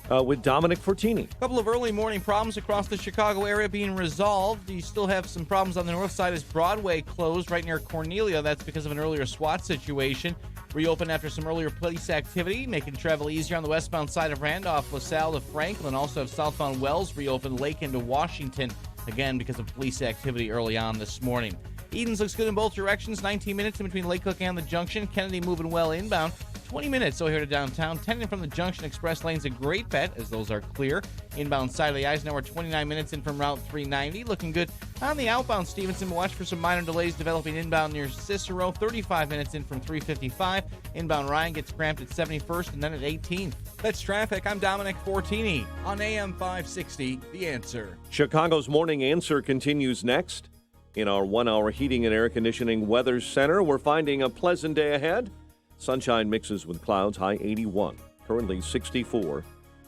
with Dominic Fortini. A couple of early morning problems across the Chicago area being resolved. You still have some problems on the north side as Broadway closed right near Cornelia. That's because of an earlier SWAT situation. Reopened after some earlier police activity, making travel easier on the westbound side of Randolph, LaSalle to Franklin. Also have southbound Wells reopened, Lake into Washington, again because of police activity early on this morning. Edens looks good in both directions. 19 minutes in between Lake Cook and the junction. Kennedy moving well inbound. 20 minutes O'Hare to downtown. 10 in from the Junction Express lane's a great bet as those are clear. Inbound side of the Eisenhower, 29 minutes in from Route 390. Looking good on the outbound Stevenson. Watch for some minor delays developing inbound near Cicero. 35 minutes in from 355. Inbound Ryan gets cramped at 71st and then at 18th. That's traffic. I'm Dominic Fortini on AM 560, The Answer. Chicago's Morning Answer continues next. In our 1-hour heating and air conditioning weather center, we're finding a pleasant day ahead. Sunshine mixes with clouds, high 81, currently 64.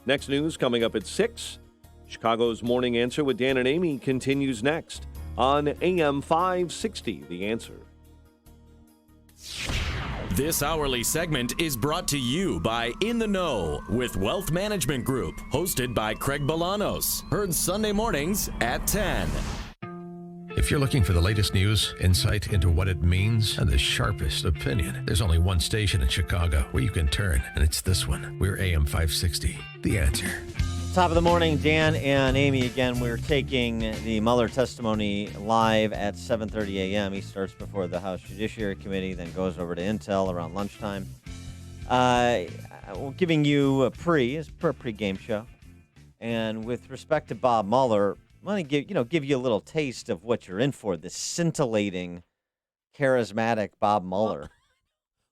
Next news coming up at 6. Chicago's Morning Answer with Dan and Amy continues next on AM 560, The Answer. This hourly segment is brought to you by In the Know with Wealth Management Group, hosted by Craig Bolanos. Heard Sunday mornings at 10. If you're looking for the latest news, insight into what it means, and the sharpest opinion, there's only one station in Chicago where you can turn, and it's this one. We're AM 560, The Answer. Top of the morning, Dan and Amy again. We're taking the Mueller testimony live at 7:30 a.m. He starts before the House Judiciary Committee, then goes over to Intel around lunchtime. We're giving you a pre-game show. And with respect to Bob Mueller, I want to give you a little taste of what you're in for, this scintillating, charismatic Bob Mueller.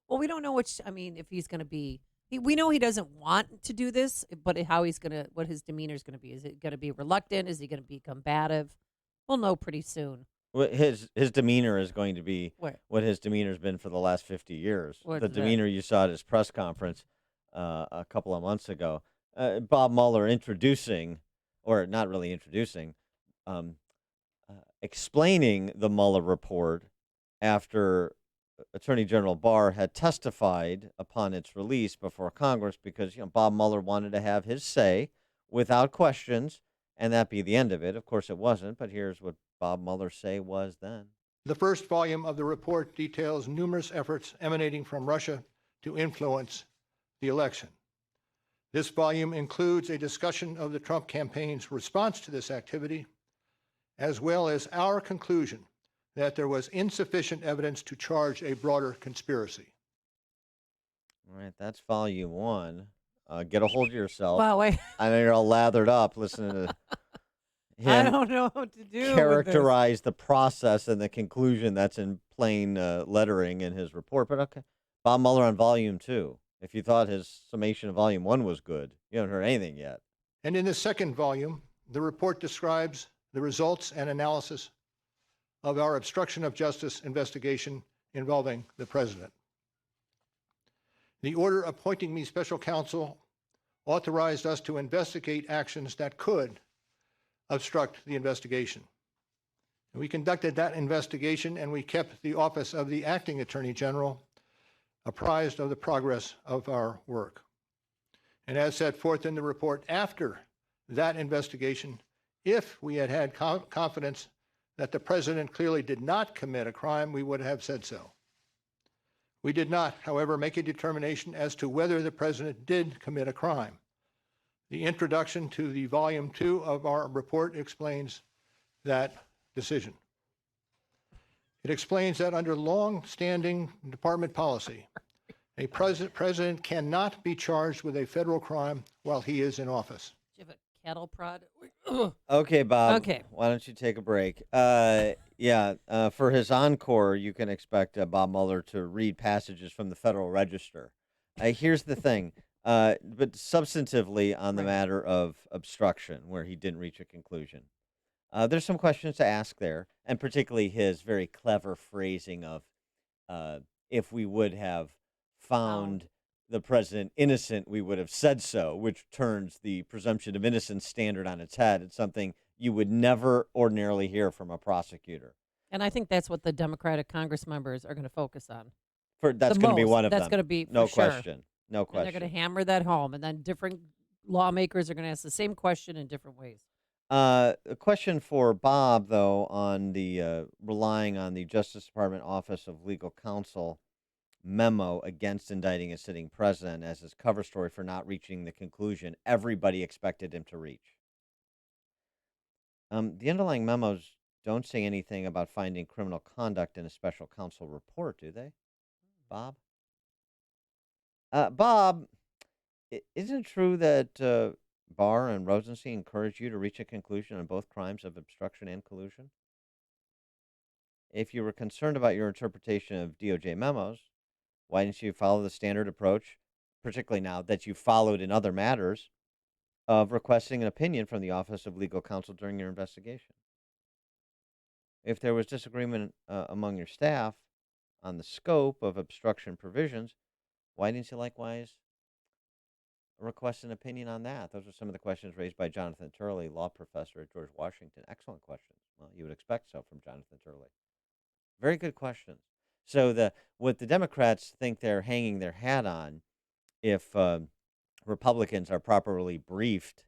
Well, we don't know if he's going to be. We know he doesn't want to do this, but what his demeanor is going to be. Is it going to be reluctant? Is he going to be combative? We'll know pretty soon. Well, his demeanor is going to be what his demeanor has been for the last 50 years. What's the demeanor you saw at his press conference a couple of months ago. Bob Mueller explaining the Mueller report after Attorney General Barr had testified upon its release before Congress because, Bob Mueller wanted to have his say without questions and that be the end of it. Of course, it wasn't, but here's what Bob Mueller's say was then. The first volume of the report details numerous efforts emanating from Russia to influence the election. This volume includes a discussion of the Trump campaign's response to this activity, as well as our conclusion that there was insufficient evidence to charge a broader conspiracy. All right, that's volume 1. Get a hold of yourself. Wow, wait. I know you're all lathered up listening to him. I don't know what to do. Characterize the process and the conclusion that's in plain lettering in his report. But okay, Bob Mueller on volume 2. If you thought his summation of volume 1 was good, you haven't heard anything yet. And in the second volume, the report describes the results and analysis of our obstruction of justice investigation involving the president. The order appointing me special counsel authorized us to investigate actions that could obstruct the investigation. We conducted that investigation and we kept the office of the acting attorney general apprised of the progress of our work. And as set forth in the report, after that investigation, if we had confidence that the president clearly did not commit a crime, we would have said so. We did not, however, make a determination as to whether the president did commit a crime. The introduction to the volume 2 of our report explains that decision. It explains that under long-standing department policy, a president cannot be charged with a federal crime while he is in office. Do you have a cattle prod? Okay, Bob. Okay. Why don't you take a break? For his encore, you can expect Bob Mueller to read passages from the Federal Register. Here's the thing, but substantively on the matter of obstruction, where he didn't reach a conclusion. There's some questions to ask there, and particularly his very clever phrasing of if we would have found the president innocent, we would have said so, which turns the presumption of innocence standard on its head. It's something you would never ordinarily hear from a prosecutor. And I think that's what the Democratic Congress members are going to focus on. That's going to be one of them. That's going to be no for sure. question. No question. And they're going to hammer that home, and then different lawmakers are going to ask the same question in different ways. A question for Bob, though, on the relying on the Justice Department Office of Legal Counsel memo against indicting a sitting president as his cover story for not reaching the conclusion everybody expected him to reach. The underlying memos don't say anything about finding criminal conduct in a special counsel report, do they, Bob? Bob, isn't it true that Barr and Rosenstein encouraged you to reach a conclusion on both crimes of obstruction and collusion? If you were concerned about your interpretation of DOJ memos, why didn't you follow the standard approach, particularly now that you followed in other matters, of requesting an opinion from the Office of Legal Counsel during your investigation? If there was disagreement among your staff on the scope of obstruction provisions, why didn't you likewise request an opinion on that? Those are some of the questions raised by Jonathan Turley, law professor at George Washington. Excellent questions. Well, you would expect so from Jonathan Turley. Very good questions. So what the Democrats think they're hanging their hat on, if Republicans are properly briefed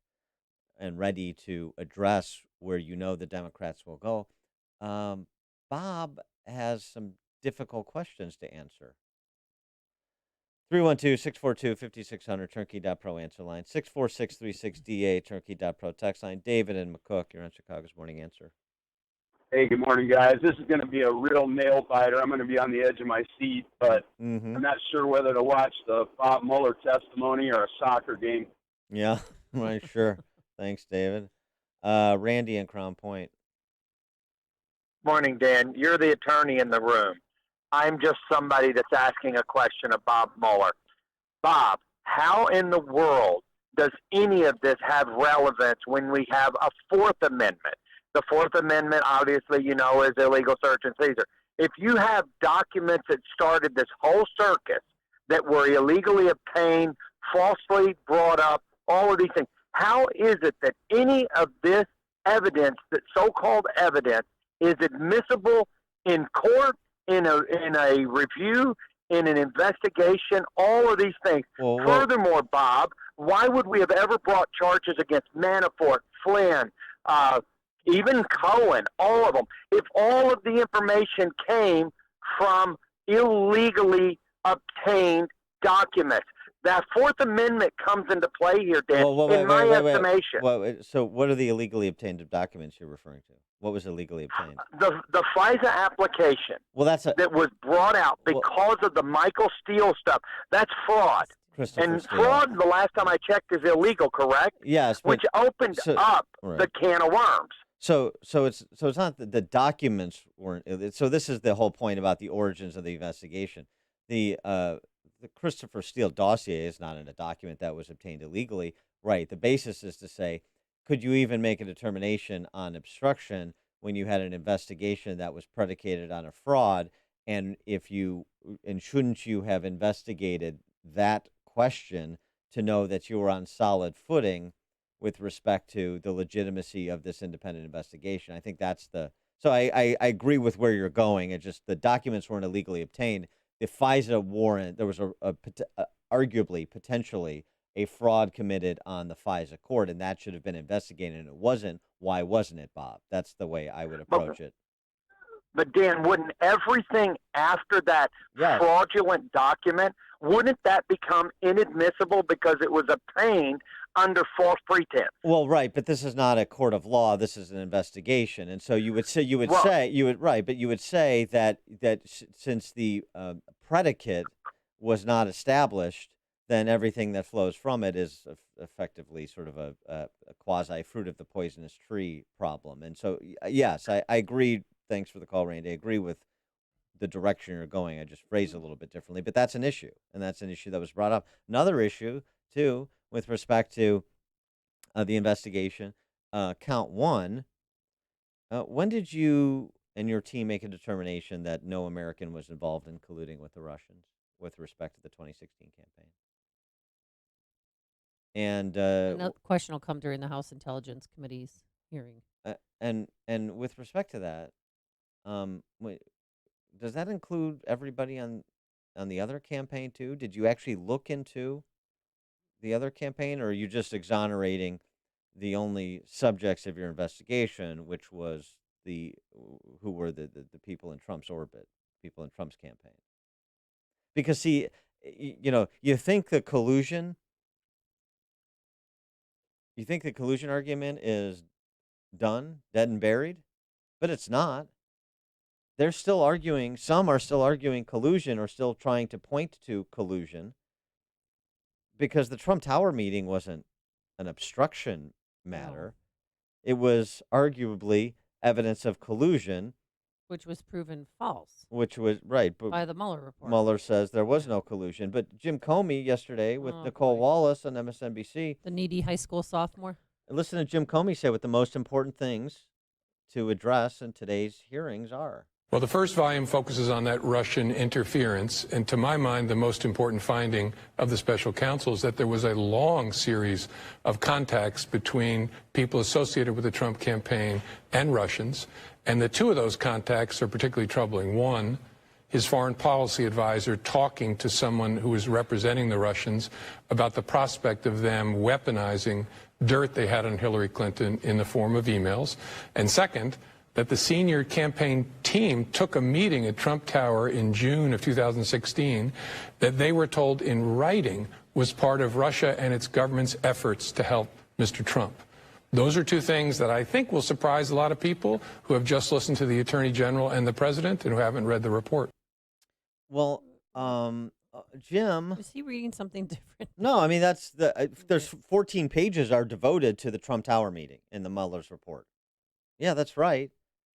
and ready to address where the Democrats will go, Bob has some difficult questions to answer. 312-642-5600, turnkey.pro answer line. 64636DA, turnkey.pro text line. David and McCook, you're on Chicago's Morning Answer. Hey, good morning, guys. This is going to be a real nail biter. I'm going to be on the edge of my seat, but I'm not sure whether to watch the Bob Mueller testimony or a soccer game. Yeah, right, sure. Thanks, David. Randy in Crown Point. Morning, Dan. You're the attorney in the room. I'm just somebody that's asking a question of Bob Mueller. Bob, how in the world does any of this have relevance when we have a Fourth Amendment? The Fourth Amendment, obviously, is illegal search and seizure. If you have documents that started this whole circus that were illegally obtained, falsely brought up, all of these things, how is it that any of this evidence, that so-called evidence, is admissible in court, in a review, in an investigation, all of these things? Furthermore, Bob, why would we have ever brought charges against Manafort, Flynn, even Cohen, all of them, if all of the information came from illegally obtained documents? That Fourth Amendment comes into play here, Dan, in my estimation. So what are the illegally obtained documents you're referring to? What was illegally obtained? The FISA application that was brought out because of the Michael Steele stuff. That's fraud. And Steele. Fraud, the last time I checked, is illegal, correct? Yes. Which opened up the can of worms. So it's not that the documents weren't. So this is the whole point about the origins of the investigation. The Christopher Steele dossier is not in a document that was obtained illegally, right? The basis is to say, could you even make a determination on obstruction when you had an investigation that was predicated on a fraud? And shouldn't you have investigated that question to know that you were on solid footing with respect to the legitimacy of this independent investigation? I think that's so I agree with where you're going. It's just the documents weren't illegally obtained. The FISA warrant, there was arguably, potentially, a fraud committed on the FISA court, and that should have been investigated, and it wasn't. Why wasn't it, Bob? That's the way I would approach it. But, Dan, wouldn't everything after that fraudulent document, wouldn't that become inadmissible because it was obtained under false pretense? Well, right, but this is not a court of law. This is an investigation, and so you would say that since the predicate was not established, then everything that flows from it is effectively sort of a quasi fruit of the poisonous tree problem. And so, yes, I agree. Thanks for the call, Randy. I agree with the direction you're going. I just phrase it a little bit differently, but that's an issue, and that's an issue that was brought up. Another issue, too, with respect to the investigation, count one, when did you and your team make a determination that no American was involved in colluding with the Russians with respect to the 2016 campaign? And that question will come during the House Intelligence Committee's hearing. And with respect to that, does that include everybody on the other campaign too? Did you actually look into the other campaign, or are you just exonerating the only subjects of your investigation, which was who were the people in Trump's orbit, people in Trump's campaign? Because see, you think the collusion argument is done, dead and buried, but it's not. They're still arguing. Some are still arguing collusion, or still trying to point to collusion, because the Trump Tower meeting wasn't an obstruction matter. It was arguably evidence of collusion, which was proven false. Which was right, but by the Mueller report. Mueller says there was no collusion. But Jim Comey yesterday with Nicole Wallace on MSNBC, the needy high school sophomore. Listen to Jim Comey say what the most important things to address in today's hearings are. Well, the first volume focuses on that Russian interference, and to my mind, the most important finding of the special counsel is that there was a long series of contacts between people associated with the Trump campaign and Russians, and the two of those contacts are particularly troubling. One, his foreign policy advisor talking to someone who was representing the Russians about the prospect of them weaponizing dirt they had on Hillary Clinton in the form of emails. And second, that the senior campaign team took a meeting at Trump Tower in June of 2016 that they were told in writing was part of Russia and its government's efforts to help Mr. Trump. Those are two things that I think will surprise a lot of people who have just listened to the Attorney General and the President and who haven't read the report. Well, Jim, is he reading something different? No, I mean there's 14 pages are devoted to the Trump Tower meeting in the Mueller's report. Yeah, that's right.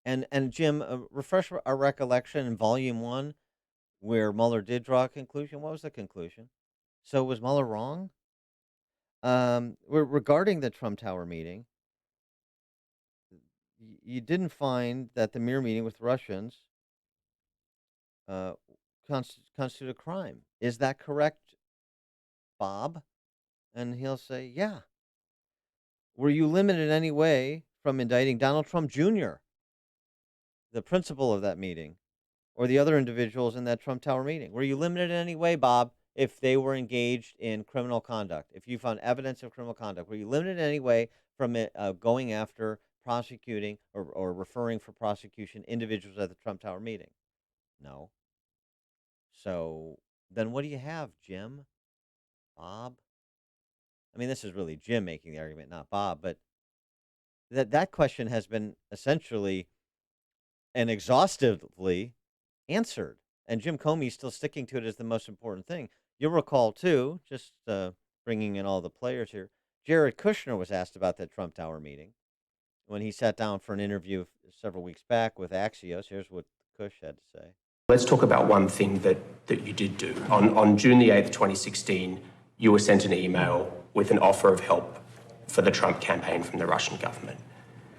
And Jim, refresh our recollection in Volume 1, where Mueller did draw a conclusion. What was the conclusion? So was Mueller wrong? Regarding the Trump Tower meeting, you didn't find that the mere meeting with Russians constitute a crime. Is that correct, Bob? And he'll say, yeah. Were you limited in any way from indicting Donald Trump Jr., the principal of that meeting, or the other individuals in that Trump Tower meeting? Were you limited in any way, Bob, if they were engaged in criminal conduct? If you found evidence of criminal conduct, were you limited in any way from going after, prosecuting, or referring for prosecution individuals at the Trump Tower meeting? No. So then what do you have, Jim? Bob? I mean, this is really Jim making the argument, not Bob, but that question has been essentially and exhaustively answered. And Jim Comey's still sticking to it as the most important thing. You'll recall, too, just bringing in all the players here, Jared Kushner was asked about that Trump Tower meeting when he sat down for an interview several weeks back with Axios. Here's what Kush had to say. Let's talk about one thing that you did do. On June the 8th, 2016, you were sent an email with an offer of help for the Trump campaign from the Russian government.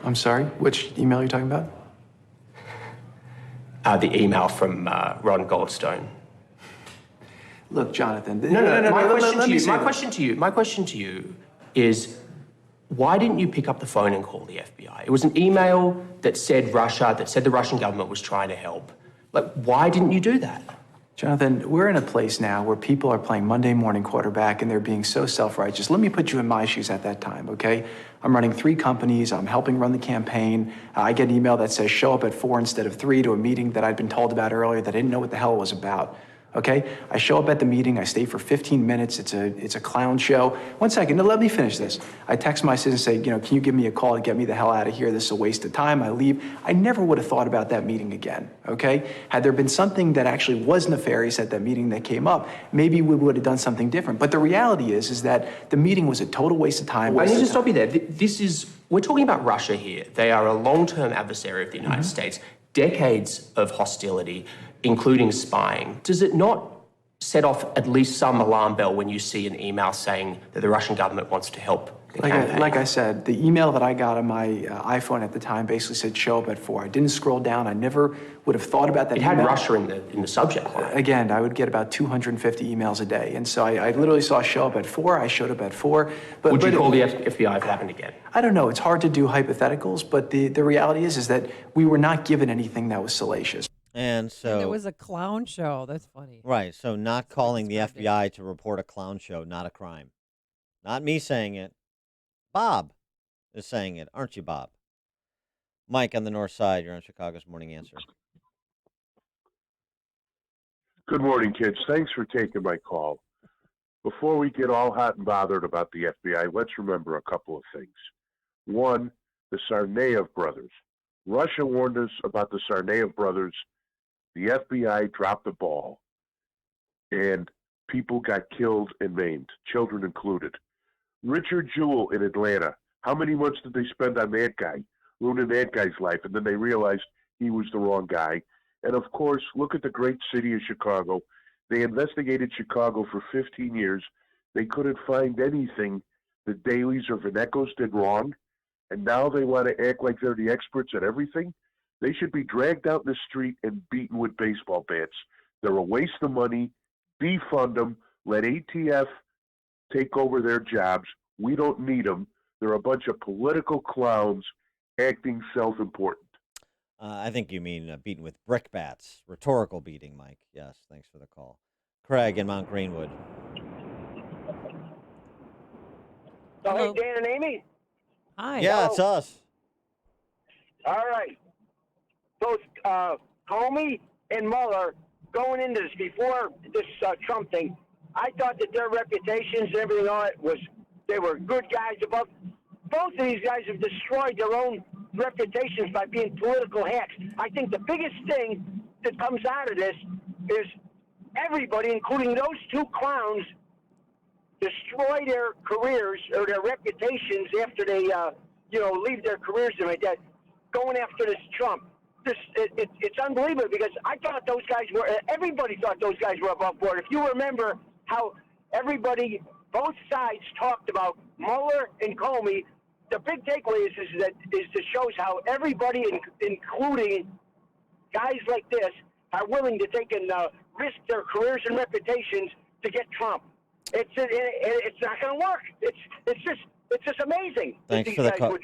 I'm sorry, which email are you talking about? The email from Ron Goldstone. Look, Jonathan. No. My question to you is, why didn't you pick up the phone and call the FBI? It was an email that said Russia, that said the Russian government was trying to help. Like, why didn't you do that? Jonathan, we're in a place now where people are playing Monday morning quarterback and they're being so self-righteous. Let me put you in my shoes at that time, okay? I'm running 3 companies. I'm helping run the campaign. I get an email that says show up at 4 instead of 3 to a meeting that I'd been told about earlier that I didn't know what the hell it was about. Okay, I show up at the meeting, I stay for 15 minutes, it's a clown show. One second, no, let me finish this. I text my assistant and say, can you give me a call to get me the hell out of here? This is a waste of time, I leave. I never would have thought about that meeting again, okay? Had there been something that actually was nefarious at that meeting that came up, maybe we would have done something different. But the reality is that the meeting was a total waste of time. I need to stop you there. We're talking about Russia here. They are a long-term adversary of the United States. Decades of hostility, including spying. Does it not set off at least some alarm bell when you see an email saying that the Russian government wants to help the campaign? Like I said, the email that I got on my iPhone at the time basically said show up at 4. I didn't scroll down. I never would have thought about that. It had Russia in the subject line. Again, I would get about 250 emails a day. And so I literally saw show up at 4. I showed up at 4. Would you call the FBI if it happened again? I don't know. It's hard to do hypotheticals, but the reality is that we were not given anything that was salacious. And so it was a clown show. That's funny. Right. So not calling the FBI to report a clown show, not a crime. Not me saying it. Bob is saying it. Aren't you, Bob? Mike on the north side. You're on Chicago's Morning Answer. Good morning, kids. Thanks for taking my call. Before we get all hot and bothered about the FBI, let's remember a couple of things. One, the Tsarnaev brothers. Russia warned us about the Tsarnaev brothers. The FBI dropped the ball, and people got killed and maimed, children included. Richard Jewell in Atlanta. How many months did they spend on that guy, ruining that guy's life, and then they realized he was the wrong guy? And, of course, look at the great city of Chicago. They investigated Chicago for 15 years. They couldn't find anything the Dailies or Vanekos did wrong, and now they want to act like they're the experts at everything? They should be dragged out in the street and beaten with baseball bats. They're a waste of money. Defund them. Let ATF take over their jobs. We don't need them. They're a bunch of political clowns acting self-important. I think you mean beaten with brickbats. Rhetorical beating, Mike. Yes, thanks for the call. Craig in Mount Greenwood. Hey, Dan and Amy. Hi. Yeah, it's us. All right. Both Comey and Mueller going into this before this Trump thing, I thought that their reputations and everything on it was they were good guys above. Both of these guys have destroyed their own reputations by being political hacks. I think the biggest thing that comes out of this is everybody, including those two clowns, destroy their careers or their reputations after they, leave their careers and like that, going after this Trump. It's unbelievable because I thought those guys were, everybody thought those guys were above board. If you remember how everybody, both sides talked about Mueller and Comey, the big takeaway is to shows how everybody, including guys like this, are willing to take and risk their careers and reputations to get Trump. It's not going to work. It's just amazing. Thanks for the call.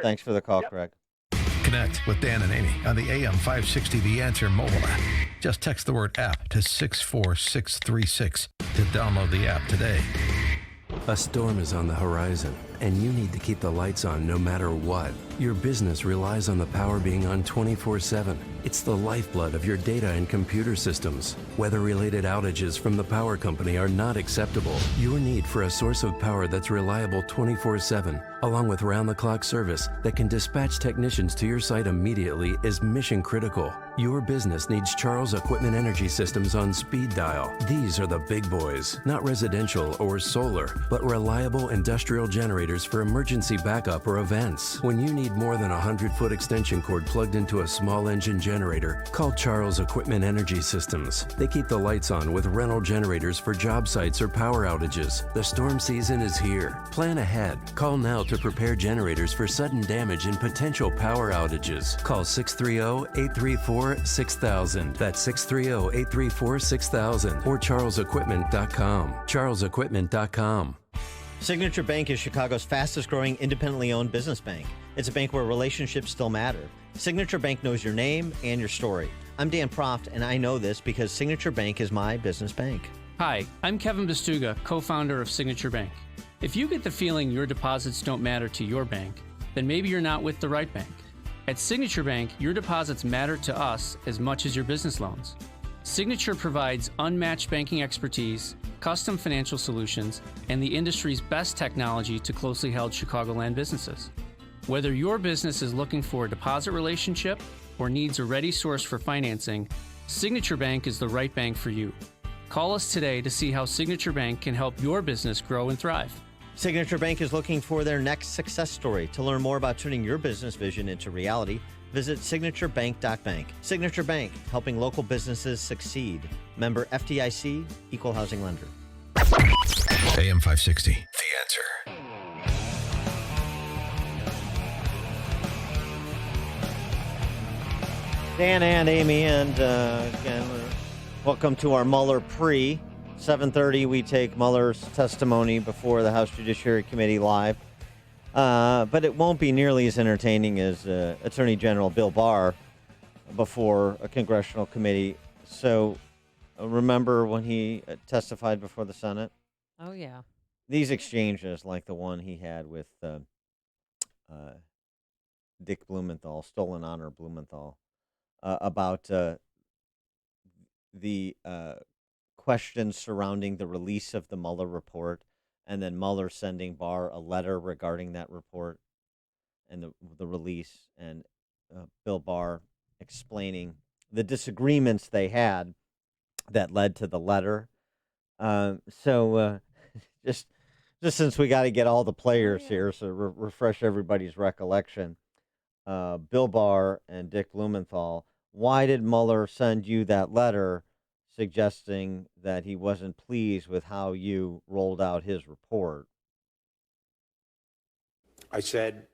Thanks for the call, Craig. Connect with Dan and Amy on the AM 560 The Answer mobile app. Just text the word app to 64636 to download the app today. A storm is on the horizon, and you need to keep the lights on no matter what. Your business relies on the power being on 24/7. It's the lifeblood of your data and computer systems. Weather-related outages from the power company are not acceptable. Your need for a source of power that's reliable 24/7, along with round-the-clock service that can dispatch technicians to your site immediately, is mission critical. Your business needs Charles Equipment Energy Systems on speed dial. These are the big boys, not residential or solar, but reliable industrial generators for emergency backup or events. When you need more than a 100-foot extension cord plugged into a small engine generator, call Charles Equipment Energy Systems. They keep the lights on with rental generators for job sites or power outages. The storm season is here. Plan ahead. Call now to prepare generators for sudden damage and potential power outages. Call 630-834-6000. That's 630-834-6000 or charlesequipment.com. charlesequipment.com. Signature Bank is Chicago's fastest growing independently owned business bank. It's a bank where relationships still matter. Signature Bank knows your name and your story. I'm Dan Proft, and I know this because Signature Bank is my business bank. Hi, I'm Kevin Bastuga, co-founder of Signature Bank. If you get the feeling your deposits don't matter to your bank, then maybe you're not with the right bank. At Signature Bank, your deposits matter to us as much as your business loans. Signature provides unmatched banking expertise, custom financial solutions, and the industry's best technology to closely held Chicagoland businesses. Whether your business is looking for a deposit relationship or needs a ready source for financing, Signature Bank is the right bank for you. Call us today to see how Signature Bank can help your business grow and thrive. Signature Bank is looking for their next success story. To learn more about turning your business vision into reality, visit signaturebank.bank. Signature Bank, helping local businesses succeed. Member FDIC, Equal Housing Lender. AM 560, The Answer. Dan and Amy, and again, welcome to our Mueller pre. 7:30, we take Mueller's testimony before the House Judiciary Committee live. But it won't be nearly as entertaining as Attorney General Bill Barr before a congressional committee. So remember when he testified before the Senate? Oh, yeah. these exchanges, like the one he had with Dick Blumenthal, Stolen Honor Blumenthal, about the questions surrounding the release of the Mueller report, and then Mueller sending Barr a letter regarding that report and the release, and Bill Barr explaining the disagreements they had that led to the letter. So just since we got to get all the players here, so refresh everybody's recollection. Bill Barr and Dick Blumenthal, why did Mueller send you that letter suggesting that he wasn't pleased with how you rolled out his report? I said,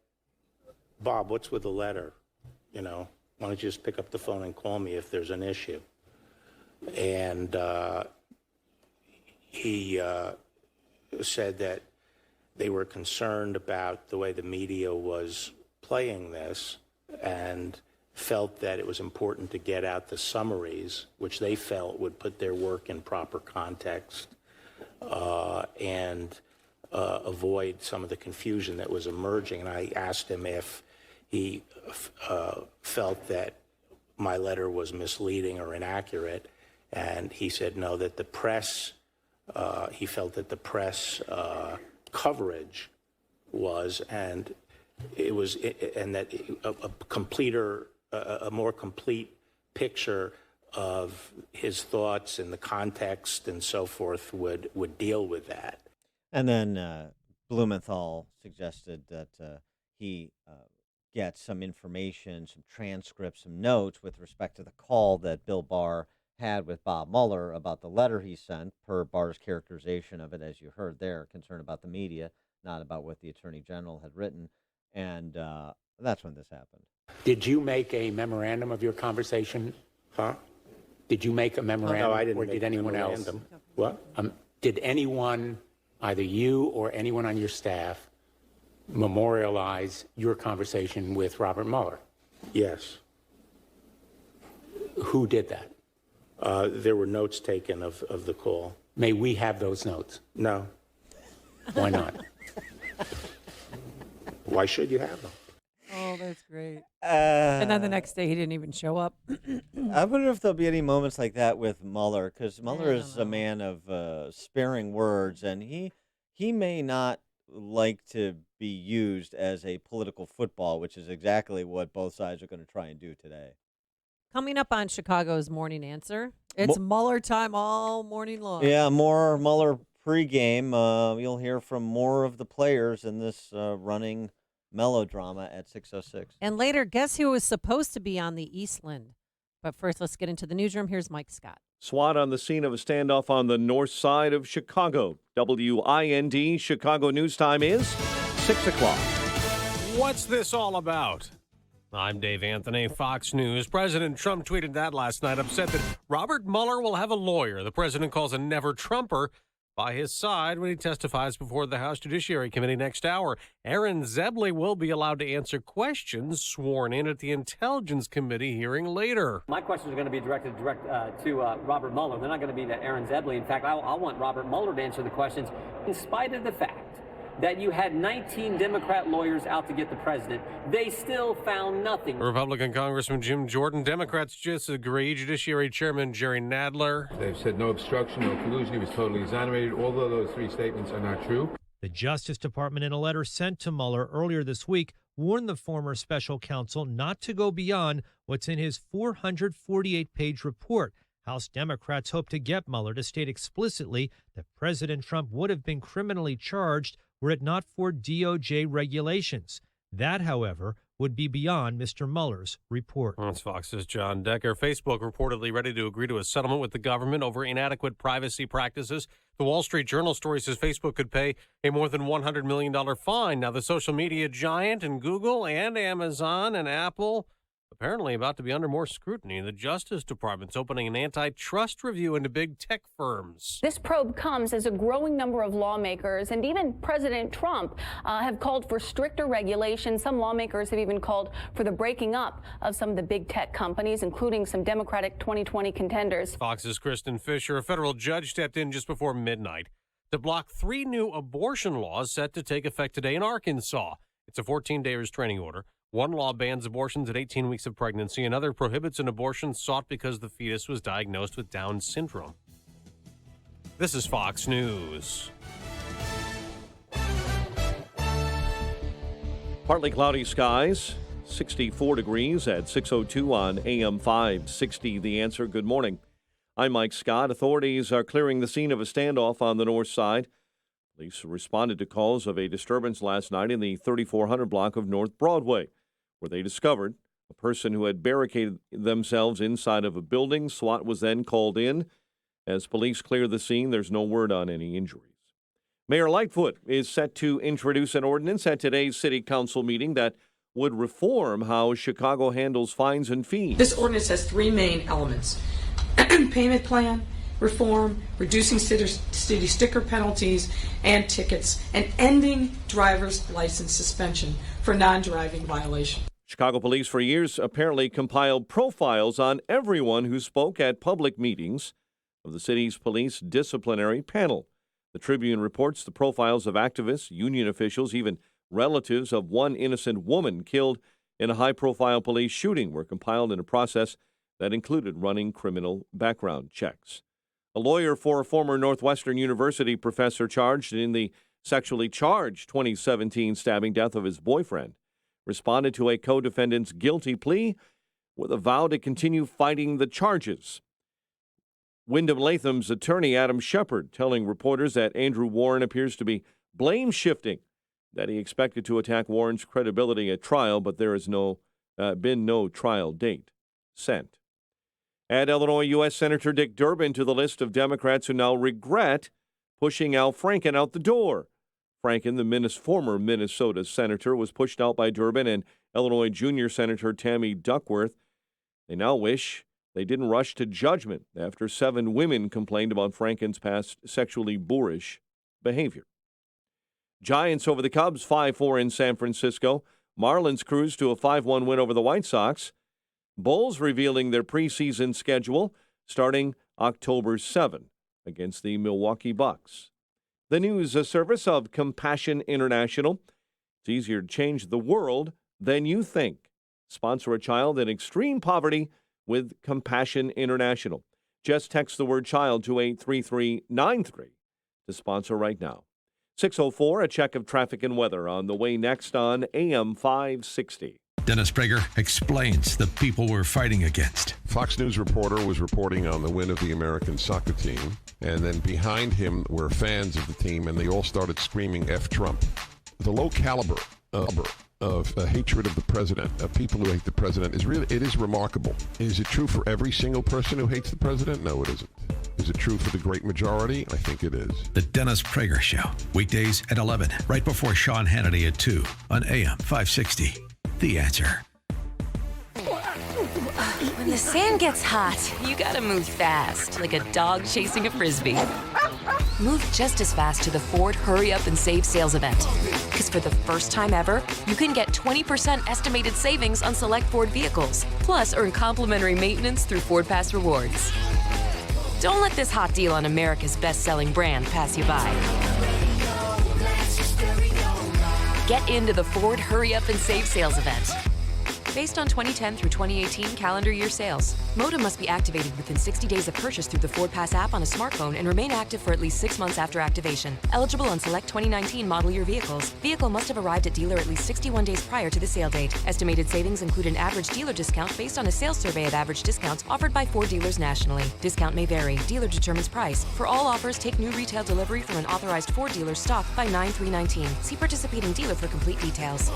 Bob, what's with the letter? Why don't you just pick up the phone and call me if there's an issue? And he said that they were concerned about the way the media was playing this and felt that it was important to get out the summaries, which they felt would put their work in proper context and avoid some of the confusion that was emerging. And I asked him if he felt that my letter was misleading or inaccurate, and he said no, that the press, he felt that the press coverage was, and it was, and that a more complete picture of his thoughts and the context and so forth would deal with that. And then Blumenthal suggested that he get some information, some transcripts, some notes with respect to the call that Bill Barr had with Bob Mueller about the letter he sent, per Barr's characterization of it, as you heard there, concerned about the media, not about what the Attorney General had written. And that's when this happened. Did you make a memorandum of your conversation? Huh? Did you make a memorandum? No, I didn't or make did a anyone memorandum. else? What? Did anyone, either you or anyone on your staff, memorialize your conversation with Robert Mueller? Yes. Who did that? There were notes taken of the call. May we have those notes? No. Why not? Why should you have them? Oh, that's great. And then the next day, he didn't even show up. I wonder if there'll be any moments like that with Mueller, because Mueller is a man of sparing words, and he may not like to be used as a political football, which is exactly what both sides are going to try and do today. Coming up on Chicago's Morning Answer, it's Mueller time all morning long. Yeah, more Mueller pregame. You'll hear from more of the players in this running melodrama at 6:06. And later, guess who was supposed to be on the Eastland? But first, let's get into the newsroom. Here's Mike Scott. SWAT on the scene of a standoff on the north side of Chicago. WIND Chicago News Time is 6 o'clock. What's this all about? I'm Dave Anthony, Fox News. President Trump tweeted that last night, upset that Robert Mueller will have a lawyer the president calls a never-Trumper by his side when he testifies before the House Judiciary Committee next hour. Aaron Zebley will be allowed to answer questions sworn in at the Intelligence Committee hearing later. My questions are going to be directed to Robert Mueller. They're not going to be to Aaron Zebley. In fact, I want Robert Mueller to answer the questions, in spite of the fact that you had 19 Democrat lawyers out to get the president. They still found nothing. Republican Congressman Jim Jordan, Democrats disagree. Judiciary Chairman Jerry Nadler. They've said no obstruction, no collusion. He was totally exonerated. Although those three statements are not true. The Justice Department, in a letter sent to Mueller earlier this week, warned the former special counsel not to go beyond what's in his 448-page report. House Democrats hope to get Mueller to state explicitly that President Trump would have been criminally charged were it not for DOJ regulations. That, however, would be beyond Mr. Mueller's report. That's Fox's John Decker. Facebook reportedly ready to agree to a settlement with the government over inadequate privacy practices. The Wall Street Journal story says Facebook could pay a more than $100 million fine. Now, the social media giant and Google and Amazon and Apple apparently about to be under more scrutiny. The Justice Department's opening an antitrust review into big tech firms. This probe comes as a growing number of lawmakers and even President Trump have called for stricter regulation. Some lawmakers have even called for the breaking up of some of the big tech companies, including some Democratic 2020 contenders. Fox's Kristen Fisher. A federal judge stepped in just before midnight to block 3 new abortion laws set to take effect today in Arkansas. It's a 14-day restraining order. One law bans abortions at 18 weeks of pregnancy. Another prohibits an abortion sought because the fetus was diagnosed with Down syndrome. This is Fox News. Partly cloudy skies, 64 degrees at 6:02 on AM 560. The Answer. Good morning. I'm Mike Scott. Authorities are clearing the scene of a standoff on the north side. Police responded to calls of a disturbance last night in the 3400 block of North Broadway, where they discovered a person who had barricaded themselves inside of a building. SWAT was then called in. As police clear the scene, there's no word on any injuries. Mayor Lightfoot is set to introduce an ordinance at today's city council meeting that would reform how Chicago handles fines and fees. This ordinance has 3 main elements: payment plan, reform, reducing city sticker penalties and tickets, and ending driver's license suspension for non-driving violations. Chicago police for years apparently compiled profiles on everyone who spoke at public meetings of the city's police disciplinary panel. The Tribune reports the profiles of activists, union officials, even relatives of one innocent woman killed in a high-profile police shooting were compiled in a process that included running criminal background checks. A lawyer for a former Northwestern University professor charged in the sexually charged 2017 stabbing death of his boyfriend responded to a co-defendant's guilty plea with a vow to continue fighting the charges. Wyndham Latham's attorney, Adam Shepard, telling reporters that Andrew Warren appears to be blame-shifting, that he expected to attack Warren's credibility at trial, but there has been no trial date set. Add Illinois U.S. Senator Dick Durbin to the list of Democrats who now regret pushing Al Franken out the door. Franken, the former Minnesota senator, was pushed out by Durbin and Illinois junior Senator Tammy Duckworth. They now wish they didn't rush to judgment after 7 women complained about Franken's past sexually boorish behavior. Giants over the Cubs, 5-4 in San Francisco. Marlins cruise to a 5-1 win over the White Sox. Bulls revealing their preseason schedule starting October 7 against the Milwaukee Bucks. The news service of Compassion International. It's easier to change the world than you think. Sponsor a child in extreme poverty with Compassion International. Just text the word child to 83393 to sponsor right now. 6:04, a check of traffic and weather on the way next on AM 560. Dennis Prager explains the people we're fighting against. Fox News reporter was reporting on the win of the American soccer team, and then behind him were fans of the team, and they all started screaming F Trump. The low caliber of hatred of the president, of people who hate the president, it is remarkable. Is it true for every single person who hates the president? No, it isn't. Is it true for the great majority? I think it is. The Dennis Prager Show, weekdays at 11, right before Sean Hannity at 2 on AM 560. The Answer. When the sand gets hot, you gotta move fast, like a dog chasing a Frisbee. Move just as fast to the Ford Hurry Up and Save sales event. Because for the first time ever, you can get 20% estimated savings on select Ford vehicles. Plus, earn complimentary maintenance through Ford Pass Rewards. Don't let this hot deal on America's best-selling brand pass you by. Get into the Ford Hurry Up and Save sales event. Based on 2010 through 2018 calendar year sales. Modem must be activated within 60 days of purchase through the Ford Pass app on a smartphone and remain active for at least 6 months after activation. Eligible on select 2019 model year vehicles. Vehicle must have arrived at dealer at least 61 days prior to the sale date. Estimated savings include an average dealer discount based on a sales survey of average discounts offered by Ford dealers nationally. Discount may vary. Dealer determines price. For all offers, take new retail delivery from an authorized Ford dealer stock by 9/3/19. See participating dealer for complete details.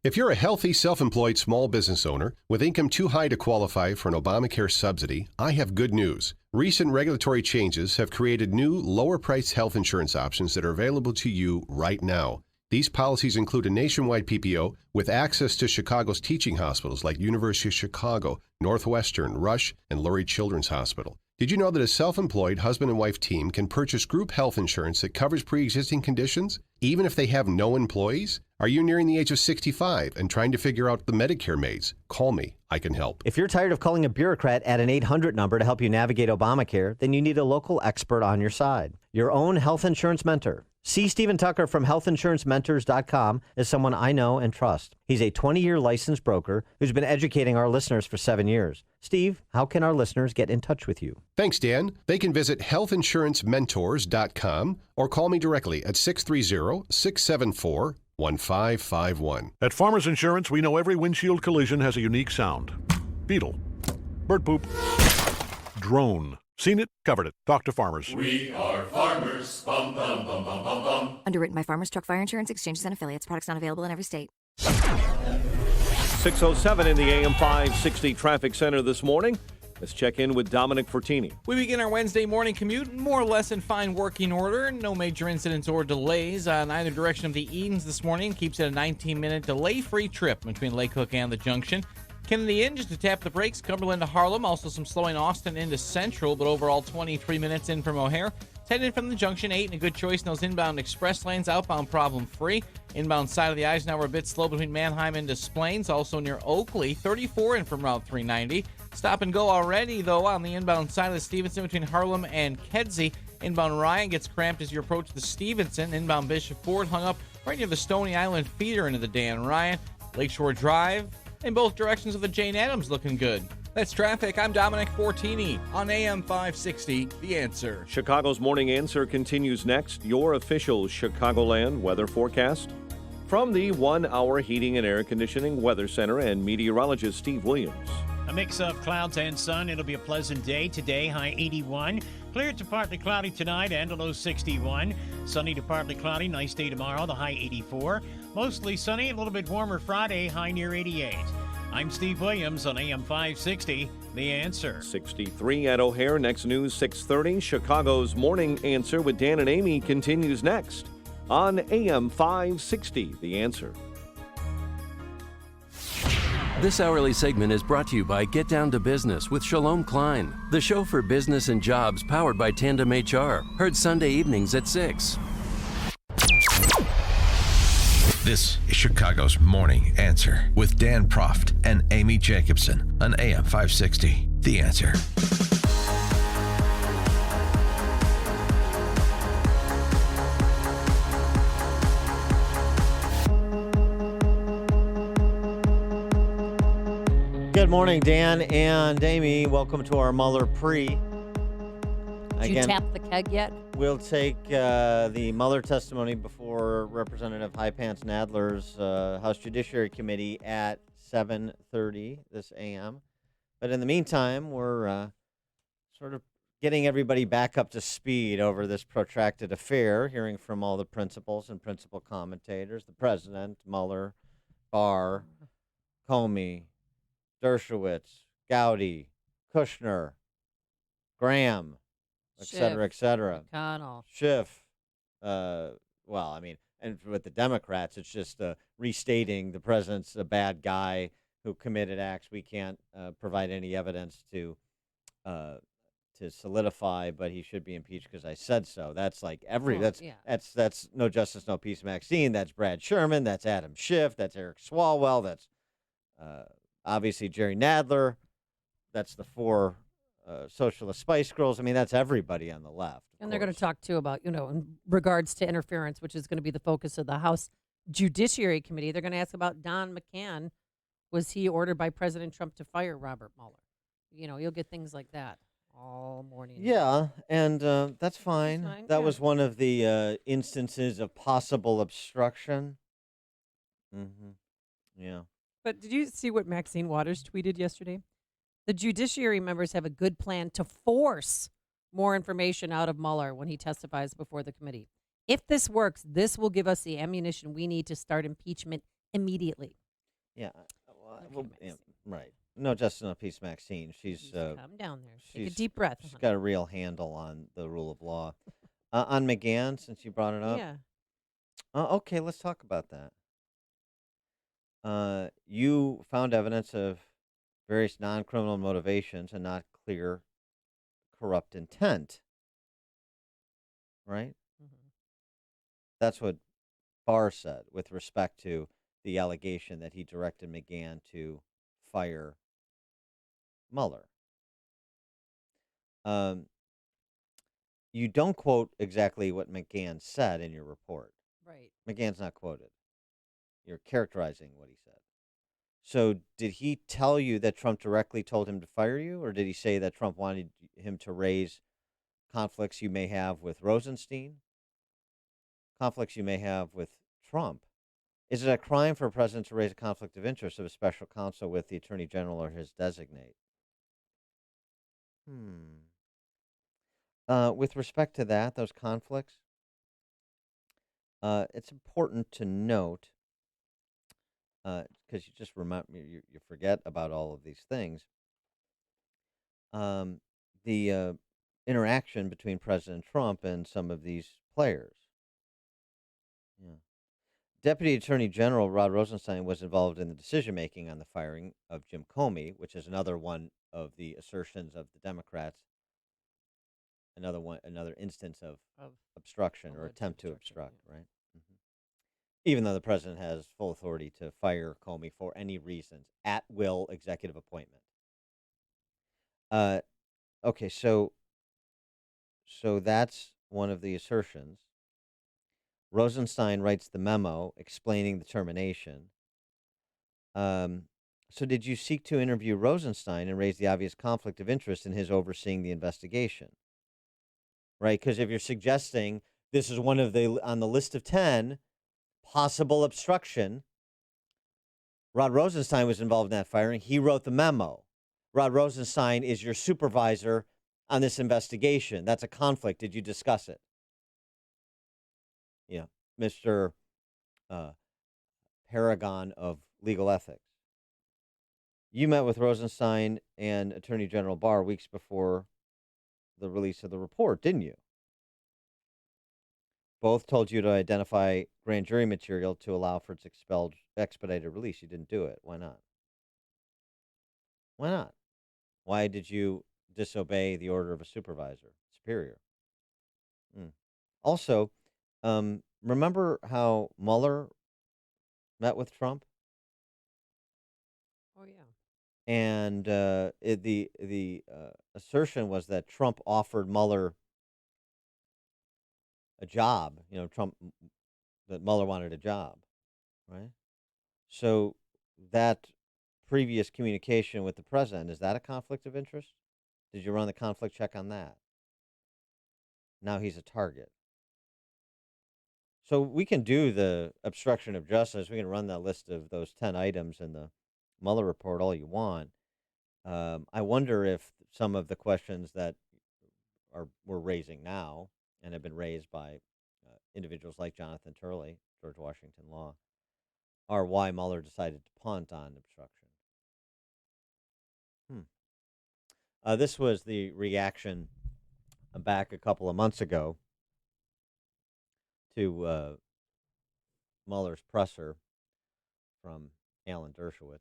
If you're a healthy, self-employed small business owner with income too high to qualify for an Obamacare subsidy, I have good news. Recent regulatory changes have created new, lower-priced health insurance options that are available to you right now. These policies include a nationwide PPO with access to Chicago's teaching hospitals like University of Chicago, Northwestern, Rush, and Lurie Children's Hospital. Did you know that a self-employed husband and wife team can purchase group health insurance that covers pre-existing conditions, even if they have no employees? Are you nearing the age of 65 and trying to figure out the Medicare maze? Call me. I can help. If you're tired of calling a bureaucrat at an 800 number to help you navigate Obamacare, then you need a local expert on your side. Your own health insurance mentor. See Stephen Tucker from healthinsurancementors.com as someone I know and trust. He's a 20-year licensed broker who's been educating our listeners for 7 years. Steve, how can our listeners get in touch with you? Thanks, Dan. They can visit healthinsurancementors.com or call me directly at 630-674-1551. At Farmers Insurance, we know every windshield collision has a unique sound. Beetle. Bird poop. Drone. Seen it, covered it. Talk to Farmers. We are farmers. Bum, bum, bum, bum, bum, bum. Underwritten by Farmers Truck Fire Insurance Exchanges and Affiliates. Products not available in every state. 6:07 in the AM 560 Traffic Center this morning. Let's check in with Dominic Fortini. We begin our Wednesday morning commute more or less in fine working order. No major incidents or delays on either direction of the Edens this morning. Keeps it a 19-minute delay-free trip between Lake Hook and the junction. Kennedy in just to tap the brakes. Cumberland to Harlem. Also some slowing Austin into Central, but overall 23 minutes in from O'Hare. 10 in from the junction, 8 and a good choice in those inbound express lanes. Outbound problem free. Inbound side of the Eisenhower a bit slow between Manheim and Des Plaines. Also near Oakley. 34 in from Route 390. Stop and go already, though, on the inbound side of the Stevenson between Harlem and Kedzie. Inbound Ryan gets cramped as you approach the Stevenson. Inbound Bishop Ford hung up right near the Stony Island feeder into the Dan Ryan. Lakeshore Drive in both directions of the Jane Addams looking good. That's traffic. I'm Dominic Fortini on AM 560, The Answer. Chicago's Morning Answer continues next. Your official Chicagoland weather forecast from the 1 Hour Heating and Air Conditioning Weather Center and meteorologist Steve Williams. A mix of clouds and sun. It'll be a pleasant day today, high 81. Clear to partly cloudy tonight and a low 61. Sunny to partly cloudy, nice day tomorrow, the high 84. Mostly sunny, a little bit warmer Friday, high near 88. I'm Steve Williams on AM 560, The Answer. 63 at O'Hare. Next news, 6:30. Chicago's Morning Answer with Dan and Amy continues next on AM 560, The Answer. This hourly segment is brought to you by Get Down to Business with Shalom Klein, the show for business and jobs powered by Tandem HR. Heard Sunday evenings at 6. This is Chicago's Morning Answer with Dan Proft and Amy Jacobson on AM 560. The Answer. Good morning, Dan and Amy. Welcome to our Mueller pre. Did you tap the keg yet? We'll take the Mueller testimony before Representative High Pants Nadler's House Judiciary Committee at 7:30 this a.m. But in the meantime, we're sort of getting everybody back up to speed over this protracted affair, hearing from all the principals and principal commentators, the president, Mueller, Barr, Comey, Dershowitz, Gowdy, Kushner, Graham, et cetera, McConnell. Schiff. And with the Democrats, it's just restating the president's a bad guy who committed acts we can't provide any evidence to solidify, but he should be impeached because I said so. That's like that's no justice, no peace, Maxine. That's Brad Sherman. That's Adam Schiff. That's Eric Swalwell. That's obviously Jerry Nadler. That's the four socialist Spice Girls. I mean, that's everybody on the left. And they're going to talk, too, about, in regards to interference, which is going to be the focus of the House Judiciary Committee. They're going to ask about Don McCann. Was he ordered by President Trump to fire Robert Mueller? You'll get things like that all morning. Yeah, and that's fine. That was one of the instances of possible obstruction. Mm-hmm. Yeah. But did you see what Maxine Waters tweeted yesterday? The judiciary members have a good plan to force more information out of Mueller when he testifies before the committee. If this works, this will give us the ammunition we need to start impeachment immediately. Yeah. Right. No justice, no peace, Maxine. She's calm down there. Take a deep breath. She's got a real handle on the rule of law. On McGahn, since you brought it up. Yeah. Okay, let's talk about that. You found evidence of various non-criminal motivations and not clear corrupt intent. Right? That's what Barr said with respect to the allegation that he directed McGahn to fire Mueller. You don't quote exactly what McGahn said in your report. Right. McGahn's not quoted. You're characterizing what he said. So did he tell you that Trump directly told him to fire you, or did he say that Trump wanted him to raise conflicts you may have with Rosenstein, conflicts you may have with Trump? Is it a crime for a president to raise a conflict of interest of a special counsel with the attorney general or his designate? With respect to that, those conflicts, it's important to note, because you just you forget about all of these things, the interaction between President Trump and some of these players. Yeah. Deputy Attorney General Rod Rosenstein was involved in the decision-making on the firing of Jim Comey, which is another one of the assertions of the Democrats, another instance of obstruction or attempt to obstruct, right? Even though the president has full authority to fire Comey for any reasons, at will executive appointment. Okay, so that's one of the assertions. Rosenstein writes the memo explaining the termination. So did you seek to interview Rosenstein and raise the obvious conflict of interest in his overseeing the investigation? Right, because if you're suggesting this is one of the, on the list of 10, possible obstruction, Rod Rosenstein was involved in that firing. He wrote the memo. Rod Rosenstein is your supervisor on this investigation. That's a conflict. Did you discuss it? Yeah, Mr. Paragon of legal ethics. You met with Rosenstein and Attorney General Barr weeks before the release of the report, didn't you? Both told you to identify grand jury material to allow for its expedited release. You didn't do it. Why not? Why not? Why did you disobey the order of a supervisor, superior? Also, remember how Mueller met with Trump? Oh, yeah. And the assertion was that Trump offered Mueller a job. You know, that Mueller wanted a job, right? So that previous communication with the president, is that a conflict of interest? Did you run the conflict check on that? Now he's a target. So we can do the obstruction of justice. We can run that list of those 10 items in the Mueller report all you want. I wonder if some of the questions that we're raising now and have been raised by individuals like Jonathan Turley, George Washington Law, are why Mueller decided to punt on obstruction. This was the reaction back a couple of months ago to Mueller's presser from Alan Dershowitz.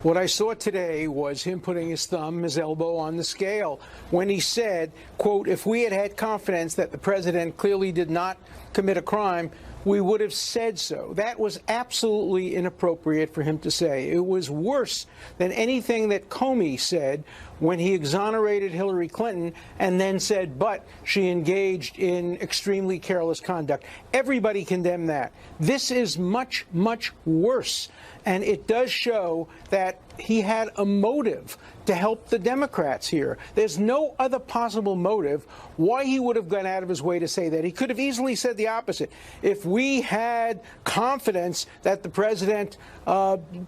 What I saw today was him putting his thumb, his elbow on the scale when he said, quote, if we had had confidence that the president clearly did not commit a crime, we would have said so. That was absolutely inappropriate for him to say. It was worse than anything that Comey said when he exonerated Hillary Clinton and then said, but she engaged in extremely careless conduct. Everybody condemned that. This is much, much worse. And it does show that he had a motive to help the Democrats here. There's no other possible motive why he would have gone out of his way to say that. He could have easily said the opposite. If we had confidence that the president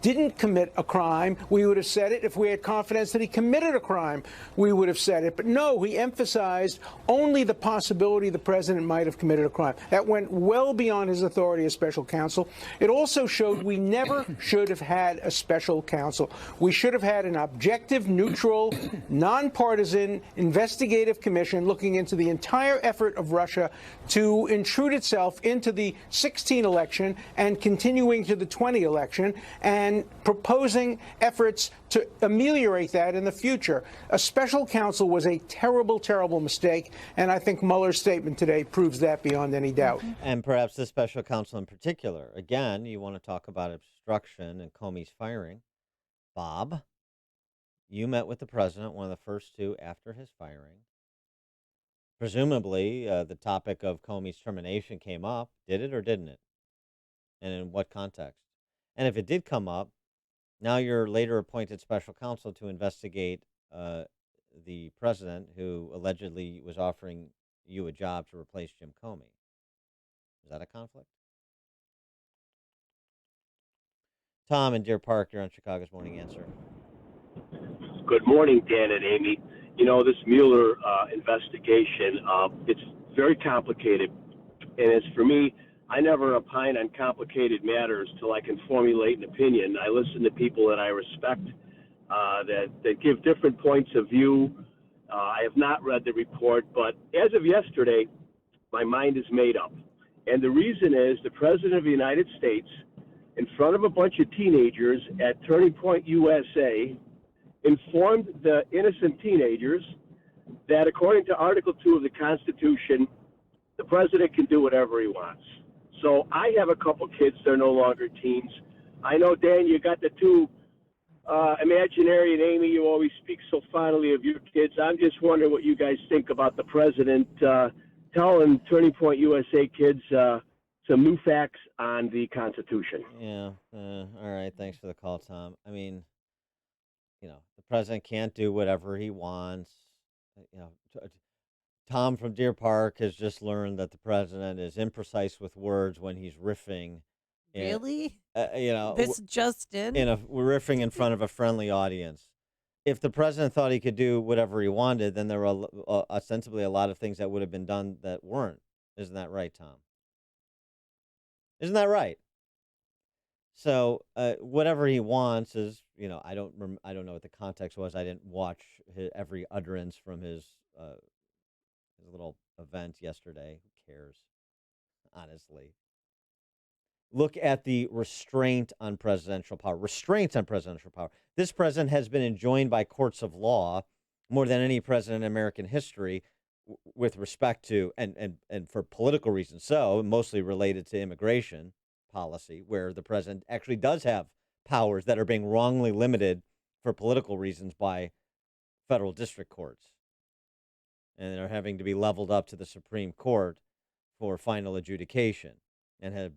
didn't commit a crime, we would have said it. If we had confidence that he committed a crime, we would have said it. But no, he emphasized only the possibility the president might have committed a crime. That went well beyond his authority as special counsel. It also showed we never should have had a special counsel. We should have had an objective, neutral, nonpartisan investigative commission looking into the entire effort of Russia to intrude itself into the 16 election and continuing to the 20 election, and proposing efforts to ameliorate that in the future. A special counsel was a terrible, terrible mistake, and I think Mueller's statement today proves that beyond any doubt. And perhaps the special counsel in particular. Again, you want to talk about obstruction and Comey's firing. Bob, you met with the president, one of the first two after his firing. Presumably, the topic of Comey's termination came up. Did it or didn't it? And in what context? And if it did come up, now you're later appointed special counsel to investigate the president who allegedly was offering you a job to replace Jim Comey. Is that a conflict? Tom in Deer Park, you're on Chicago's Morning Answer. Good morning, Dan and Amy. You know, this Mueller investigation, it's very complicated. And as for me, I never opine on complicated matters till I can formulate an opinion. I listen to people that I respect that give different points of view. I have not read the report, but as of yesterday, my mind is made up. And the reason is the President of the United States, in front of a bunch of teenagers at Turning Point USA, informed the innocent teenagers that according to Article 2 of the Constitution, the president can do whatever he wants. So I have a couple kids, they're no longer teens. I know, Dan, you got the two imaginary, and Amy, you always speak so fondly of your kids. I'm just wondering what you guys think about the president telling Turning Point USA kids some new facts on the Constitution. Yeah. All right. Thanks for the call, Tom. I mean, you know, the president can't do whatever he wants. You know, Tom from Deer Park has just learned that the president is imprecise with words when he's riffing. Really? You know, this just in? We're riffing in front of a friendly audience. If the president thought he could do whatever he wanted, then there were ostensibly a lot of things that would have been done that weren't. Isn't that right, Tom? Isn't that right? So whatever he wants is, you know, I don't know what the context was. I didn't watch every utterance from his little event yesterday. Who cares? Honestly. Look at the restraint on presidential power. Restraints on presidential power. This president has been enjoined by courts of law more than any president in American history with respect to, and for political reasons, so mostly related to immigration policy, where the president actually does have powers that are being wrongly limited for political reasons by federal district courts. And are having to be leveled up to the Supreme Court for final adjudication, and have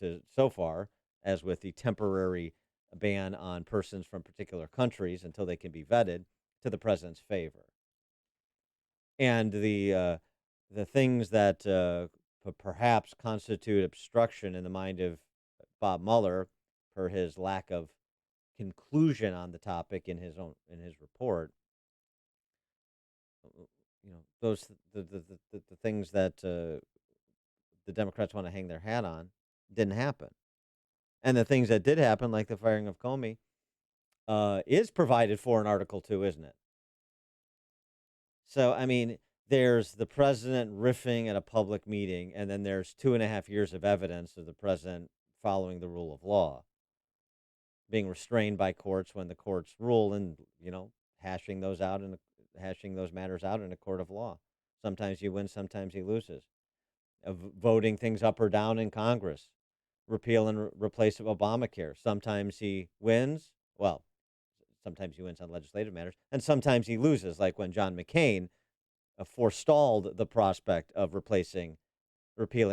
to so far, as with the temporary ban on persons from particular countries until they can be vetted, to the president's favor. And the things that perhaps constitute obstruction in the mind of Bob Mueller, per his lack of conclusion on the topic in his report, you know, those the things that the Democrats want to hang their hat on didn't happen. And the things that did happen, like the firing of Comey, is provided for in Article 2, isn't it? So, I mean, there's the president riffing at a public meeting, and then there's 2.5 years of evidence of the president following the rule of law, being restrained by courts when the courts rule, and, you know, hashing those matters out in a court of law. Sometimes he wins, sometimes he loses. Voting things up or down in Congress, repeal and replace of Obamacare. Sometimes he wins. Well, sometimes he wins on legislative matters, and sometimes he loses, like when John McCain forestalled the prospect of repealing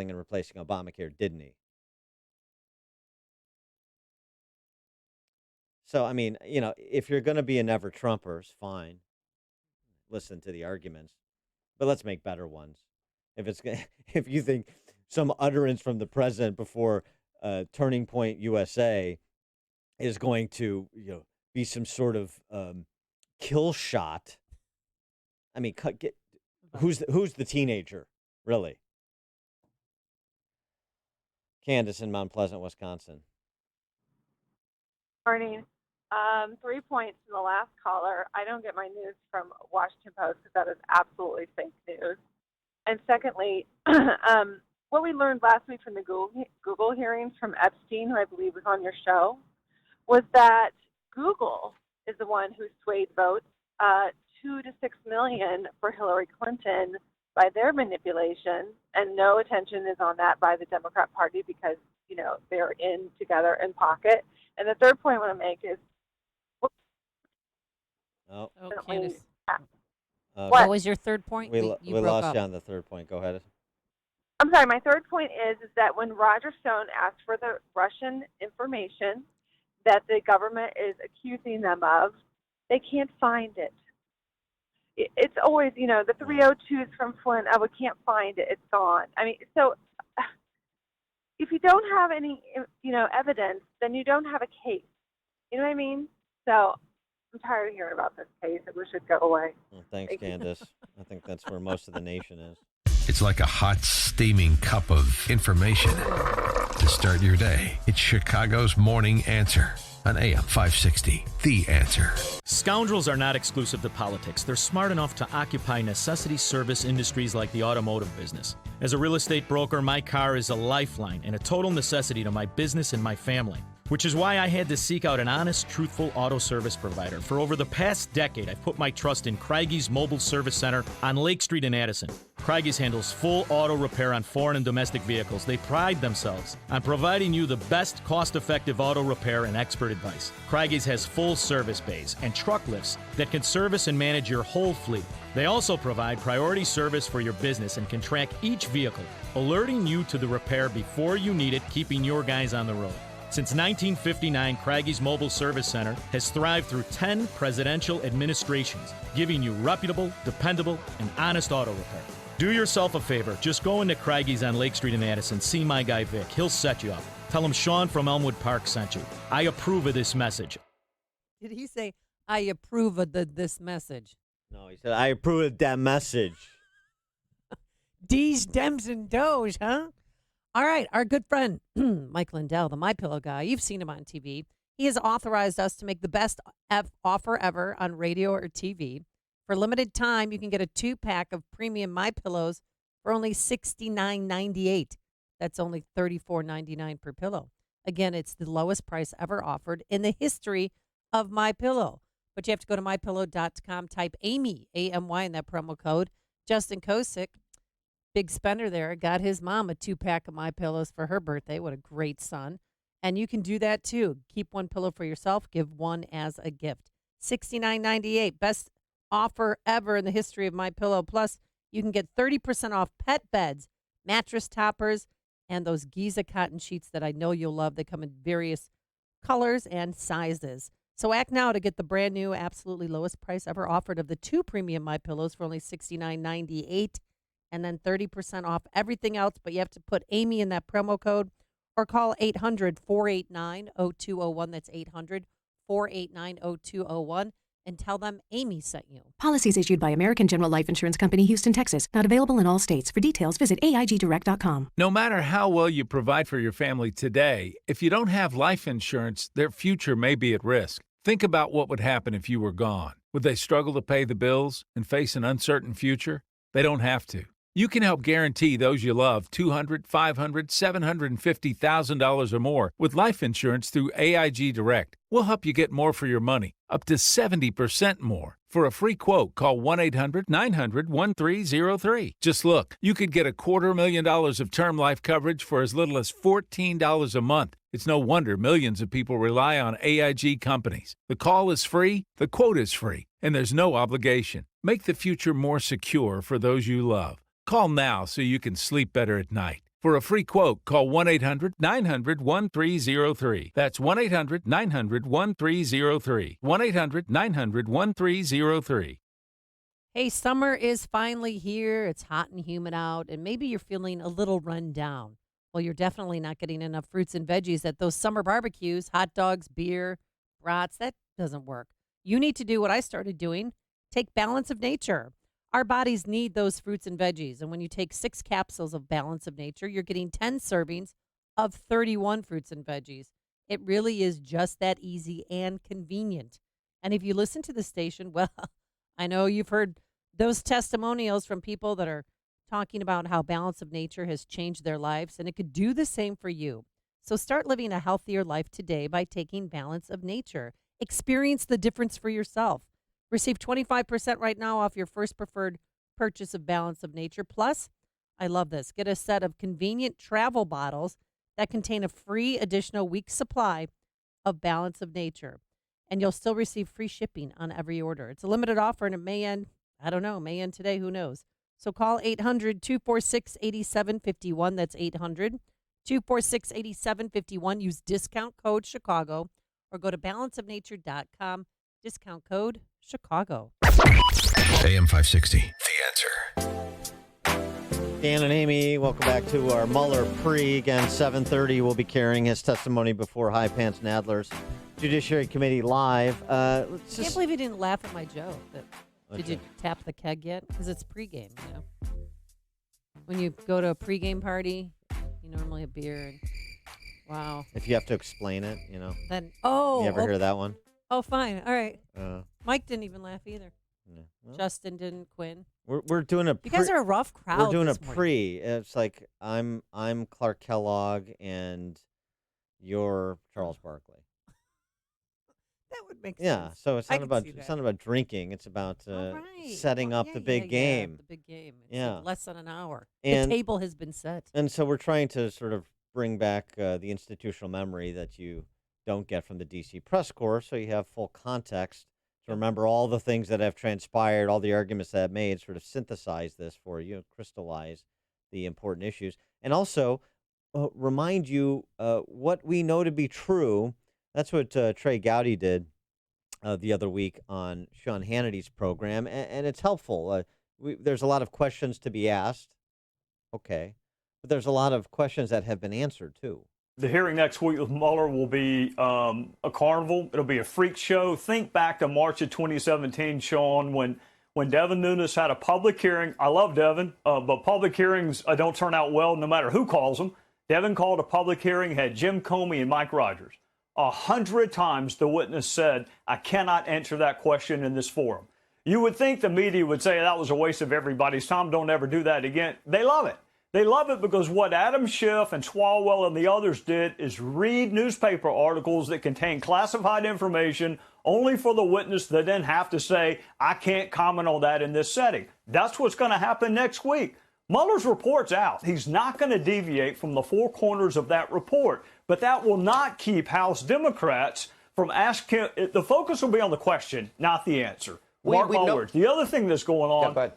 and replacing Obamacare, didn't he? So, I mean, you know, if you're going to be a never Trumpers, fine. Listen to the arguments, but let's make better ones. If you think some utterance from the president before Turning Point USA is going to, you know, be some sort of kill shot, I mean, who's the teenager, really? Candace in Mount Pleasant, Wisconsin. Morning. 3 points from the last caller. I don't get my news from Washington Post because that is absolutely fake news. And secondly, what we learned last week from the Google hearings from Epstein, who I believe was on your show, was that Google is the one who swayed votes 2 to 6 million for Hillary Clinton by their manipulation, and no attention is on that by the Democrat Party because, they're in together in pocket. And the third point I want to make is Candace. What was your third point? We You broke lost up. you on the third point. Go ahead. I'm sorry, my third point is that when Roger Stone asked for the Russian information that the government is accusing them of, they can't find it. It's always, the 302s from Flint, we can't find it, it's gone. I mean, so if you don't have any, evidence, then you don't have a case. You know what I mean? So I'm tired of hearing about this case. I wish it'd go away. Well, thanks, Candace. I think that's where most of the nation is. It's like a hot, steaming cup of information to start your day. It's Chicago's Morning Answer on AM 560. The Answer. Scoundrels are not exclusive to politics. They're smart enough to occupy necessity service industries like the automotive business. As a real estate broker, my car is a lifeline and a total necessity to my business and my family, which is why I had to seek out an honest, truthful auto service provider. For over the past decade, I've put my trust in Craigies Mobile Service Center on Lake Street in Addison. Craigies handles full auto repair on foreign and domestic vehicles. They pride themselves on providing you the best cost-effective auto repair and expert advice. Craigies has full service bays and truck lifts that can service and manage your whole fleet. They also provide priority service for your business and can track each vehicle, alerting you to the repair before you need it, keeping your guys on the road. Since 1959, Craigies Mobile Service Center has thrived through 10 presidential administrations, giving you reputable, dependable, and honest auto repair. Do yourself a favor. Just go into Craigies on Lake Street in Addison. See my guy Vic. He'll set you up. Tell him Sean from Elmwood Park sent you. I approve of this message. Did he say, I approve of this message? No, he said, I approve of that message. D's, Dems, and Doge, huh? All right, our good friend, Mike Lindell, the MyPillow guy, you've seen him on TV. He has authorized us to make the best offer ever on radio or TV. For a limited time, you can get a 2-pack of premium MyPillows for only $69.98. That's only $34.99 per pillow. Again, it's the lowest price ever offered in the history of MyPillow. But you have to go to MyPillow.com, type Amy, A-M-Y, in that promo code. Justin Kosick, big spender there, got his mom a 2-pack of MyPillows for her birthday. What a great son. And you can do that too. Keep one pillow for yourself. Give one as a gift. $69.98. Best offer ever in the history of MyPillow. Plus, you can get 30% off pet beds, mattress toppers, and those Giza cotton sheets that I know you'll love. They come in various colors and sizes. So act now to get the brand new, absolutely lowest price ever offered of the 2 premium MyPillows for only $69.98. And then 30% off everything else. But you have to put Amy in that promo code or call 800-489-0201. That's 800-489-0201. And tell them Amy sent you. Policies issued by American General Life Insurance Company, Houston, Texas. Not available in all states. For details, visit AIGdirect.com. No matter how well you provide for your family today, if you don't have life insurance, their future may be at risk. Think about what would happen if you were gone. Would they struggle to pay the bills and face an uncertain future? They don't have to. You can help guarantee those you love $200,000, $500,000, $750,000 or more with life insurance through AIG Direct. We'll help you get more for your money, up to 70% more. For a free quote, call 1-800-900-1303. Just look, you could get $250,000 of term life coverage for as little as $14 a month. It's no wonder millions of people rely on AIG companies. The call is free, the quote is free, and there's no obligation. Make the future more secure for those you love. Call now so you can sleep better at night. For a free quote, call 1-800-900-1303. That's 1-800-900-1303. 1-800-900-1303. Hey, summer is finally here. It's hot and humid out, and maybe you're feeling a little run down. Well, you're definitely not getting enough fruits and veggies at those summer barbecues, hot dogs, beer, brats. That doesn't work. You need to do what I started doing. Take Balance of Nature. Our bodies need those fruits and veggies. And when you take 6 capsules of Balance of Nature, you're getting 10 servings of 31 fruits and veggies. It really is just that easy and convenient. And if you listen to the station, well, I know you've heard those testimonials from people that are talking about how balance of nature has changed their lives, and it could do the same for you. So start living a healthier life today by taking Balance of Nature. Experience the difference for yourself. Receive 25% right now off your first preferred purchase of Balance of Nature. Plus, I love this. Get a set of convenient travel bottles that contain a free additional week's supply of Balance of Nature. And you'll still receive free shipping on every order. It's a limited offer and it may end, I don't know, may end today, who knows. So call 800-246-8751. That's 800-246-8751. Use discount code Chicago or go to balanceofnature.com. Discount code Chicago. AM 560, The Answer. Dan and Amy, welcome back to our Mueller pre. Again, 7:30, we'll be carrying his testimony before High Pants Nadler's Judiciary Committee live. I can't believe you didn't laugh at my joke. Did you tap the keg yet? Because it's pregame, you know. When you go to a pregame party, you normally have beer. And, wow. If you have to explain it, you know. Then You ever hear that one? Oh, fine. All right. Uh, Mike didn't even laugh either. Yeah. Well, Justin didn't. Quinn. We're doing a. You guys are a rough crowd. We're doing this a morning. pre. It's like I'm Clark Kellogg and you're Charles Barkley. That would make sense. Yeah. So it's I not can about see that. drinking. It's about Right. setting up the big game. The big game. It's Yeah. less than an hour. And- the table has been set. And so we're trying to sort of bring back the institutional memory that you don't get from the DC press corps, so you have full context to remember all the things that have transpired, all the arguments that have made, sort of synthesize this for you, crystallize the important issues, and also remind you what we know to be true. That's what Trey Gowdy did the other week on Sean Hannity's program, and it's helpful. There's a lot of questions to be asked, okay, but there's a lot of questions that have been answered, too. The hearing next week with Mueller will be a carnival. It'll be a freak show. Think back to March of 2017, Sean, when Devin Nunes had a public hearing. I love Devin, but public hearings don't turn out well no matter who calls them. Devin called a public hearing, had Jim Comey and Mike Rogers. 100 times the witness said, I cannot answer that question in this forum. You would think the media would say that was a waste of everybody's time. Don't ever do that again. They love it. They love it because what Adam Schiff and Swalwell and the others did is read newspaper articles that contain classified information only for the witness to then have to say, I can't comment on that in this setting. That's what's going to happen next week. Mueller's report's out. He's not going to deviate from the four corners of that report, but that will not keep House Democrats from asking. The focus will be on the question, not the answer. Mark my words. The other thing that's going on,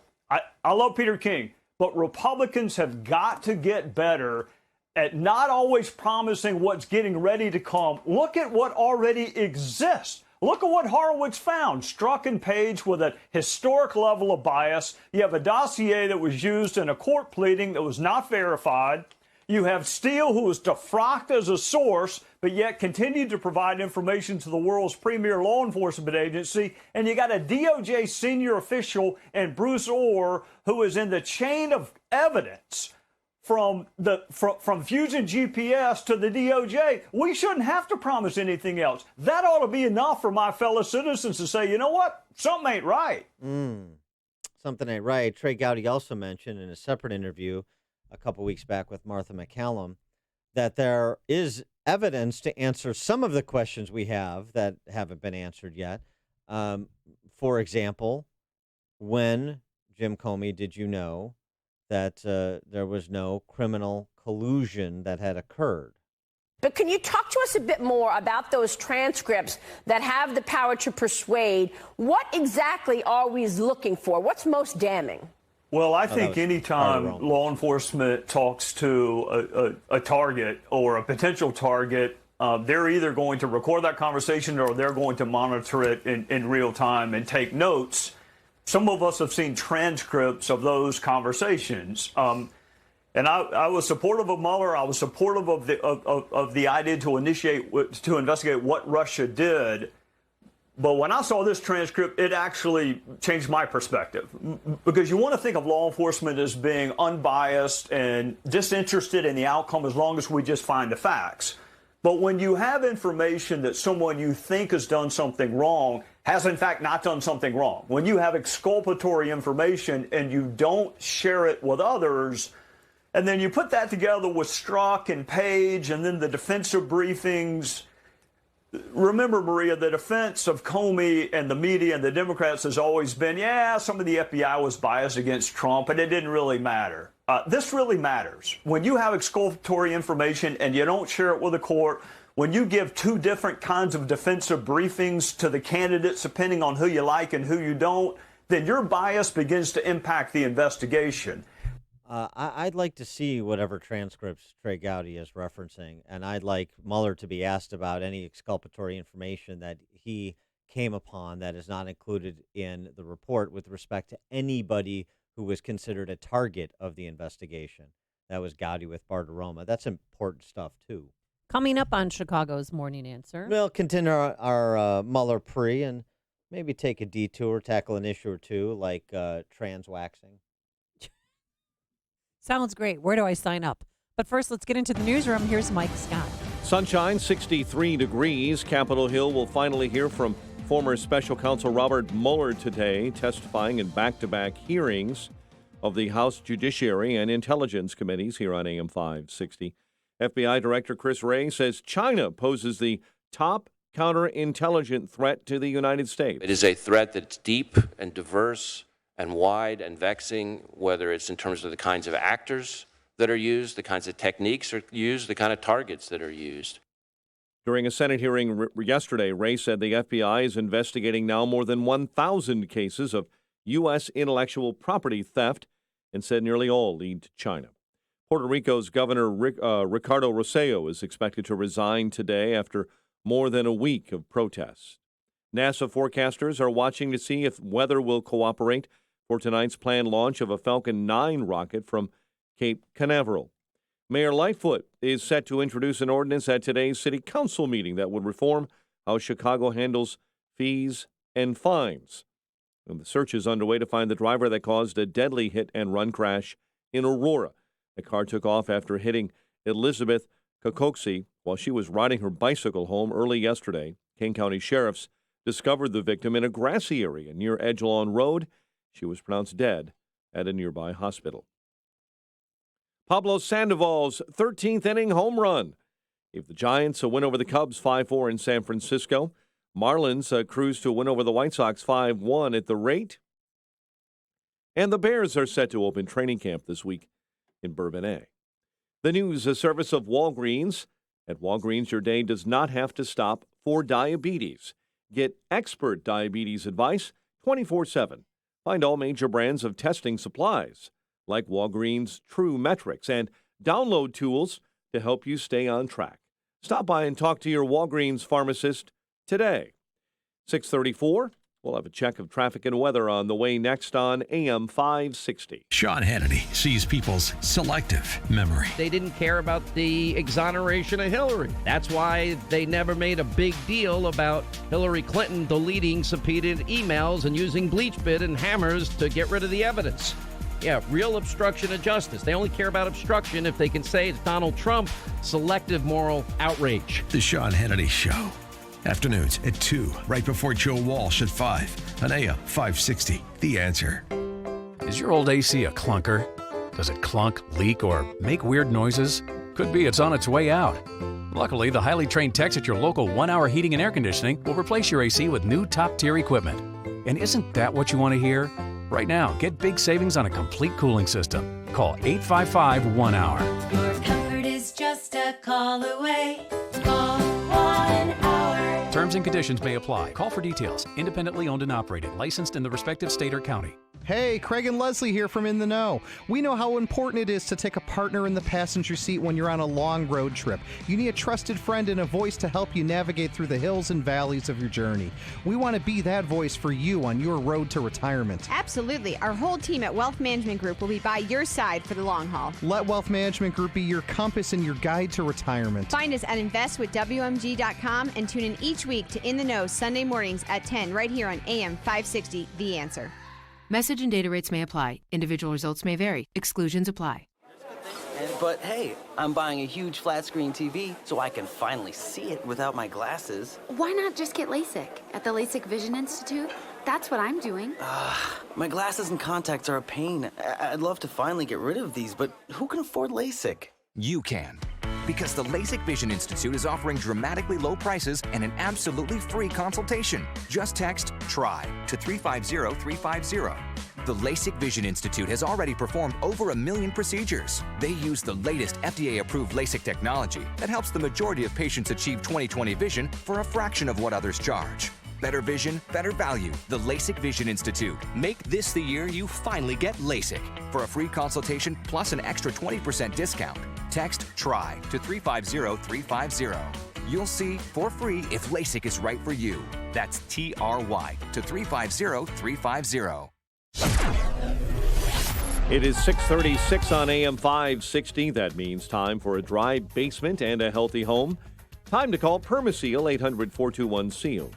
I love Peter King. But Republicans have got to get better at not always promising what's getting ready to come. Look at what already exists. Look at what Horowitz found. Strzok and Page with a historic level of bias. You have a dossier that was used in a court pleading that was not verified. You have Steele, who was defrocked as a source, but yet continued to provide information to the world's premier law enforcement agency. And you got a DOJ senior official and Bruce Orr, who is in the chain of evidence from Fusion GPS to the DOJ. We shouldn't have to promise anything else. That ought to be enough for my fellow citizens to say, you know what? Something ain't right. Something ain't right. Trey Gowdy also mentioned in a separate interview a couple weeks back with Martha McCallum that there is evidence to answer some of the questions we have that haven't been answered yet. For example, when, Jim Comey, did you know that there was no criminal collusion that had occurred? But can you talk to us a bit more about those transcripts that have the power to persuade? What exactly are we looking for? What's most damning? Well, I think anytime law enforcement talks to a target or a potential target, they're either going to record that conversation or they're going to monitor it in real time and take notes. Some of us have seen transcripts of those conversations. And I was supportive of Mueller. I was supportive of the idea to investigate what Russia did. But when I saw this transcript, it actually changed my perspective, because you want to think of law enforcement as being unbiased and disinterested in the outcome as long as we just find the facts. But when you have information that someone you think has done something wrong has in fact not done something wrong, when you have exculpatory information and you don't share it with others, and then you put that together with Strzok and Page and then the defensive briefings. Remember, Maria, the defense of Comey and the media and the Democrats has always been, some of the FBI was biased against Trump, and it didn't really matter. This really matters. When you have exculpatory information and you don't share it with the court, when you give two different kinds of defensive briefings to the candidates, depending on who you like and who you don't, then your bias begins to impact the investigation. I'd like to see whatever transcripts Trey Gowdy is referencing, and I'd like Mueller to be asked about any exculpatory information that he came upon that is not included in the report with respect to anybody who was considered a target of the investigation. That was Gowdy with Bardaroma. That's important stuff, too. Coming up on Chicago's Morning Answer. We'll continue our Mueller pre and maybe take a detour, tackle an issue or two like trans waxing. Sounds great. Where do I sign up? But first, let's get into the newsroom. Here's Mike Scott. Sunshine, 63 degrees. Capitol Hill will finally hear from former special counsel Robert Mueller today, testifying in back-to-back hearings of the House Judiciary and Intelligence Committees here on AM 560. FBI Director Chris Wray says China poses the top counterintelligence threat to the United States. It is a threat that's deep and diverse and wide and vexing, whether it's in terms of the kinds of actors that are used, the kinds of techniques are used, the kind of targets that are used. During a Senate hearing yesterday, Wray said the FBI is investigating now more than 1,000 cases of U.S. intellectual property theft and said nearly all lead to China. Puerto Rico's Governor Ricardo Rossello is expected to resign today after more than a week of protests. NASA forecasters are watching to see if weather will cooperate for tonight's planned launch of a Falcon 9 rocket from Cape Canaveral. Mayor Lightfoot is set to introduce an ordinance at today's city council meeting that would reform how Chicago handles fees and fines. And the search is underway to find the driver that caused a deadly hit-and-run crash in Aurora. The car took off after hitting Elizabeth Kokoxi while she was riding her bicycle home early yesterday. Kane County sheriffs discovered the victim in a grassy area near Edgelawn Road. She was pronounced dead at a nearby hospital. Pablo Sandoval's 13th inning home run gave the Giants a win over the Cubs 5-4 in San Francisco. Marlins cruised to a win over the White Sox 5-1 at the rate. And the Bears are set to open training camp this week in Bourbonnais. The news service of Walgreens. At Walgreens, your day does not have to stop for diabetes. Get expert diabetes advice 24/7. Find all major brands of testing supplies, like Walgreens True Metrics, and download tools to help you stay on track. Stop by and talk to your Walgreens pharmacist today. 6:34. We'll have a check of traffic and weather on the way next on AM 560. Sean Hannity sees people's selective memory. They didn't care about the exoneration of Hillary. That's why they never made a big deal about Hillary Clinton deleting subpoenaed emails and using bleach bit and hammers to get rid of the evidence. Yeah, real obstruction of justice. They only care about obstruction if they can say it's Donald Trump, selective moral outrage. The Sean Hannity Show. Afternoons at 2, right before Joe Walsh at 5, on AM 560. The Answer. Is your old AC a clunker? Does it clunk, leak, or make weird noises? Could be it's on its way out. Luckily, the highly trained techs at your local 1-Hour Heating and Air Conditioning will replace your AC with new top-tier equipment. And isn't that what you want to hear? Right now, get big savings on a complete cooling system. Call 855-1-HOUR. Your comfort is just a call away. Call 1-HOUR. Terms and conditions may apply. Call for details. Independently owned and operated. Licensed in the respective state or county. Hey, Craig and Leslie here from In the Know. We know how important it is to take a partner in the passenger seat when you're on a long road trip. You need a trusted friend and a voice to help you navigate through the hills and valleys of your journey. We want to be that voice for you on your road to retirement. Absolutely. Our whole team at Wealth Management Group will be by your side for the long haul. Let Wealth Management Group be your compass and your guide to retirement. Find us at investwithwmg.com and tune in each week to In the Know Sunday mornings at 10 right here on AM 560, The Answer. Message and data rates may apply. Individual results may vary. Exclusions apply. But hey, I'm buying a huge flat screen TV so I can finally see it without my glasses. Why not just get LASIK at the LASIK Vision Institute? That's what I'm doing. My glasses and contacts are a pain. I'd love to finally get rid of these, but who can afford LASIK? You can. Because the LASIK Vision Institute is offering dramatically low prices and an absolutely free consultation. Just text TRY to 350-350. The LASIK Vision Institute has already performed over 1 million procedures. They use the latest FDA-approved LASIK technology that helps the majority of patients achieve 20/20 vision for a fraction of what others charge. Better vision, better value. The LASIK Vision Institute. Make this the year you finally get LASIK. For a free consultation plus an extra 20% discount, text TRY to 350-350. You'll see for free if LASIK is right for you. That's TRY to 350-350. It is 6:36 on AM 560. That means time for a dry basement and a healthy home. Time to call Permaseal 800-421-SEAL.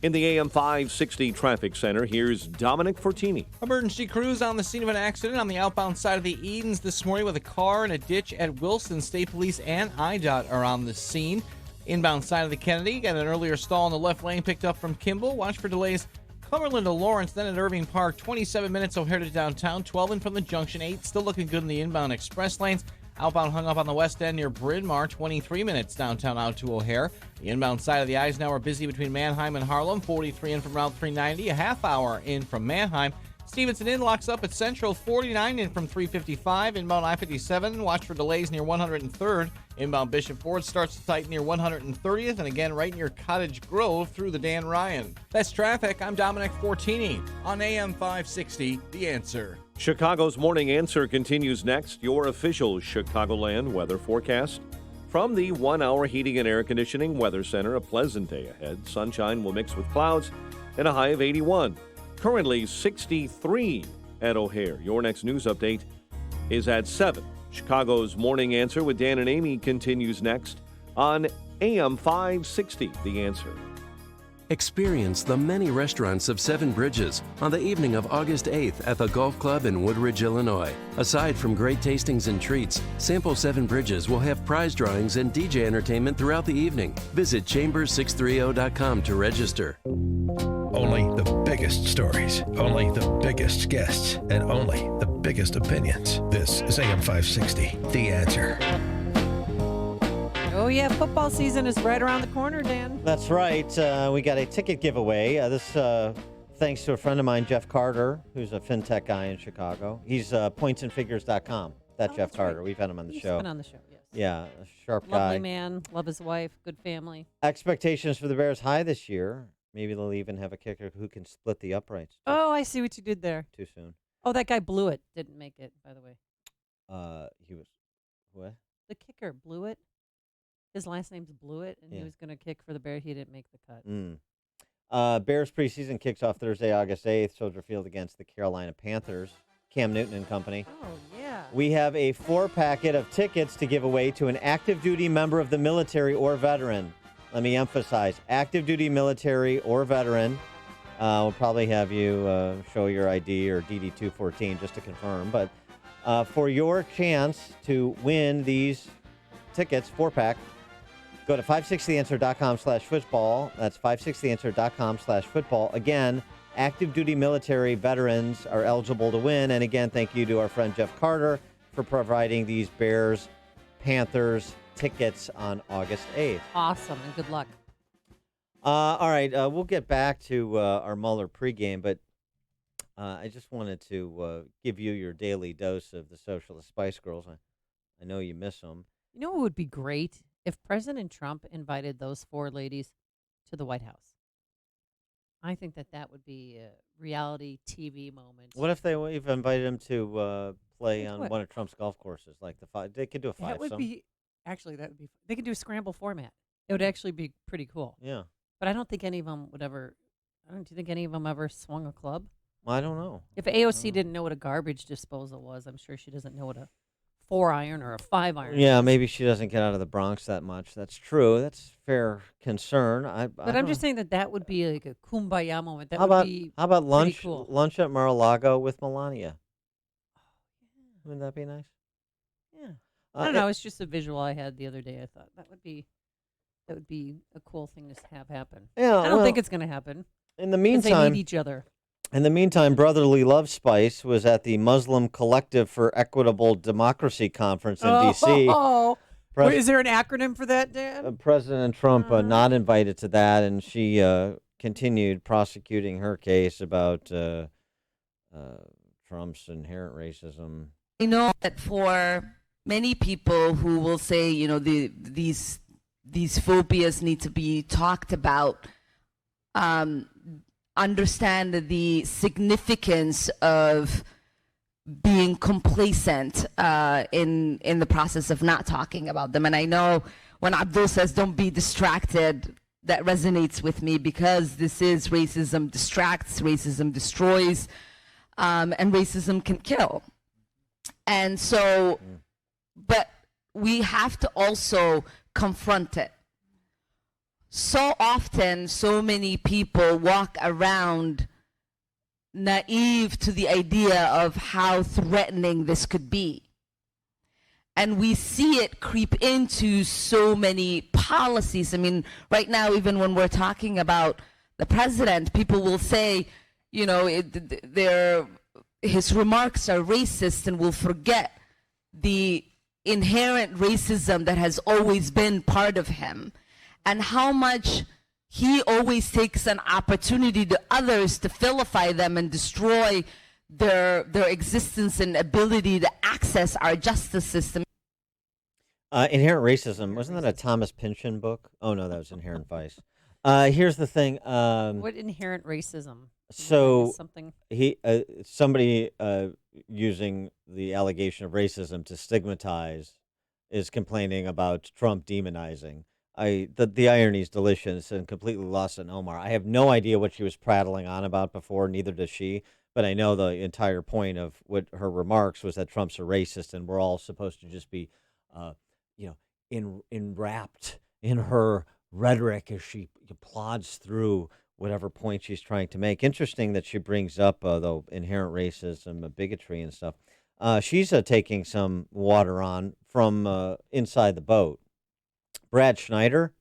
In the AM 560 Traffic Center, here's Dominic Fortini. Emergency crews on the scene of an accident on the outbound side of the Edens this morning with a car and a ditch at Wilson. State Police and IDOT are on the scene. Inbound side of the Kennedy, got an earlier stall in the left lane picked up from Kimball. Watch for delays Cumberland to Lawrence, then at Irving Park. 27 minutes O'Hare to downtown. 12 in from the junction. 8 still looking good in the inbound express lanes. Outbound hung up on the west end near Bryn Mawr, 23 minutes downtown out to O'Hare. The inbound side of the Eisenhower busy between Manheim and Harlem, 43 in from Route 390, a half hour in from Manheim. Stevenson in locks up at Central, 49 in from 355. Inbound I-57, watch for delays near 103rd. Inbound Bishop Ford starts to tighten near 130th, and again right near Cottage Grove through the Dan Ryan. That's traffic. I'm Dominic Fortini on AM 560, The Answer. Chicago's Morning Answer continues next. Your official Chicagoland weather forecast. From the 1 Hour Heating and Air Conditioning Weather Center, a pleasant day ahead. Sunshine will mix with clouds and a high of 81. Currently 63 at O'Hare. Your next news update is at 7. Chicago's Morning Answer with Dan and Amy continues next on AM 560, The Answer. Experience the many restaurants of Seven Bridges on the evening of August 8th at the Golf Club in Woodridge, Illinois. Aside from great tastings and treats, Sample Seven Bridges will have prize drawings and DJ entertainment throughout the evening. Visit chambers630.com to register. Only the biggest stories, only the biggest guests, and only the biggest opinions. This is AM 560, The Answer. Oh, yeah, football season is right around the corner, Dan. That's right. We got a ticket giveaway. Thanks to a friend of mine, Jeff Carter, who's a fintech guy in Chicago. He's pointsandfigures.com. That Jeff Carter. Right. We've had him on the He's show. been on the show, yes. Yeah, a sharp guy. Lovely man. Love his wife. Good family. Expectations for the Bears high this year. Maybe they'll even have a kicker who can split the uprights. Oh, I see what you did there. Too soon. Oh, that guy blew it. Didn't make it, by the way. He was, what? The kicker blew it. His last name's Blewett, and he was going to kick for the Bears. He didn't make the cut. Bears preseason kicks off Thursday, August 8th, Soldier Field against the Carolina Panthers. Cam Newton and company. Oh, yeah. We have a 4-packet of tickets to give away to an active duty member of the military or veteran. Let me emphasize, active duty military or veteran. We'll probably have you show your ID or DD-214 just to confirm. But for your chance to win these tickets, 4-pack, go to 560theanswer.com/football. That's 560theanswer.com/football. Again, active duty military veterans are eligible to win. And again, thank you to our friend Jeff Carter for providing these Bears Panthers tickets on August 8th. Awesome, and good luck. All right, we'll get back to our Mueller pregame, but I just wanted to give you your daily dose of the Socialist Spice Girls. I know you miss them. You know what would be great? If President Trump invited those 4 ladies to the White House. I think that would be a reality TV moment. What if they even invited him to play on one of Trump's golf courses? Like they could do a 5-some. That would be, actually, they could do a scramble format. It would actually be pretty cool. Yeah. But I don't think any of them would ever, do you think any of them ever swung a club? I don't know. If AOC didn't know what a garbage disposal was, I'm sure she doesn't know what a 4-iron or a 5-iron. Yeah, maybe she doesn't get out of the Bronx that much. That's true. That's fair concern. But I'm just saying that would be like a kumbaya moment. That how would be how about lunch? cool. Lunch at Mar-a-Lago with Melania. Wouldn't that be nice? Yeah. I don't know. It's just a visual I had the other day. I thought that would be a cool thing to have happen. Yeah, I don't think it's going to happen. In the 'cause meantime, they need each other. In the meantime, Brotherly Love Spice was at the Muslim Collective for Equitable Democracy conference in D.C. Oh, Pres- is there an acronym for that, Dan? President Trump not invited to that, and she continued prosecuting her case about Trump's inherent racism. I know that for many people who will say, these phobias need to be talked about, understand the significance of being complacent in the process of not talking about them. And I know when Abdul says don't be distracted, that resonates with me because this is racism distracts, racism destroys, and racism can kill. And so, but we have to also confront it. So often, so many people walk around naive to the idea of how threatening this could be. And we see it creep into so many policies. I mean, right now, even when we're talking about the president, people will say, his remarks are racist, and will forget the inherent racism that has always been part of him, and how much he always takes an opportunity to others to vilify them and destroy their existence and ability to access our justice system. Inherent Racism, wasn't that a Thomas Pynchon book? Oh, no, that was Inherent Vice. Here's the thing. What inherent racism? So something somebody using the allegation of racism to stigmatize is complaining about Trump demonizing. The irony is delicious and completely lost on Omar. I have no idea what she was prattling on about before, neither does she. But I know the entire point of what her remarks was that Trump's a racist, and we're all supposed to just be, enwrapped in her rhetoric as she plods through whatever point she's trying to make. Interesting that she brings up though inherent racism, bigotry, and stuff. She's taking some water on from inside the boat. Brad Schneider.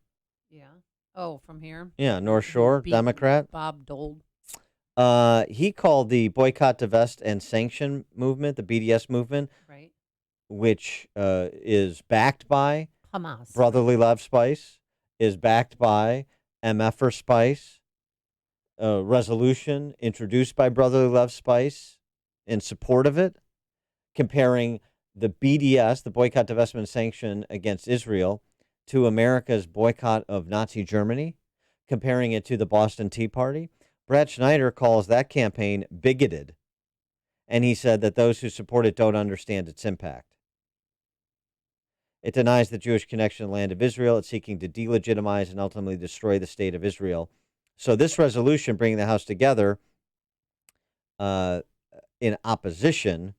Yeah. Oh, from here. Yeah, North Shore Democrat. Bob Dole. He called the boycott, divest, and sanction movement, the BDS movement, right, which is backed by Hamas. Brotherly Love Spice, is backed by MFer Spice, a resolution introduced by Brotherly Love Spice in support of it, comparing the BDS, the boycott, divestment, and sanction against Israel, to America's boycott of Nazi Germany, comparing it to the Boston Tea Party. Brad Schneider calls that campaign bigoted, and he said that those who support it don't understand its impact. It denies the Jewish connection to the land of Israel. It's seeking to delegitimize and ultimately destroy the state of Israel. So this resolution, bringing the House together in opposition,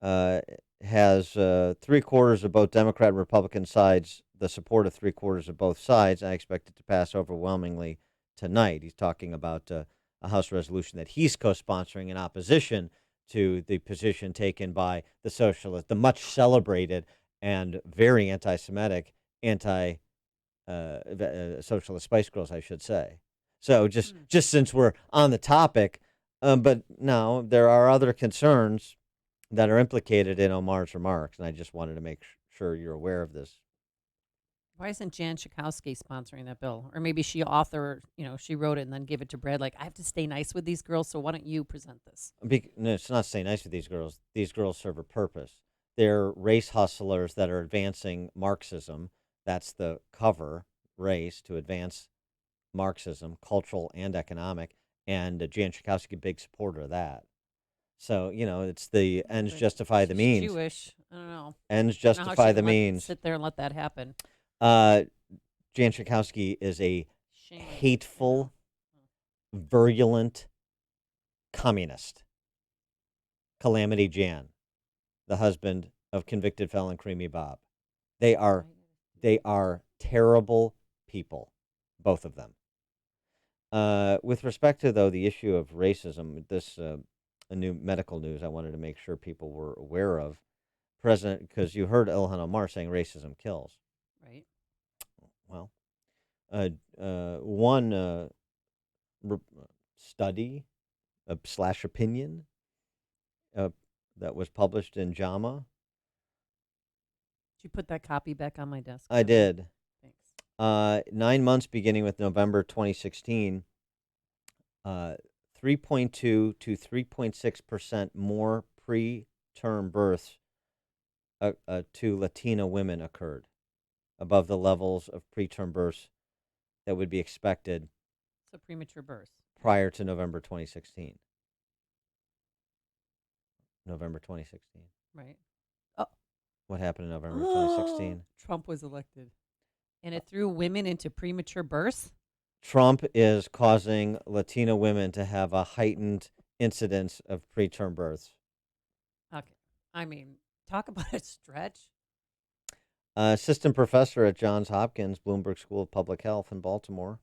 has 3/4 of both Democrat and Republican sides, the support of 3/4 of both sides. I expect it to pass overwhelmingly tonight. He's talking about a House resolution that he's co-sponsoring in opposition to the position taken by the socialist, the much celebrated and very anti-Semitic, socialist Spice Girls, I should say. So just since we're on the topic, but no, there are other concerns that are implicated in Omar's remarks, and I just wanted to make sure you're aware of this. Why isn't Jan Schakowsky sponsoring that bill? Or maybe she she wrote it and then gave it to Brad. Like, I have to stay nice with these girls, so why don't you present this? No, it's not stay nice with these girls. These girls serve a purpose. They're race hustlers that are advancing Marxism. That's the cover, race, to advance Marxism, cultural and economic. And Jan Schakowsky, big supporter of that. So, it's the ends justify the means. She's Jewish. I don't know. Ends justify the means. Sit there and let that happen. Jan Schakowsky is a hateful, virulent communist. Calamity Jan, the husband of convicted felon Creamy Bob. They are terrible people, both of them. With respect to, though, the issue of racism, this a new medical news I wanted to make sure people were aware of. President, because you heard Ilhan Omar saying racism kills. Right. Well, one study / opinion that was published in JAMA. Did you put that copy back on my desk? I did. Thanks. 9 months beginning with November 2016, 3.2 to 3.6% more preterm births to Latina women occurred, above the levels of preterm births that would be expected. So premature birth. Prior to November 2016. November 2016. Right. Oh. What happened in November 2016? Trump was elected. And it threw women into premature births? Trump is causing Latina women to have a heightened incidence of preterm births. Okay. I mean, talk about a stretch. Assistant professor at Johns Hopkins Bloomberg School of Public Health in Baltimore,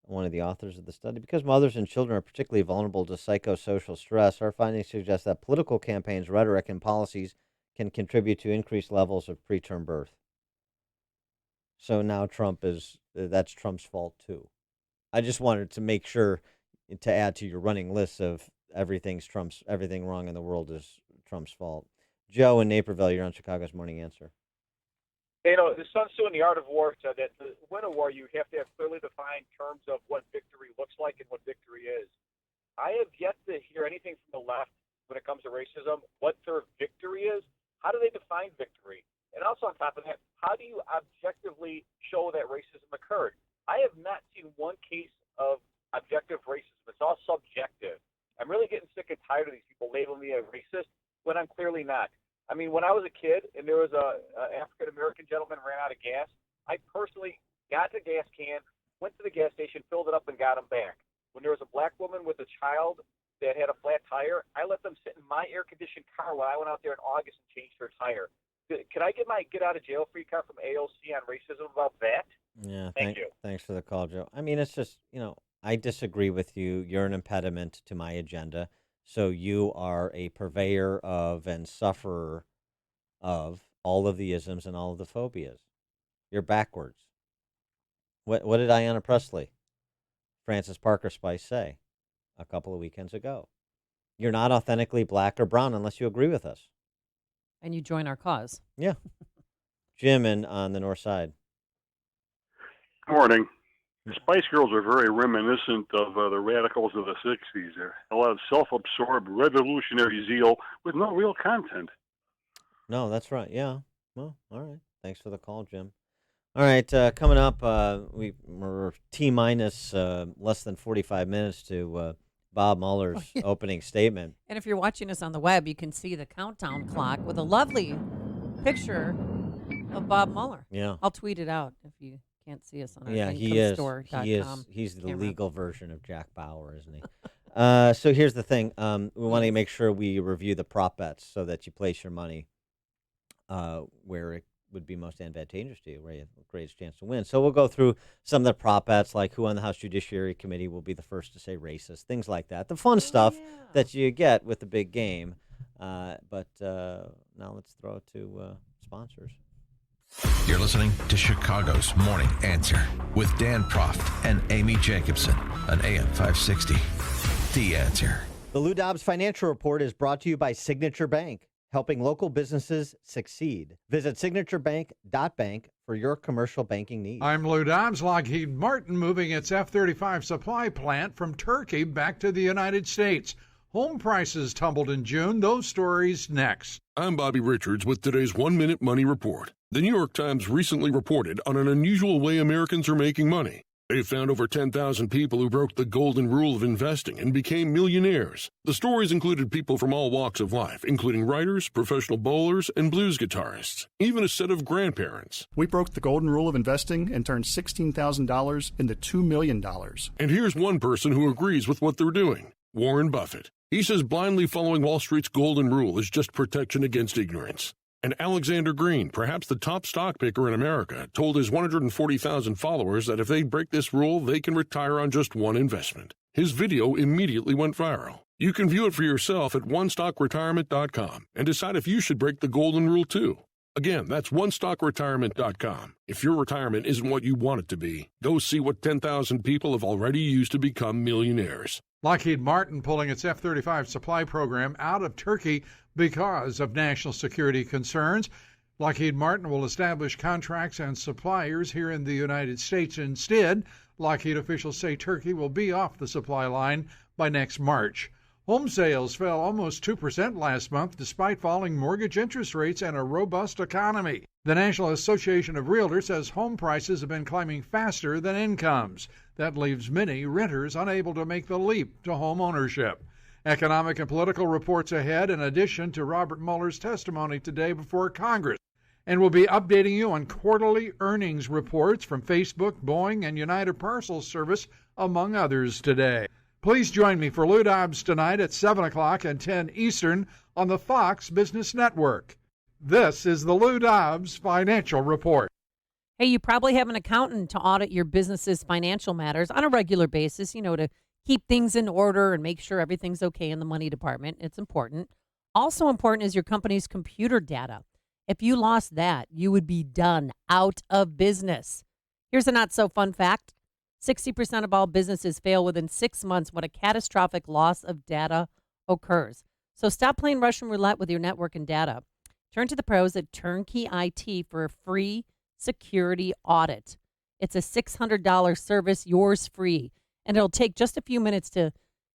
one of the authors of the study. Because mothers and children are particularly vulnerable to psychosocial stress, our findings suggest that political campaigns, rhetoric, and policies can contribute to increased levels of preterm birth. So now that's Trump's fault too. I just wanted to make sure to add to your running list of everything wrong in the world is Trump's fault. Joe in Naperville, you're on Chicago's Morning Answer. You know, the Sun Tzu in The Art of War said that to win a war, you have to have clearly defined terms of what victory looks like and what victory is. I have yet to hear anything from the left when it comes to racism, what their victory is. How do they define victory? And also on top of that, how do you objectively show that racism occurred? I have not seen one case of objective racism. It's all subjective. I'm really getting sick and tired of these people labeling me a racist when I'm clearly not. I mean, when I was a kid and there was a African-American gentleman ran out of gas, I personally got the gas can, went to the gas station, filled it up, and got him back. When there was a black woman with a child that had a flat tire, I let them sit in my air-conditioned car when I went out there in August and changed her tire. Can I get my get-out-of-jail-free card from AOC on racism about that? Yeah, Thank you. Thanks for the call, Joe. I mean, it's just, I disagree with you. You're an impediment to my agenda. So you are a purveyor of and sufferer of all of the isms and all of the phobias. You're backwards. What did Ayanna Pressley, Francis Parker Spice, say a couple of weekends ago? You're not authentically black or brown unless you agree with us. And you join our cause. Yeah. Jim on the north side. Good morning. The Spice Girls are very reminiscent of the radicals of the 60s. They're a lot of self-absorbed revolutionary zeal with no real content. No, that's right. Yeah. Well, all right. Thanks for the call, Jim. All right. Coming up, we're T-minus less than 45 minutes to Bob Mueller's opening statement. And if you're watching us on the web, you can see the countdown clock with a lovely picture of Bob Mueller. Yeah. I'll tweet it out if you can't see us on our incomestore.com. He's the legal version of Jack Bauer, isn't he? So here's the thing. We want to make sure we review the prop bets so that you place your money where it would be most advantageous to you, where you have the greatest chance to win. So we'll go through some of the prop bets, like who on the House Judiciary Committee will be the first to say racist, things like that. The fun stuff that you get with the big game. But now let's throw it to sponsors. You're listening to Chicago's Morning Answer with Dan Proft and Amy Jacobson on AM 560. The Answer. The Lou Dobbs Financial Report is brought to you by Signature Bank, helping local businesses succeed. Visit signaturebank.bank for your commercial banking needs. I'm Lou Dobbs. Lockheed Martin moving its F-35 supply plant from Turkey back to the United States. Home prices tumbled in June. Those stories next. I'm Bobby Richards with today's 1 Minute Money Report. The New York Times recently reported on an unusual way Americans are making money. They found over 10,000 people who broke the golden rule of investing and became millionaires. The stories included people from all walks of life, including writers, professional bowlers, and blues guitarists, even a set of grandparents. We broke the golden rule of investing and turned $16,000 into $2 million. And here's one person who agrees with what they're doing, Warren Buffett. He says blindly following Wall Street's golden rule is just protection against ignorance. And Alexander Green, perhaps the top stock picker in America, told his 140,000 followers that if they break this rule, they can retire on just one investment. His video immediately went viral. You can view it for yourself at onestockretirement.com and decide if you should break the golden rule too. Again, that's onestockretirement.com. If your retirement isn't what you want it to be, go see what 10,000 people have already used to become millionaires. Lockheed Martin pulling its F-35 supply program out of Turkey because of national security concerns. Lockheed Martin will establish contracts and suppliers here in the United States instead. Lockheed officials say Turkey will be off the supply line by next March. Home sales fell almost 2% last month despite falling mortgage interest rates and a robust economy. The National Association of Realtors says home prices have been climbing faster than incomes. That leaves many renters unable to make the leap to home ownership. Economic and political reports ahead in addition to Robert Mueller's testimony today before Congress. And we'll be updating you on quarterly earnings reports from Facebook, Boeing, and United Parcel Service, among others today. Please join me for Lou Dobbs tonight at 7 o'clock and 10 Eastern on the Fox Business Network. This is the Lou Dobbs Financial Report. Hey, you probably have an accountant to audit your business's financial matters on a regular basis, to keep things in order and make sure everything's okay in the money department. It's important. Also important is your company's computer data. If you lost that, you would be done, out of business. Here's a not-so-fun fact. 60% of all businesses fail within 6 months when a catastrophic loss of data occurs. So stop playing Russian roulette with your network and data. Turn to the pros at Turnkey IT for a free security audit. It's a $600 service, yours free, and it'll take just a few minutes to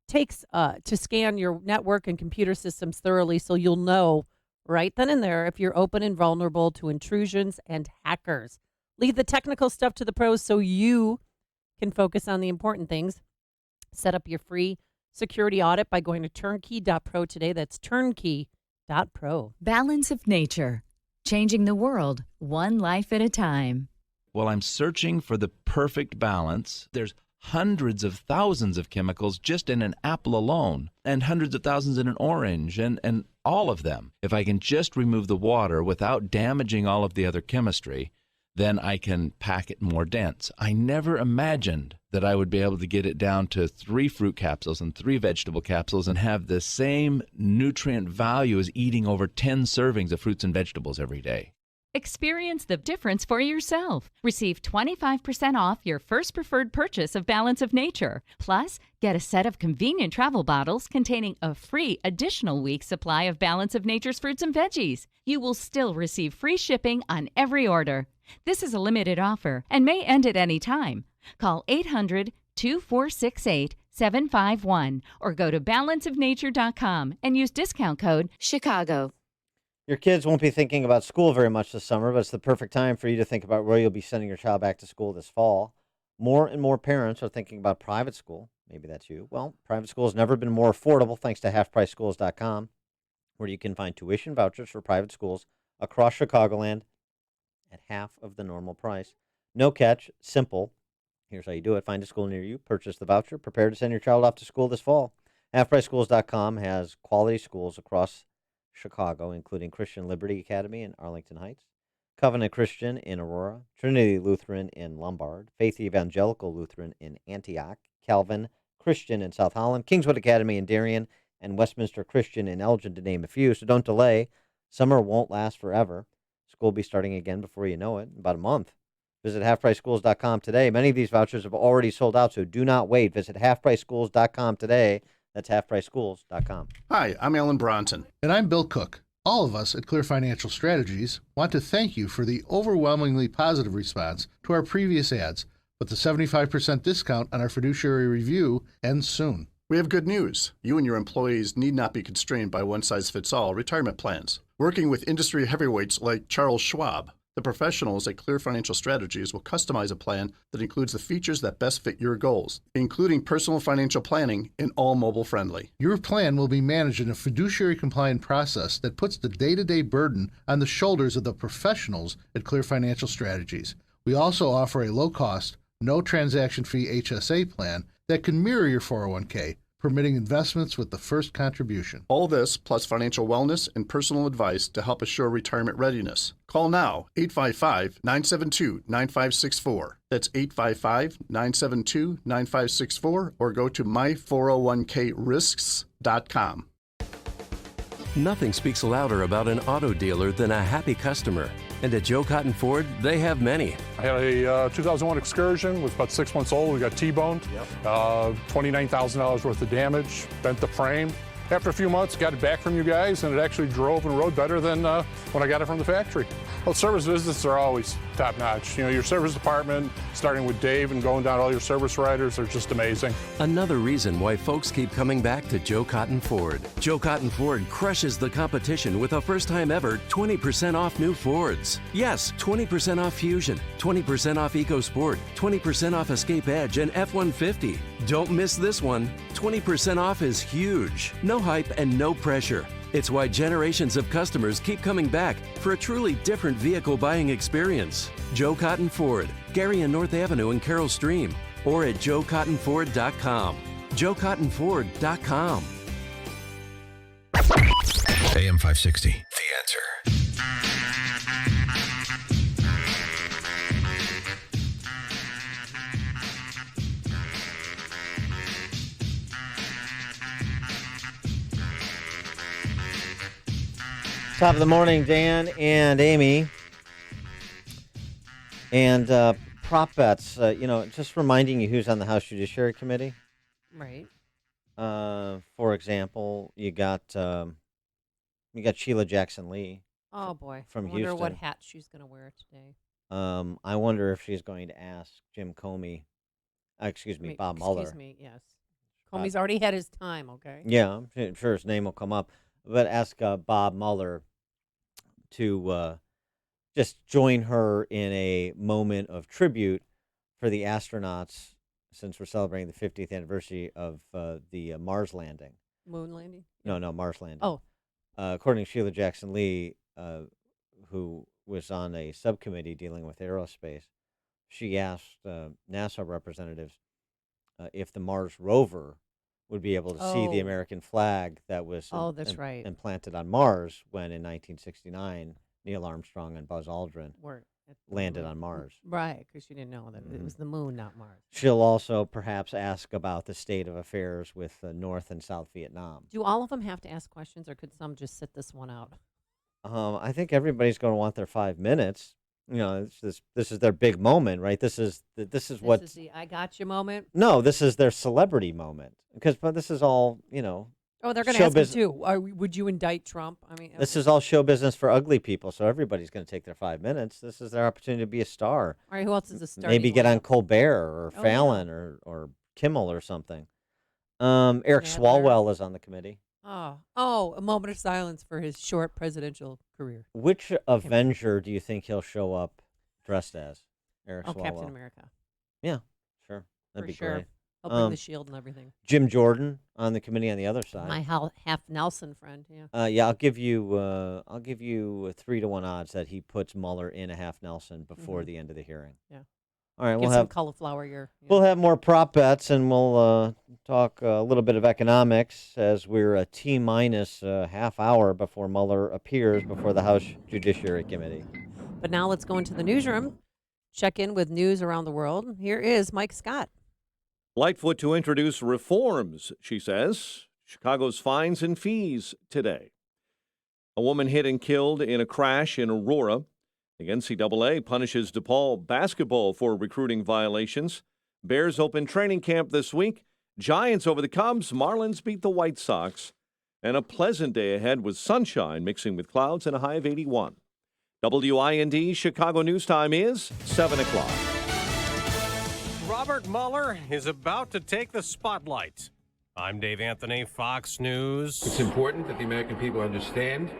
scan your network and computer systems thoroughly so you'll know right then and there if you're open and vulnerable to intrusions and hackers. Leave the technical stuff to the pros so you can focus on the important things. Set up your free security audit by going to turnkey.pro today. That's turnkey.pro. Balance of nature, changing the world one life at a time. Well, I'm searching for the perfect balance. There's hundreds of thousands of chemicals just in an apple alone, and hundreds of thousands in an orange, and all of them. If I can just remove the water without damaging all of the other chemistry, then I can pack it more dense. I never imagined that I would be able to get it down to 3 fruit capsules and 3 vegetable capsules and have the same nutrient value as eating over 10 servings of fruits and vegetables every day. Experience the difference for yourself. Receive 25% off your first preferred purchase of Balance of Nature. Plus, get a set of convenient travel bottles containing a free additional week's supply of Balance of Nature's fruits and veggies. You will still receive free shipping on every order. This is a limited offer and may end at any time. Call 800-2468-751 or go to balanceofnature.com and use discount code CHICAGO. Your kids won't be thinking about school very much this summer, but it's the perfect time for you to think about where you'll be sending your child back to school this fall. More and more parents are thinking about private school. Maybe that's you. Well, private school has never been more affordable thanks to halfpriceschools.com, where you can find tuition vouchers for private schools across Chicagoland at half of the normal price. No catch, simple. Here's how you do it. Find a school near you, purchase the voucher, prepare to send your child off to school this fall. Halfpriceschools.com has quality schools across Chicago, including Christian Liberty Academy in Arlington Heights, Covenant Christian in Aurora, Trinity Lutheran in Lombard, Faith Evangelical Lutheran in Antioch, Calvin Christian in South Holland, Kingswood Academy in Darien, and Westminster Christian in Elgin, to name a few. So don't delay. Summer won't last forever. School will be starting again before you know it, in about a month. Visit halfpriceschools.com today. Many of these vouchers have already sold out, so do not wait. Visit halfpriceschools.com today. That's halfpriceschools.com. Hi, I'm Alan Bronson. And I'm Bill Cook. All of us at Clear Financial Strategies want to thank you for the overwhelmingly positive response to our previous ads, but the 75% discount on our fiduciary review ends soon. We have good news. You and your employees need not be constrained by one-size-fits-all retirement plans. Working with industry heavyweights like Charles Schwab, the professionals at Clear Financial Strategies will customize a plan that includes the features that best fit your goals, including personal financial planning and all mobile friendly. Your plan will be managed in a fiduciary compliant process that puts the day-to-day burden on the shoulders of the professionals at Clear Financial Strategies. We also offer a low-cost, no transaction fee HSA plan that can mirror your 401k, permitting investments with the first contribution. All this, plus financial wellness and personal advice to help assure retirement readiness. Call now, 855-972-9564. That's 855-972-9564 or go to my401krisks.com. Nothing speaks louder about an auto dealer than a happy customer. And at Joe Cotton Ford, they have many. I had a 2001 Excursion, was about 6 months old. We got T-boned, $29,000 worth of damage, bent the frame. After a few months, got it back from you guys, and it actually drove and rode better than when I got it from the factory. Well, service visits are always top-notch. You know, your service department, starting with Dave and going down all your service riders, are just amazing. Another reason why folks keep coming back to Joe Cotton Ford. Joe Cotton Ford crushes the competition with a first-time ever 20% off new Fords. Yes, 20% off Fusion, 20% off EcoSport, 20% off Escape Edge and F-150. Don't miss this one. 20% off is huge. No hype and no pressure. It's why generations of customers keep coming back for a truly different vehicle buying experience. Joe Cotton Ford, Gary and North Avenue in Carroll Stream, or at joecottonford.com. joecottonford.com. AM 560, The Answer. Top of the morning, Dan and Amy. And prop bets, just reminding you who's on the House Judiciary Committee. Right. For example, you got Sheila Jackson Lee. Oh boy, from I wonder Houston. what hat she's going to wear today. I wonder if she's going to ask Jim Comey, Bob Mueller. Excuse me, yes. Comey's already had his time, okay? Yeah, I'm sure his name will come up. But ask Bob Mueller to just join her in a moment of tribute for the astronauts, since we're celebrating the 50th anniversary of the Mars landing. Moon landing? No, Mars landing. Oh. According to Sheila Jackson Lee, who was on a subcommittee dealing with aerospace, she asked NASA representatives if the Mars rover would be able to see the American flag that was implanted on Mars when, in 1969, Neil Armstrong and Buzz Aldrin landed on Mars. Right, because she didn't know that it was the moon, not Mars. She'll also perhaps ask about the state of affairs with North and South Vietnam. Do all of them have to ask questions, or could some just sit this one out? I think everybody's going to want their 5 minutes. You know, this is their big moment, right? This is what. This is the I got you moment. No, this is their celebrity moment, but this is all, Oh, they're going to ask him too. Would you indict Trump? I mean, this is all show business for ugly people, so everybody's going to take their 5 minutes. This is their opportunity to be a star. All right, who else is a star? Maybe get on Colbert or Fallon or Kimmel or something. Eric Swalwell is on the committee. Oh, a moment of silence for his short presidential career. Which Avenger do you think he'll show up dressed as? Eric Swalwell. Captain America. Yeah, sure. That'd be great. I'll bring the shield and everything. Jim Jordan on the committee on the other side. My half Nelson friend. Yeah. I'll give you 3-1 odds that he puts Mueller in a half Nelson before the end of the hearing. Yeah. All right, Get some cauliflower ear. Yeah. We'll have more prop bets, and we'll talk a little bit of economics as we're a T-minus half hour before Mueller appears before the House Judiciary Committee. But now let's go into the newsroom, check in with news around the world. Here is Mike Scott. Lightfoot to introduce reforms, she says. Chicago's fines and fees today. A woman hit and killed in a crash in Aurora. The NCAA punishes DePaul basketball for recruiting violations. Bears open training camp this week. Giants over the Cubs. Marlins beat the White Sox. And a pleasant day ahead with sunshine mixing with clouds and a high of 81. WIND Chicago News Time is 7 o'clock. Robert Mueller is about to take the spotlight. I'm Dave Anthony, Fox News. It's important that the American people understand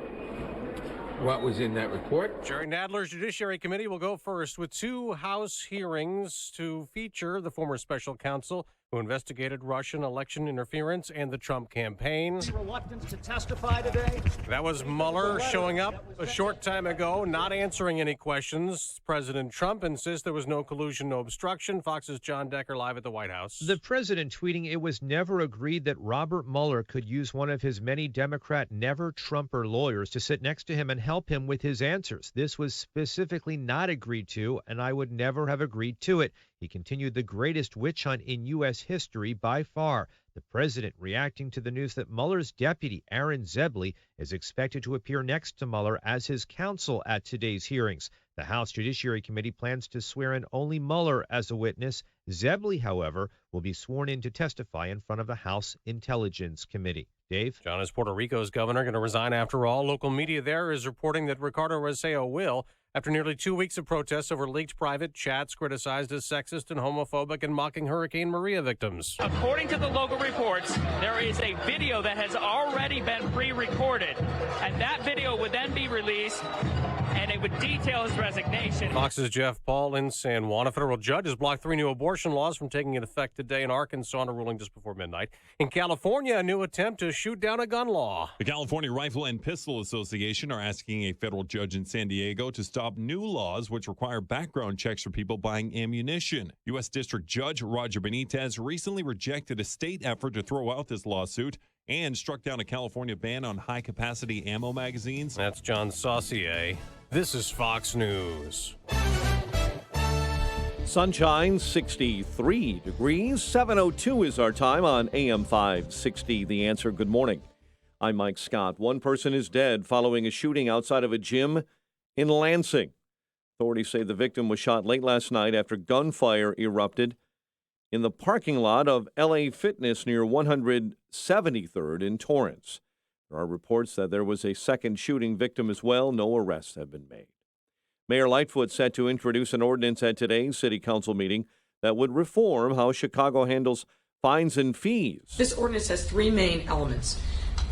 what was in that report. Jerry Nadler's Judiciary Committee will go first with 2 House hearings to feature the former special counsel who investigated Russian election interference and the Trump campaign. Reluctance to testify today. That was Mueller showing up a short time ago, not answering any questions. President Trump insists there was no collusion, no obstruction. Fox's John Decker live at the White House. The president tweeting it was never agreed that Robert Mueller could use one of his many Democrat never-Trumper lawyers to sit next to him and help him with his answers. This was specifically not agreed to, and I would never have agreed to it. He continued, the greatest witch hunt in U.S. history by far. The president reacting to the news that Mueller's deputy, Aaron Zebley, is expected to appear next to Mueller as his counsel at today's hearings. The House Judiciary Committee plans to swear in only Mueller as a witness. Zebley, however, will be sworn in to testify in front of the House Intelligence Committee. Dave? John, is Puerto Rico's governor going to resign after all? Local media there is reporting that Ricardo Rossello will, after nearly 2 weeks of protests over leaked private chats criticized as sexist and homophobic and mocking Hurricane Maria victims. According to the local reports, there is a video that has already been pre-recorded, and that video would then be released, and it would detail his resignation. Fox's Jeff Paul in San Juan. A federal judge has blocked 3 new abortion laws from taking into effect today in Arkansas in a ruling just before midnight. In California, a new attempt to shoot down a gun law. The California Rifle and Pistol Association are asking a federal judge in San Diego to stop new laws which require background checks for people buying ammunition. U.S. District Judge Roger Benitez recently rejected a state effort to throw out this lawsuit and struck down a California ban on high-capacity ammo magazines. That's John Saucier. This is Fox News. Sunshine, 63 degrees. 7:02 is our time on AM 560. The Answer. Good morning. I'm Mike Scott. One person is dead following a shooting outside of a gym in Lansing. Authorities say the victim was shot late last night after gunfire erupted in the parking lot of LA Fitness near 173rd in Torrance. There are reports that there was a second shooting victim as well. No arrests have been made. Mayor Lightfoot set to introduce an ordinance at today's city council meeting that would reform how Chicago handles fines and fees. This ordinance has 3 main elements: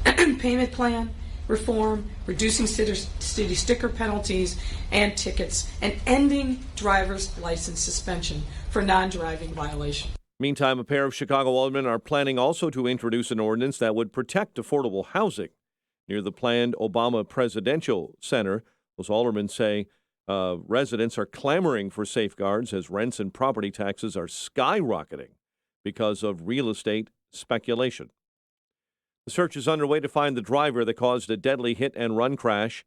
payment plan, reform, reducing city sticker penalties and tickets, and ending driver's license suspension for non-driving violations. Meantime, a pair of Chicago aldermen are planning also to introduce an ordinance that would protect affordable housing near the planned Obama Presidential Center. Those aldermen say residents are clamoring for safeguards as rents and property taxes are skyrocketing because of real estate speculation. The search is underway to find the driver that caused a deadly hit-and-run crash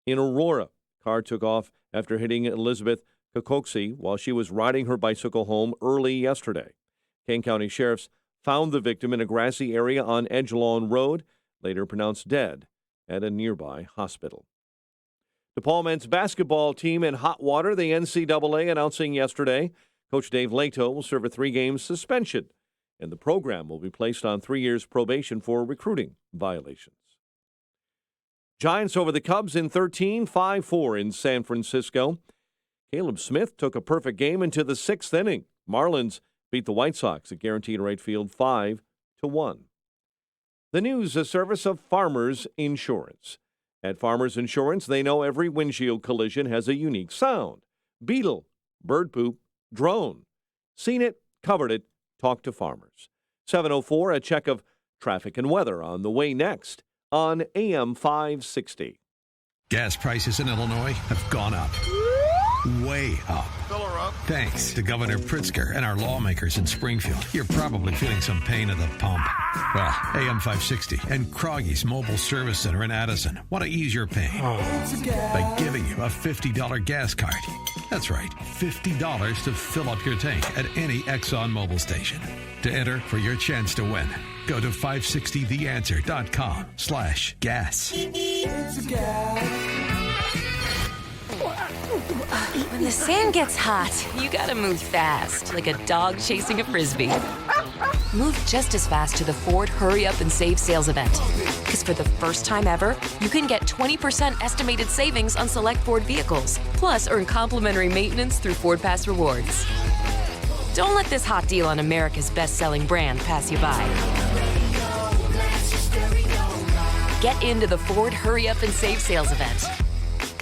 in Aurora. Car took off after hitting Elizabeth Kokoxi while she was riding her bicycle home early yesterday. Kane County sheriffs found the victim in a grassy area on Edgelawn Road, later pronounced dead at a nearby hospital. DePaul men's basketball team in hot water, the NCAA announcing yesterday. Coach Dave Leto will serve a 3-game suspension, and the program will be placed on 3 years probation for recruiting violations. Giants over the Cubs in 13, 5-4 in San Francisco. Caleb Smith took a perfect game into the 6th inning. Marlins beat the White Sox at Guaranteed Rate Field 5-1. The news, a service of Farmers Insurance. At Farmers Insurance, they know every windshield collision has a unique sound. Beetle, bird poop, drone. Seen it, covered it. Talk to Farmers. 7:04, a check of traffic and weather on the way next on AM 560. Gas prices in Illinois have gone up. Way up. Fill her up. Thanks to Governor Pritzker and our lawmakers in Springfield. You're probably feeling some pain at the pump. Well, AM 560 and Croggy's Mobile Service Center in Addison want to ease your pain by giving you a $50 gas card. That's right, $50 to fill up your tank at any Exxon Mobil station. To enter for your chance to win, go to 560theanswer.com/gas. When the sand gets hot, you gotta move fast, like a dog chasing a Frisbee. Move just as fast to the Ford Hurry Up and Save sales event. Because for the first time ever, you can get 20% estimated savings on select Ford vehicles. Plus, earn complimentary maintenance through Ford Pass Rewards. Don't let this hot deal on America's best-selling brand pass you by. Get into the Ford Hurry Up and Save sales event.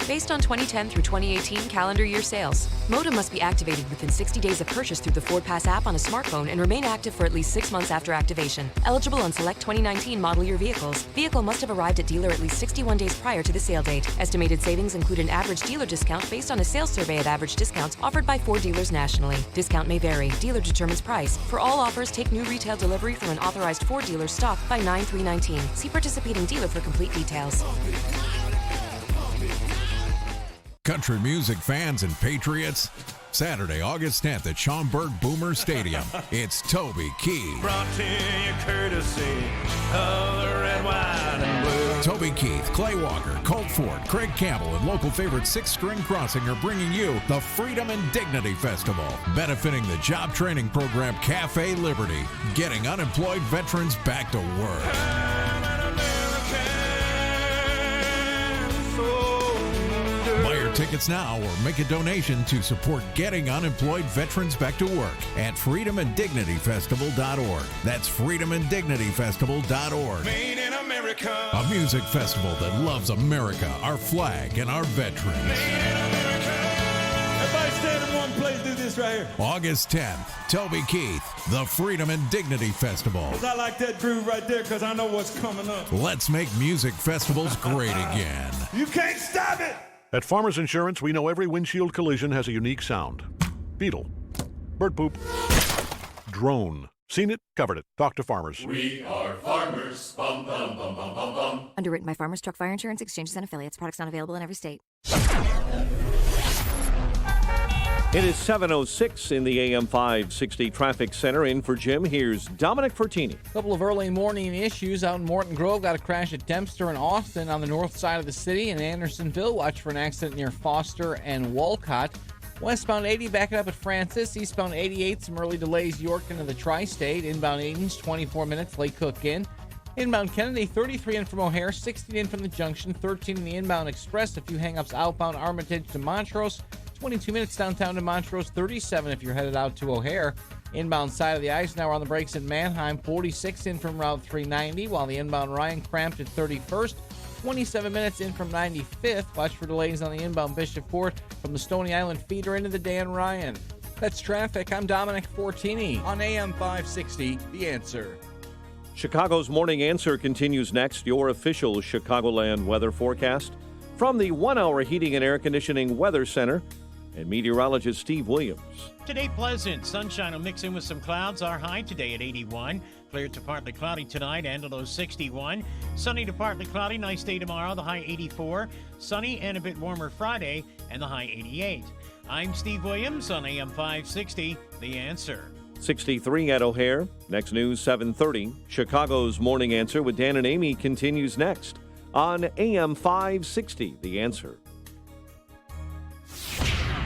based on 2010 through 2018 calendar year sales. Modem must be activated within 60 days of purchase through the Ford Pass app on a smartphone and remain active for at least 6 months after activation. Eligible on select 2019 model year vehicles. Vehicle must have arrived at dealer at least 61 days prior to the sale date. Estimated savings include an average dealer discount based on a sales survey of average discounts offered by Ford dealers nationally. Discount may vary. Dealer determines price. For all offers, take new retail delivery from an authorized Ford dealer stock by 9/3/19. See participating dealer for complete details. Country music fans and patriots, Saturday, August 10th at Schaumburg Boomer Stadium. It's Toby Keith. Brought to you courtesy of the red, white, and blue. Toby Keith, Clay Walker, Colt Ford, Craig Campbell, and local favorite Six String Crossing are bringing you the Freedom and Dignity Festival, benefiting the job training program Cafe Liberty, getting unemployed veterans back to work. Tickets now or make a donation to support Getting Unemployed Veterans Back to Work at freedomanddignityfestival.org. That's freedomanddignityfestival.org. Made in America. A music festival that loves America, our flag, and our veterans. Made in America. Everybody stand in one place, do this right here. August 10th, Toby Keith, the Freedom and Dignity Festival. Because I like that groove right there because I know what's coming up. Let's make music festivals great again. You can't stop it. At Farmers Insurance, we know every windshield collision has a unique sound. Beetle. Bird poop. Drone. Seen it, covered it. Talk to farmers. We are farmers. Bum, bum, bum, bum, bum, bum. Underwritten by Farmers Truck Fire Insurance Exchanges and Affiliates. Products not available in every state. It is 7:06 in the AM 560 Traffic Center. In for Jim, here's Dominic Fertini. A couple of early morning issues out in Morton Grove. Got a crash at Dempster and Austin on the north side of the city. In Andersonville, watch for an accident near Foster and Walcott. Westbound 80 backing up at Francis. Eastbound 88, some early delays York into the tri-state. Inbound 80s, 24 minutes, Lake Cook in. Inbound Kennedy, 33 in from O'Hare, 16 in from the junction, 13 in the inbound Express. A few hangups outbound Armitage to Montrose. 22 minutes downtown to Montrose, 37 if you're headed out to O'Hare. Inbound side of the Eisenhower on the brakes in Manheim, 46 in from Route 390, while the inbound Ryan cramped at 31st. 27 minutes in from 95th. Watch for delays on the inbound Bishop Fort from the Stony Island feeder into the Dan Ryan. That's traffic. I'm Dominic Fortini on AM 560, The Answer. Chicago's Morning Answer continues next. Your official Chicagoland weather forecast from the 1-hour Heating and Air Conditioning Weather Center and meteorologist Steve Williams. Today pleasant. Sunshine will mix in with some clouds. Our high today at 81. Clear to partly cloudy tonight and a low 61. Sunny to partly cloudy. Nice day tomorrow. The high 84. Sunny and a bit warmer Friday and the high 88. I'm Steve Williams on AM 560, The Answer. 63 at O'Hare. Next news, 7:30. Chicago's Morning Answer with Dan and Amy continues next on AM 560, The Answer.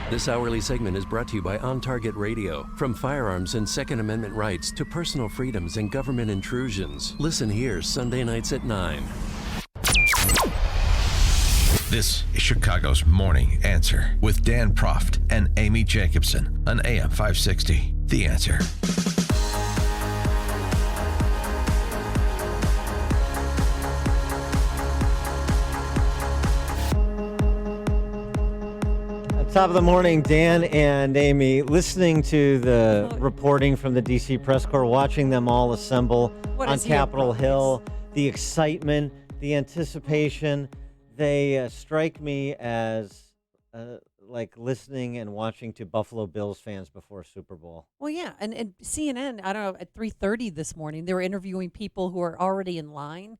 This hourly segment is brought to you by On Target Radio. From firearms and Second Amendment rights to personal freedoms and government intrusions. Listen here Sunday nights at 9. This is Chicago's Morning Answer with Dan Proft and Amy Jacobson on AM 560. The Answer. Top of the morning, Dan and Amy, listening to the reporting from the D.C. Press Corps, watching them all assemble on Capitol Hill, the excitement, the anticipation, they strike me as like listening and watching to Buffalo Bills fans before Super Bowl. Well, yeah, and CNN, I don't know, at 3:30 this morning, they were interviewing people who are already in line,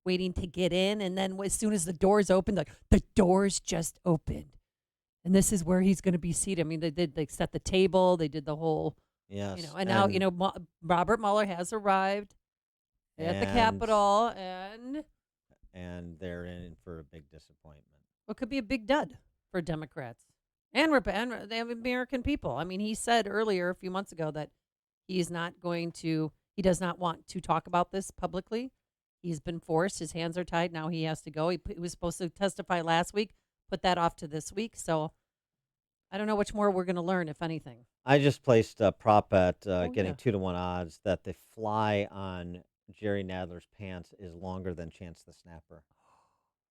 waiting to get in, and then as soon as the doors opened, like, the doors just opened. And this is where he's going to be seated. I mean, they set the table, they did the whole, yes. And now, Robert Mueller has arrived at the Capitol, and they're in for a big disappointment. What could be a big dud for Democrats and they have American people. I mean, he said earlier, a few months ago, that he does not want to talk about this publicly. He's been forced. His hands are tied. Now he has to go. He was supposed to testify last week. Put that off to this week, so I don't know which more we're going to learn, if anything. I just placed a prop bet getting 2-1 odds that the fly on Jerry Nadler's pants is longer than Chance the Snapper.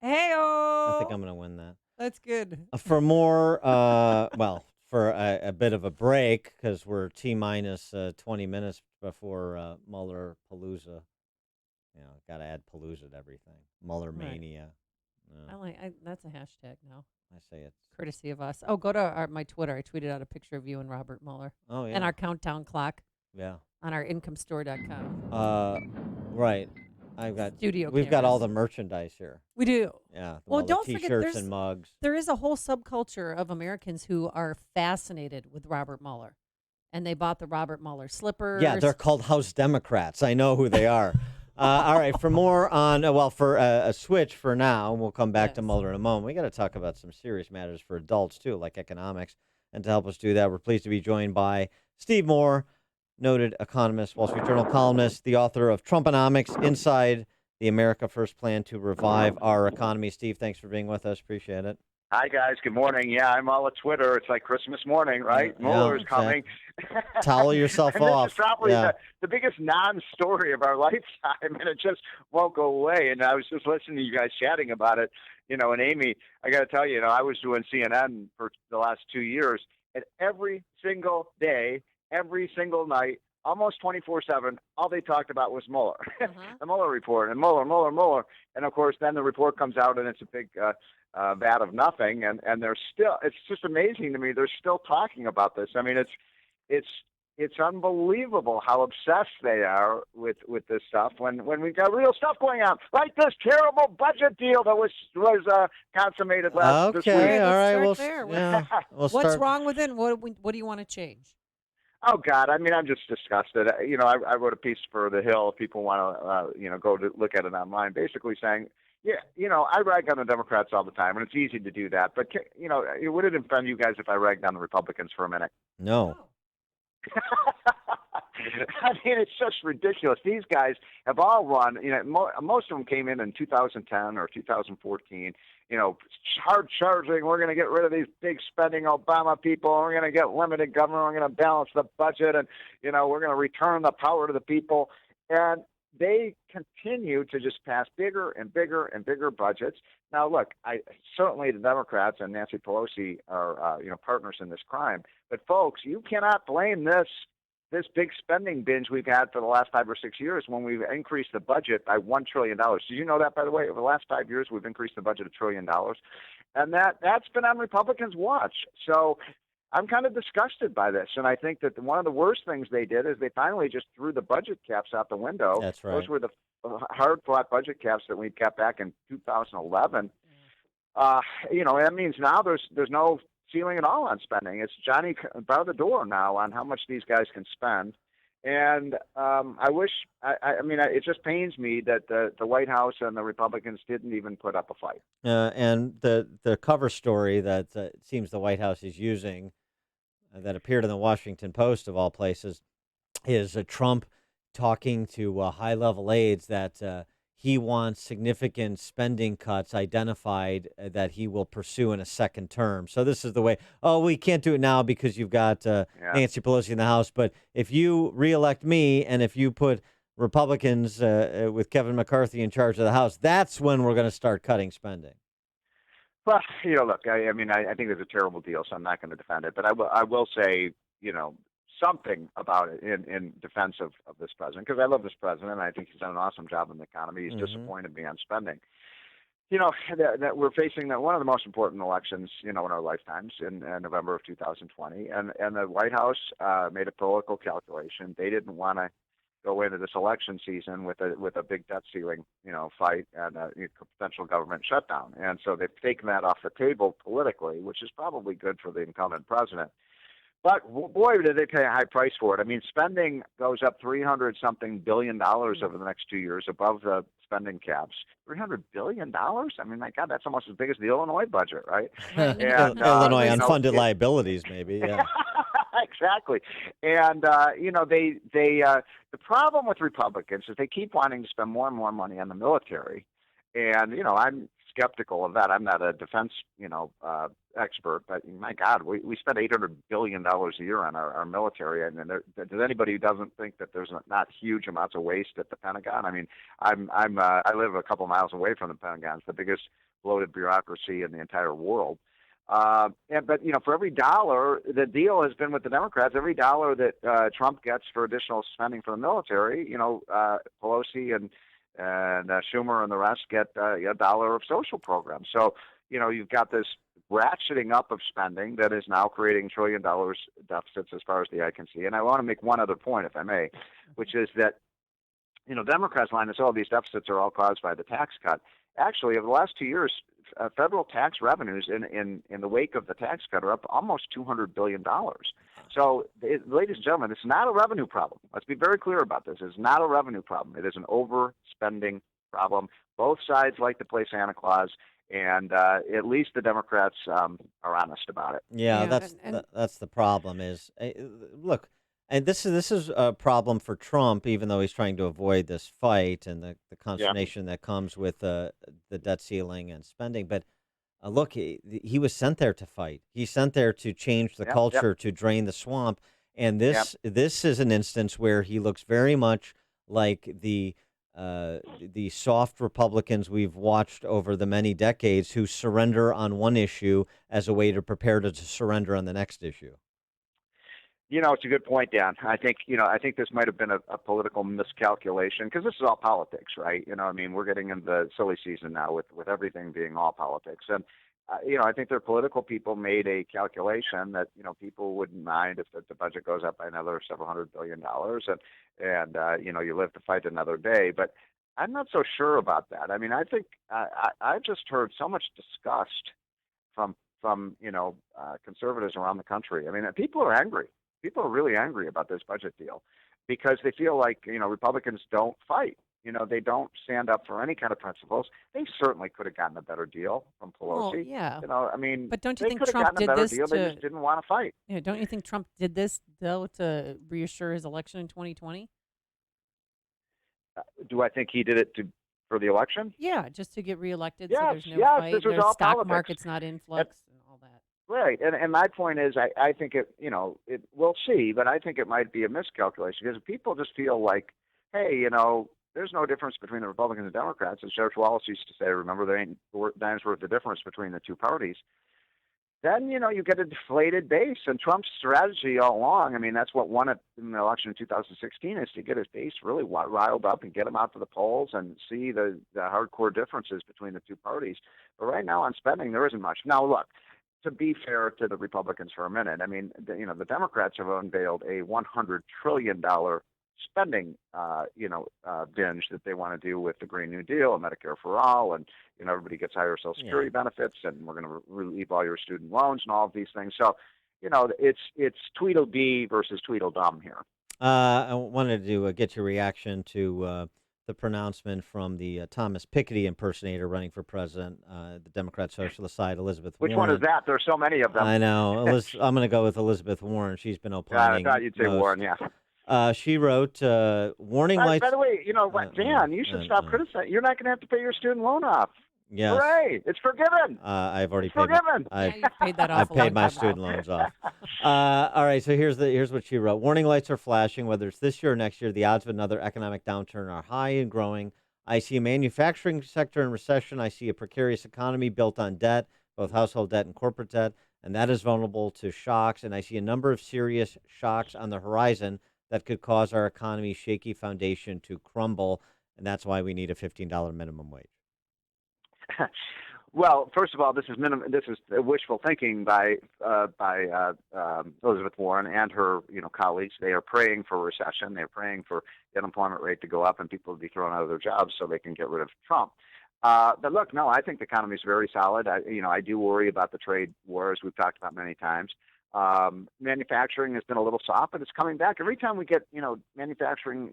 I think Hey-o. I'm going to win that. That's good. For more, for a bit of a break, because we're T-minus 20 minutes before Mueller Palooza. Got to add Palooza to everything. Mueller Right. mania. That's a hashtag now. I say it's courtesy of us. Oh, go to my Twitter. I tweeted out a picture of you and Robert Mueller. Oh, yeah. And our countdown clock. Yeah. On our incomestore.com. Right. We've got all the merchandise here. We do. Yeah. The Well, Mueller don't forget, T-shirts and mugs. There is a whole subculture of Americans who are fascinated with Robert Mueller. And they bought the Robert Mueller slippers. Yeah, they're called House Democrats. I know who they are. All right, for more on, for a switch for now, we'll come back to Mueller in a moment. We got to talk about some serious matters for adults, too, like economics. And to help us do that, we're pleased to be joined by Steve Moore, noted economist, Wall Street Journal columnist, the author of Trumponomics, Inside the America First Plan to Revive Our Economy. Steve, thanks for being with us. Appreciate it. Hi, guys. Good morning. Yeah, I'm all at Twitter. It's like Christmas morning, right? Yeah, Mueller's coming. Towel yourself and off. This is probably Yeah. the biggest non-story of our lifetime, and it just won't go away. And I was just listening to you guys chatting about it, and Amy, I got to tell you, I was doing CNN for the last 2 years, and every single day, every single night, almost 24/7, all they talked about was Mueller, the Mueller report, and Mueller. And, of course, then the report comes out, and it's a big vat of nothing, and they're still, it's just amazing to me, they're still talking about this. I mean, it's unbelievable how obsessed they are with this stuff when we've got real stuff going on, like this terrible budget deal that was consummated this week. Okay, all right. What's wrong with it? What do you want to change? Oh God! I mean, I'm just disgusted. I wrote a piece for The Hill. If people want to, go to look at it online, basically saying, I rag on the Democrats all the time, and it's easy to do that. But would it offend you guys if I ragged on the Republicans for a minute? No. I mean, it's just ridiculous. These guys have all run. Most of them came in 2010 or 2014. Hard charging. We're going to get rid of these big spending Obama people. We're going to get limited government. We're going to balance the budget, and we're going to return the power to the people. And they continue to just pass bigger and bigger and bigger budgets. Now, look, certainly the Democrats and Nancy Pelosi are partners in this crime. But folks, you cannot blame this big spending binge we've had for the last 5 or 6 years when we've increased the budget by $1 trillion. Did you know that, by the way? Over the last 5 years, we've increased the budget $1 trillion. And that's been on Republicans' watch. So I'm kind of disgusted by this. And I think that one of the worst things they did is they finally just threw the budget caps out the window. That's right. Those were the hard-fought budget caps that we kept back in 2011. That means now there's no ceiling at all on spending. It's Johnny by the door now on how much these guys can spend. And I wish, it just pains me that the White House and the Republicans didn't even put up a fight. And the cover story that it seems the White House is using that appeared in the Washington Post, of all places, is Trump talking to high-level aides that he wants significant spending cuts identified that he will pursue in a second term. So this is the way, we can't do it now because you've got Nancy Pelosi in the House. But if you reelect me and if you put Republicans with Kevin McCarthy in charge of the House, that's when we're going to start cutting spending. Well, look, I think it's a terrible deal, so I'm not going to defend it. But I will say, something about it in defense of this president, because I love this president, and I think he's done an awesome job in the economy. He's disappointed me on spending. That we're facing one of the most important elections, in our lifetimes in November of 2020, and the White House made a political calculation. They didn't want to go into this election season with a big debt ceiling, fight and a potential government shutdown, and so they've taken that off the table politically, which is probably good for the incumbent president. But boy, did they pay a high price for it. I mean, spending goes up $300-something billion over the next 2 years, above the spending caps. $300 billion? I mean, my God, that's almost as big as the Illinois budget, right? And, Illinois unfunded liabilities, maybe. Yeah. Exactly. And the problem with Republicans is they keep wanting to spend more and more money on the military. And I'm skeptical of that. I'm not a defense expert, but my God, we spend $800 billion a year on our military. And does anybody who doesn't think that there's not huge amounts of waste at the Pentagon? I mean, I live a couple miles away from the Pentagon. It's the biggest bloated bureaucracy in the entire world. But for every dollar, the deal has been with the Democrats. Every dollar that Trump gets for additional spending for the military, Pelosi and Schumer and the rest get a dollar of social programs. So you've got this ratcheting up of spending that is now creating $1 trillion deficits as far as the eye can see. And I want to make one other point, if I may, which is that Democrats' line is, these deficits are all caused by the tax cut. Actually, over the last 2 years, federal tax revenues in the wake of the tax cut are up almost $200 billion. So, ladies and gentlemen, it's not a revenue problem. Let's be very clear about this. It's not a revenue problem. It is an overspending problem. Both sides like to play Santa Claus, and at least the Democrats are honest about it. Yeah, that's the problem. Is look. And this is a problem for Trump, even though he's trying to avoid this fight and the consternation that comes with the debt ceiling and spending. But look, he was sent there to fight. He's sent there to change the culture, to drain the swamp. And this is an instance where he looks very much like the soft Republicans we've watched over the many decades who surrender on one issue as a way to prepare to surrender on the next issue. It's a good point, Dan. I think this might have been a political miscalculation because this is all politics, right? We're getting into the silly season now with everything being all politics. And, I think their political people made a calculation that, people wouldn't mind if the budget goes up by another several $100 billion and you live to fight another day. But I'm not so sure about that. I mean, I think I've just heard so much disgust from conservatives around the country. I mean, people are angry. People are really angry about this budget deal because they feel like, Republicans don't fight. They don't stand up for any kind of principles. They certainly could have gotten a better deal from Pelosi. Well, yeah. But don't you they think could have Trump gotten a did better this deal. They just didn't want to fight. Yeah, don't you think Trump did this, though, to reassure his election in 2020? Do I think he did it for the election? Yeah, just to get reelected so Yes, there's no yes, fight. this was Their all stock politics. market's not in flux and all that. Right, and my point is, I think we'll see, but I think it might be a miscalculation because people just feel like, hey, there's no difference between the Republicans and Democrats. As George Wallace used to say, remember, there ain't dimes worth the difference between the two parties. Then, you get a deflated base, and Trump's strategy all along, that's what won it in the election in 2016, is to get his base really riled up and get them out to the polls and see the hardcore differences between the two parties. But right now on spending, there isn't much. Now, look, to be fair to the Republicans for a minute, the Democrats have unveiled a $100 trillion spending, binge that they want to do with the Green New Deal and Medicare for All, and everybody gets higher Social Security benefits, and we're going to relieve all your student loans and all of these things. So, it's Tweedledee versus Tweedledum here. I wanted to get your reaction to the pronouncement from the Thomas Piketty impersonator running for president, the Democrat Socialist side, Elizabeth Warren. Which one is that? There's so many of them. I know. I'm going to go with Elizabeth Warren. She's been opining. I thought you'd say Warren, yeah. She wrote, warning lights. By the way, Dan, you should stop criticizing. You're not going to have to pay your student loan off. Yes. Hooray! It's forgiven. I've already paid. Forgiven. You've paid that off. I've paid my student loans off. All right. So here's what she wrote. Warning lights are flashing. Whether it's this year or next year, the odds of another economic downturn are high and growing. I see a manufacturing sector in recession. I see a precarious economy built on debt, both household debt and corporate debt, and that is vulnerable to shocks. And I see a number of serious shocks on the horizon that could cause our economy's shaky foundation to crumble. And that's why we need a $15 minimum wage. Well, first of all, this is wishful thinking by Elizabeth Warren and her colleagues. They are praying for a recession. They're praying for the unemployment rate to go up and people to be thrown out of their jobs so they can get rid of Trump. But look, no, I think the economy is very solid. I do worry about the trade war, as we've talked about many times. Manufacturing has been a little soft, but it's coming back. Every time we get manufacturing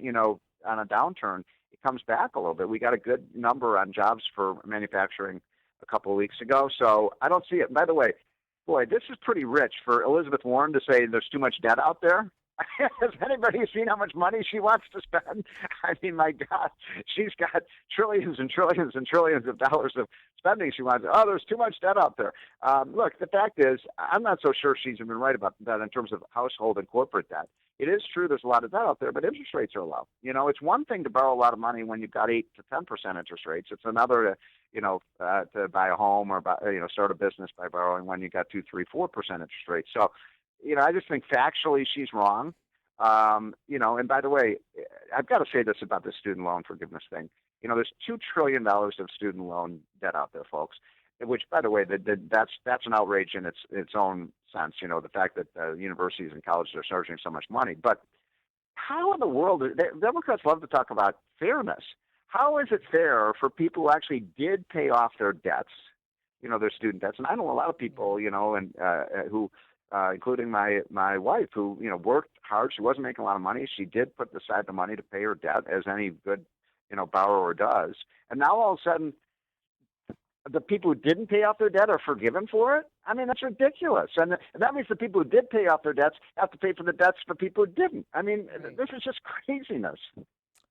on a downturn, it comes back a little bit. We got a good number on jobs for manufacturing a couple of weeks ago, so I don't see it. By the way, boy, this is pretty rich for Elizabeth Warren to say there's too much debt out there. Has anybody seen how much money she wants to spend? I mean, my God, she's got trillions and trillions and trillions of dollars of spending she wants. Oh, there's too much debt out there. Look, the fact is, I'm not so sure she's been right about that in terms of household and corporate debt. it is true there's a lot of debt out there, but interest rates are low. It's one thing to borrow a lot of money when you've got 8 to 10% interest rates. It's another to buy a home or start a business by borrowing when you got 2, 3, 4% interest rates. So, I just think factually she's wrong. And by the way, I've got to say this about the student loan forgiveness thing. There's $2 trillion of student loan debt out there, folks. Which, by the way, that's an outrage in its own sense. The fact that universities and colleges are charging so much money. But how in the world? Democrats love to talk about fairness. How is it fair for people who actually did pay off their debts, their student debts? And I know a lot of people, and who, including my wife, who worked hard. She wasn't making a lot of money. She did put aside the money to pay her debt, as any good borrower does. And now all of a sudden, the people who didn't pay off their debt are forgiven for it? I mean, that's ridiculous. And that means the people who did pay off their debts have to pay for the debts for people who didn't. I mean, this is just craziness.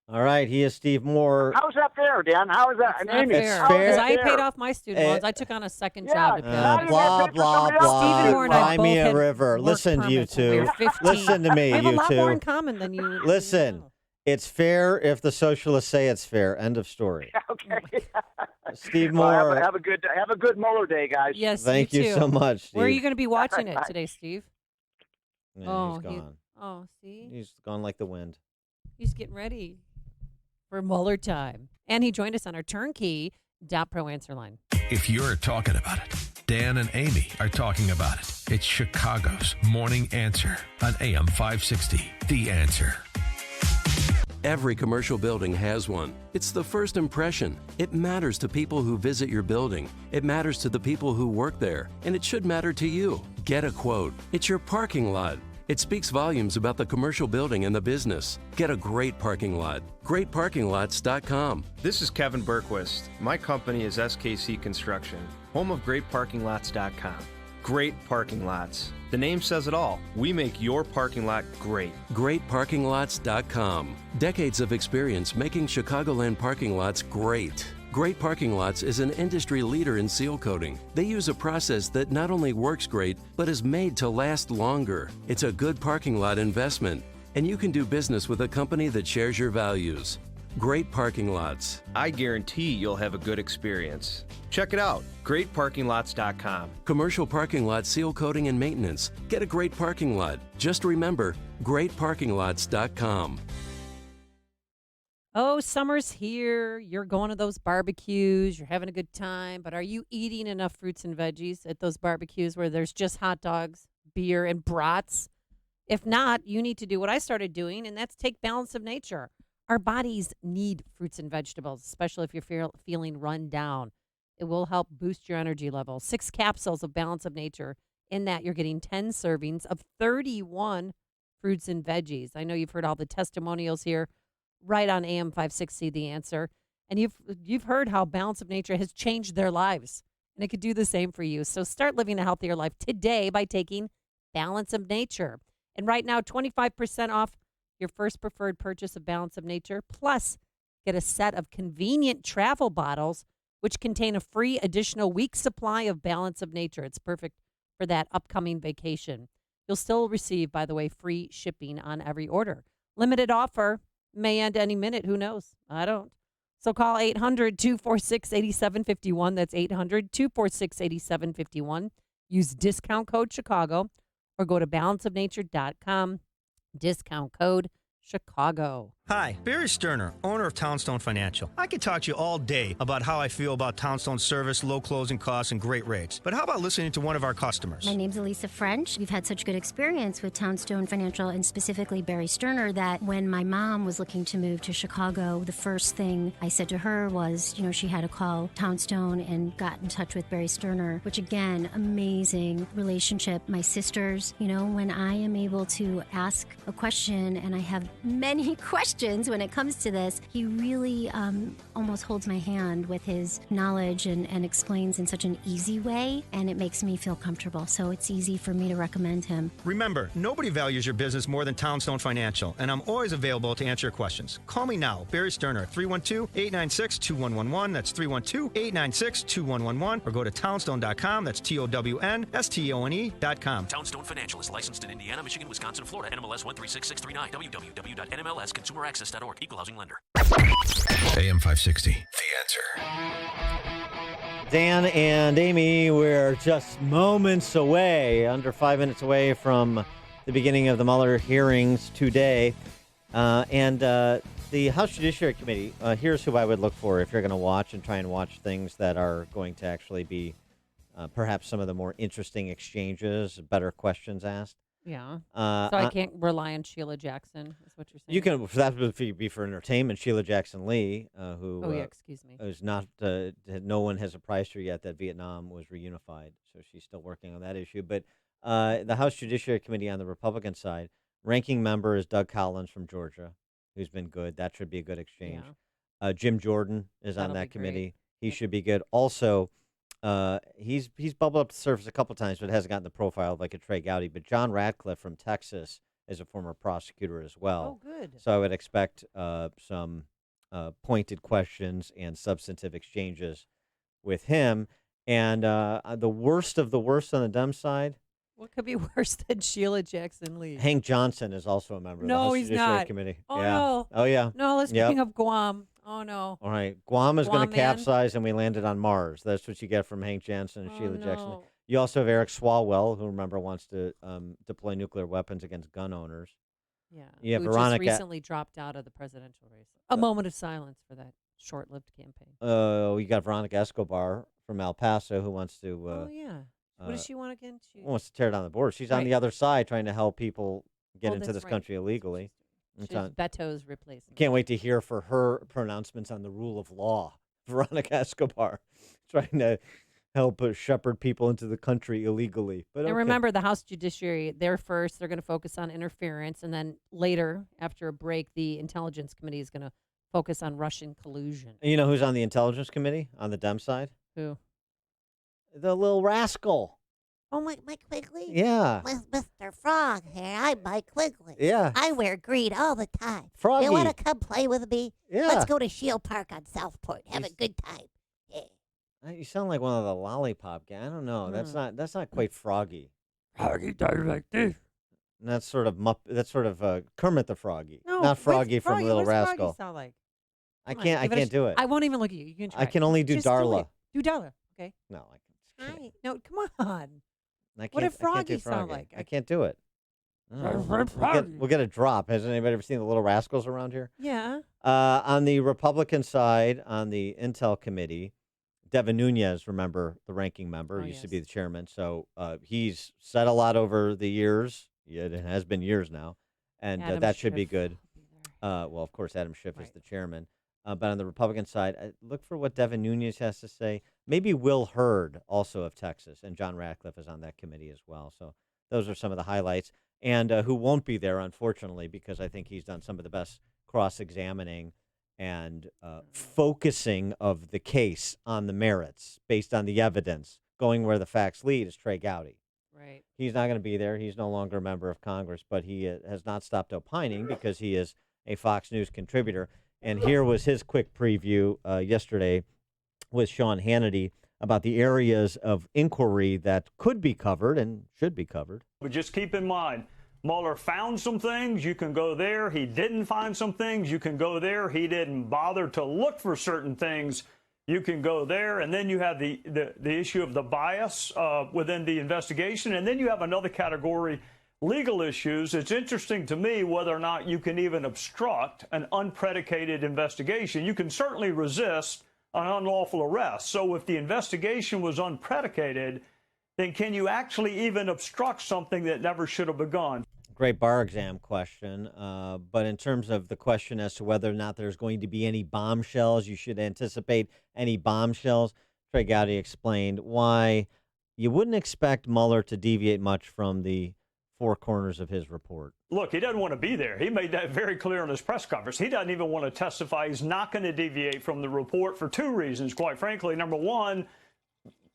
All right, he is Steve Moore. How is that fair, Dan? How is that? It's not fair. Because I paid off my student loans. I took on a second job to pay off. Blah, blah, blah. Stephen Moore and I Cry both me had a river. work Listen to you permits when we two. were 15. Listen to me, We have you a lot two. more in common than you. Listen, it's fair if the socialists say it's fair. End of story. Okay. Steve Well, Moore. have a good Mueller day, guys. Yes, Thank you too. so much, Steve. Where are you going to be watching it today, Steve? Yeah, he's gone. See? He's gone like the wind. He's getting ready for Mueller time. And he joined us on our turnkey.pro answer line. If you're talking about it, Dan and Amy are talking about it. It's Chicago's Morning Answer on AM 560. The Answer. Every commercial building has one. It's the first impression. It matters to people who visit your building. It matters to the people who work there. And it should matter to you. Get a quote. It's your parking lot. It speaks volumes about the commercial building and the business. Get a great parking lot. GreatParkingLots.com. This is Kevin Berquist. My company is SKC Construction, home of GreatParkingLots.com. Great parking lots. The name says it all. We make your parking lot great. GreatParkingLots.com. Decades of experience making Chicagoland parking lots great. Great Parking Lots is an industry leader in seal coating. They use a process that not only works great, but is made to last longer. It's a good parking lot investment, and you can do business with a company that shares your values. Great Parking Lots. I guarantee you'll have a good experience. Check it out, GreatParkingLots.com. Commercial parking lot seal coating and maintenance. Get a great parking lot. Just remember, GreatParkingLots.com. Oh, summer's here. You're going to those barbecues. You're having a good time. But are you eating enough fruits and veggies at those barbecues where there's just hot dogs, beer, and brats? If not, you need to do what I started doing, and that's take Balance of Nature. Our bodies need fruits and vegetables, especially if you're feeling run down. It will help boost your energy level. 6 capsules of Balance of Nature. In that, you're getting 10 servings of 31 fruits and veggies. I know you've heard all the testimonials here. Right on AM 560, The Answer. And you've heard how Balance of Nature has changed their lives. And it could do the same for you. So start living a healthier life today by taking Balance of Nature. And right now, 25% off your first preferred purchase of Balance of Nature. Plus, get a set of convenient travel bottles, which contain a free additional week supply of Balance of Nature. It's perfect for that upcoming vacation. You'll still receive, by the way, free shipping on every order. Limited offer. May end any minute. Who knows? I don't. So call 800-246-8751. That's 800-246-8751. Use discount code Chicago or go to balanceofnature.com. Discount code Chicago. Hi, Barry Sterner, owner of Townstone Financial. I could talk to you all day about how I feel about Townstone's service, low closing costs, and great rates. But how about listening to one of our customers? My name's Elisa French. We've had such good experience with Townstone Financial and specifically Barry Sterner that when my mom was looking to move to Chicago, the first thing I said to her was, she had to call Townstone and got in touch with Barry Sterner, which again, amazing relationship. My sisters, when I am able to ask a question and I have many questions questions when it comes to this. He really almost holds my hand with his knowledge and explains in such an easy way, and it makes me feel comfortable. So it's easy for me to recommend him. Remember, nobody values your business more than Townstone Financial, and I'm always available to answer your questions. Call me now, Barry Sterner, 312-896-2111. That's 312-896-2111. Or go to townstone.com. That's TOWNSTONE.com. Townstone Financial is licensed in Indiana, Michigan, Wisconsin, and Florida. NMLS 136639. www.nmlsconsumeraccess.org. Equal housing lender. AM 560. The Answer. Dan and Amy, we're just moments away, under 5 minutes away from the beginning of the Mueller hearings today. The House Judiciary Committee, here's who I would look for if you're going to watch and try and watch things that are going to actually be perhaps some of the more interesting exchanges, better questions asked. Yeah. So I can't rely on Sheila Jackson, is what you're saying? You can, that would be for entertainment. Sheila Jackson Lee, who excuse me, is not, no one has apprised her yet that Vietnam was reunified, so she's still working on that issue. But the House Judiciary Committee on the Republican side, ranking member is Doug Collins from Georgia, who's been good. That should be a good exchange. Yeah. Jim Jordan is That'll on that be committee. great. He should be good. Also, he's bubbled up to the surface a couple times, but hasn't gotten the profile of like a Trey Gowdy. But John Radcliffe from Texas is a former prosecutor as well. Oh, good. So I would expect some pointed questions and substantive exchanges with him. And the worst of the worst on the Dem side. What could be worse than Sheila Jackson Lee? Hank Johnson is also a member of the No, House he's Judiciary not. Committee. Oh, yeah. no. Oh, yeah. No, let's Yep. bring up Guam. Oh, no. All right. Guam is going Guam to man. capsize, and we landed on Mars. That's what you get from Hank Johnson and Sheila Jackson Lee. no. You also have Eric Swalwell, who, remember, wants to deploy nuclear weapons against gun owners. Yeah. You have who Veronica. just recently dropped out of the presidential race. A moment of silence for that short-lived campaign. You got Veronica Escobar from El Paso, who wants to. Oh, yeah. What does she want again? She wants to tear down the border. She's on Right. the other side trying to help people get Oh, into that's this right. country illegally. She's Beto's replacement. Can't wait to hear for her pronouncements on the rule of law. Veronica Escobar trying to help shepherd people into the country illegally. But And okay. remember, the House Judiciary, they're first. They're going to focus on interference. And then later, after a break, the Intelligence Committee is going to focus on Russian collusion. You know who's on the Intelligence Committee on the Dem side? Who? The little rascal. Oh, Mike Quigley? Yeah. With Mr. Frog here. I'm Mike Quigley. Yeah. I wear green all the time. Froggy. You want to come play with me? Yeah. Let's go to Shield Park on Southport. Have a good time. Yeah. You sound like one of the lollipop guys. I don't know. That's not quite Froggy. Froggy does like this. And that's sort of Kermit the Froggy, No, not Froggy from Froggy, Little what does Rascal. Froggy sound like? I Come on, can't give a do it. I won't even look at you. You can try. I can only do Just Darla. Do Darla, okay? No, I can't. Right. No, come on. I What can't- did I can't do Froggy sound Froggy. like? I can't do it. Froggy. We'll get a drop. Has anybody ever seen the Little Rascals around here? Yeah. On the Republican side, on the Intel Committee, Devin Nunes, remember, the ranking member, used to be the chairman. So he's said a lot over the years. Yeah, it has been years now. And Adam that should be Schiff good. Well, of course, Adam Schiff is the chairman. But on the Republican side, look for what Devin Nunes has to say. Maybe Will Hurd, also of Texas, and John Ratcliffe is on that committee as well. So those are some of the highlights. And who won't be there, unfortunately, because I think he's done some of the best cross-examining and focusing of the case on the merits, based on the evidence, going where the facts lead, is Trey Gowdy. Right. He's not going to be there. He's no longer a member of Congress, but he has not stopped opining because he is a Fox News contributor. And here was his quick preview yesterday with Sean Hannity about the areas of inquiry that could be covered and should be covered. But just keep in mind, Mueller found some things, you can go there. He didn't find some things, you can go there. He didn't bother to look for certain things, you can go there. And then you have the issue of the bias within the investigation. And then you have another category, legal issues. It's interesting to me whether or not you can even obstruct an unpredicated investigation. You can certainly resist an unlawful arrest. So if the investigation was unpredicated, then can you actually even obstruct something that never should have begun? Great bar exam question. But in terms of the question as to whether or not there's going to be any bombshells, you should anticipate any bombshells. Trey Gowdy explained why you wouldn't expect Mueller to deviate much from the four corners of his report. Look, he doesn't want to be there. He made that very clear in his press conference. He doesn't even want to testify. He's not going to deviate from the report for two reasons, quite frankly. Number one,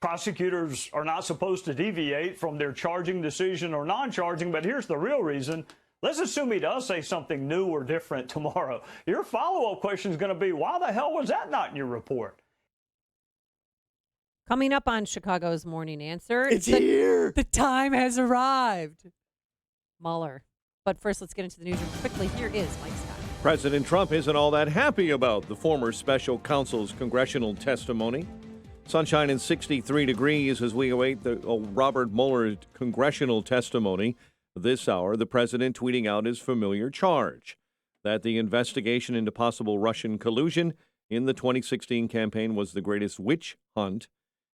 prosecutors are not supposed to deviate from their charging decision or non-charging, but here's the real reason. Let's assume he does say something new or different tomorrow. Your follow-up question is going to be, why the hell was that not in your report? Coming up on Chicago's Morning Answer. It's here. The time has arrived. Mueller. But first, let's get into the newsroom quickly. Here is Mike Scott. President Trump isn't all that happy about the former special counsel's congressional testimony. Sunshine and 63 degrees as we await the Robert Mueller congressional testimony. This hour, the president tweeting out his familiar charge that the investigation into possible Russian collusion in the 2016 campaign was the greatest witch hunt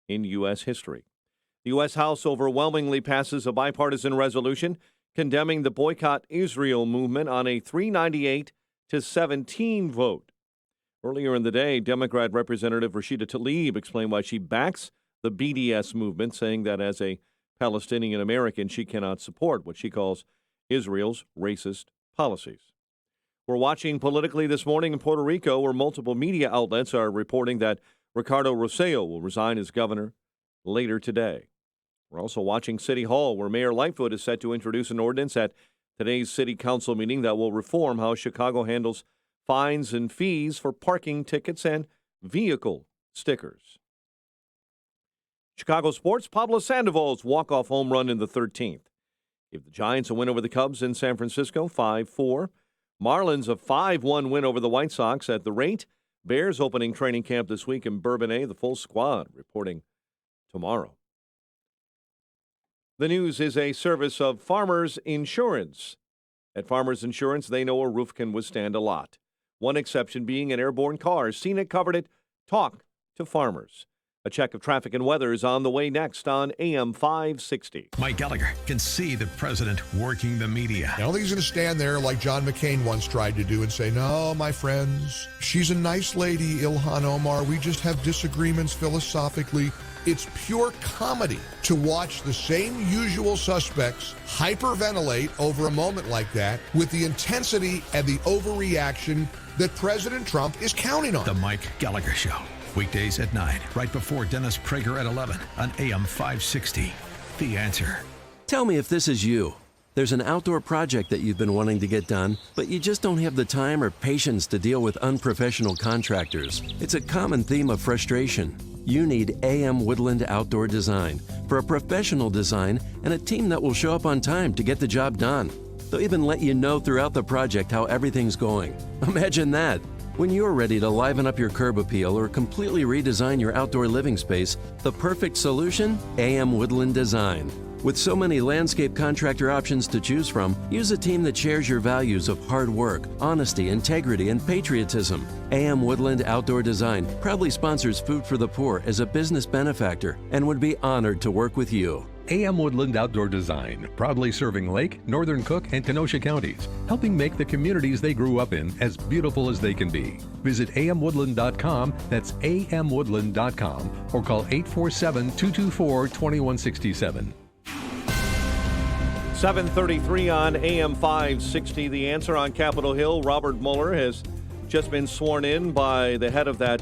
in U.S. history. The U.S. House overwhelmingly passes a bipartisan resolution condemning the Boycott Israel movement on a 398-17 vote. Earlier in the day, Democrat Representative Rashida Tlaib explained why she backs the BDS movement, saying that as a Palestinian American, she cannot support what she calls Israel's racist policies. We're watching politically this morning in Puerto Rico, where multiple media outlets are reporting that Ricardo Rosselló will resign as governor later today. We're also watching City Hall, where Mayor Lightfoot is set to introduce an ordinance at today's City Council meeting that will reform how Chicago handles fines and fees for parking tickets and vehicle stickers. Chicago sports, Pablo Sandoval's walk-off home run in the 13th. Give the Giants a win over the Cubs in San Francisco, 5-4. Marlins a 5-1 win over the White Sox at the rate. Bears opening training camp this week in Bourbonnais. The full squad reporting tomorrow. The news is a service of Farmers Insurance. At Farmers Insurance, they know a roof can withstand a lot. One exception being an airborne car. CNET covered it. Talk to Farmers. A check of traffic and weather is on the way next on AM 560. Mike Gallagher can see the president working the media. I don't think he's going to stand there like John McCain once tried to do and say, no, my friends, she's a nice lady, Ilhan Omar. We just have disagreements philosophically. It's pure comedy to watch the same usual suspects hyperventilate over a moment like that with the intensity and the overreaction that President Trump is counting on. The Mike Gallagher Show. Weekdays at 9, right before Dennis Prager at 11 on AM 560. The Answer. Tell me if this is you. There's an outdoor project that you've been wanting to get done, but you just don't have the time or patience to deal with unprofessional contractors. It's a common theme of frustration. You need AM Woodland Outdoor Design for a professional design and a team that will show up on time to get the job done. They'll even let you know throughout the project how everything's going. Imagine that. When you're ready to liven up your curb appeal or completely redesign your outdoor living space, the perfect solution? AM Woodland Design. With so many landscape contractor options to choose from, use a team that shares your values of hard work, honesty, integrity, and patriotism. AM Woodland Outdoor Design proudly sponsors Food for the Poor as a business benefactor and would be honored to work with you. AM Woodland Outdoor Design, proudly serving Lake, Northern Cook, and Kenosha counties, helping make the communities they grew up in as beautiful as they can be. Visit amwoodland.com, that's amwoodland.com, or call 847-224-2167. 7:33 on AM 560. The Answer on Capitol Hill. Robert Mueller has just been sworn in by the head of that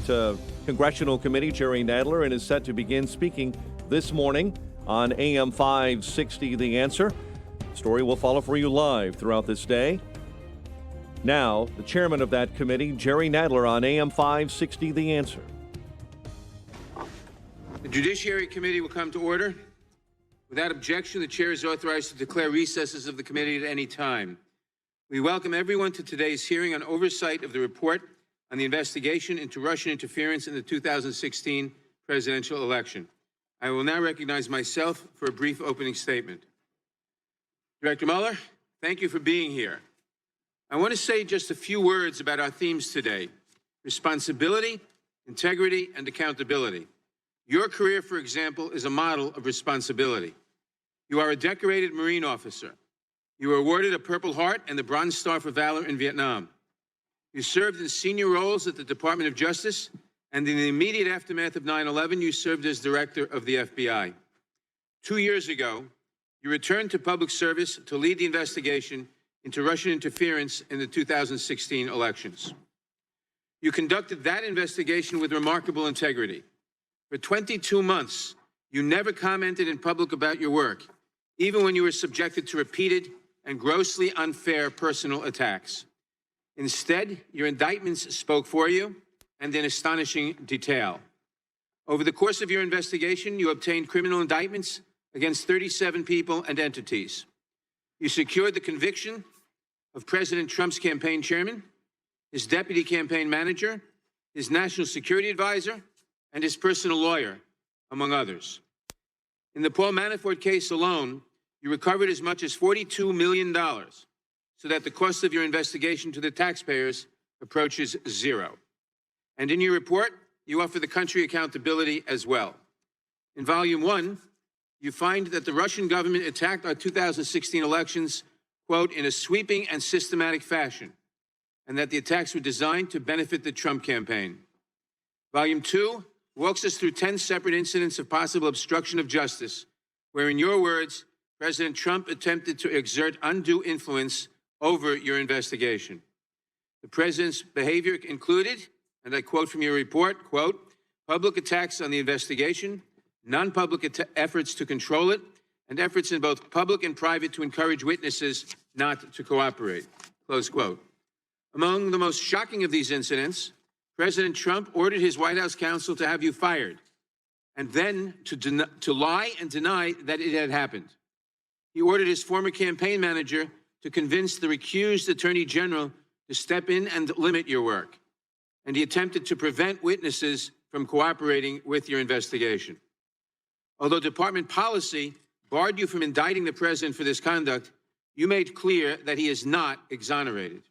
congressional committee, Jerry Nadler, and is set to begin speaking this morning on AM 560, The Answer. Story will follow for you live throughout this day. Now, the chairman of that committee, Jerry Nadler, on AM 560, The Answer. The Judiciary Committee will come to order. Without objection, the chair is authorized to declare recesses of the committee at any time. We welcome everyone to today's hearing on oversight of the report on the investigation into Russian interference in the 2016 presidential election. I will now recognize myself for a brief opening statement. Director Mueller, thank you for being here. I want to say just a few words about our themes today: responsibility, integrity, and accountability. Your career, for example, is a model of responsibility. You are a decorated Marine officer. You were awarded a Purple Heart and the Bronze Star for Valor in Vietnam. You served in senior roles at the Department of Justice, and in the immediate aftermath of 9/11, you served as director of the FBI. 2 years ago, You returned to public service to lead the investigation into Russian interference in the 2016 elections. You conducted that investigation with remarkable integrity. For 22 months, you never commented in public about your work, even when you were subjected to repeated and grossly unfair personal attacks. Instead, your indictments spoke for you and in astonishing detail. Over the course of your investigation, you obtained criminal indictments against 37 people and entities. You secured the conviction of President Trump's campaign chairman, his deputy campaign manager, his national security advisor, and his personal lawyer, among others. In the Paul Manafort case alone, you recovered as much as $42 million, so that the cost of your investigation to the taxpayers approaches zero. And in your report, you offer the country accountability as well. In Volume 1, you find that the Russian government attacked our 2016 elections, quote, in a sweeping and systematic fashion, and that the attacks were designed to benefit the Trump campaign. Volume 2 walks us through 10 separate incidents of possible obstruction of justice, where, in your words, President Trump attempted to exert undue influence over your investigation. The president's behavior included, and I quote from your report, quote, public attacks on the investigation, non-public efforts to control it, and efforts in both public and private to encourage witnesses not to cooperate, close quote. Among the most shocking of these incidents, President Trump ordered his White House counsel to have you fired, and then to lie and deny that it had happened. He ordered his former campaign manager to convince the recused Attorney General to step in and limit your work. And he attempted to prevent witnesses from cooperating with your investigation. Although department policy barred you from indicting the president for this conduct, you made clear that he is not exonerated.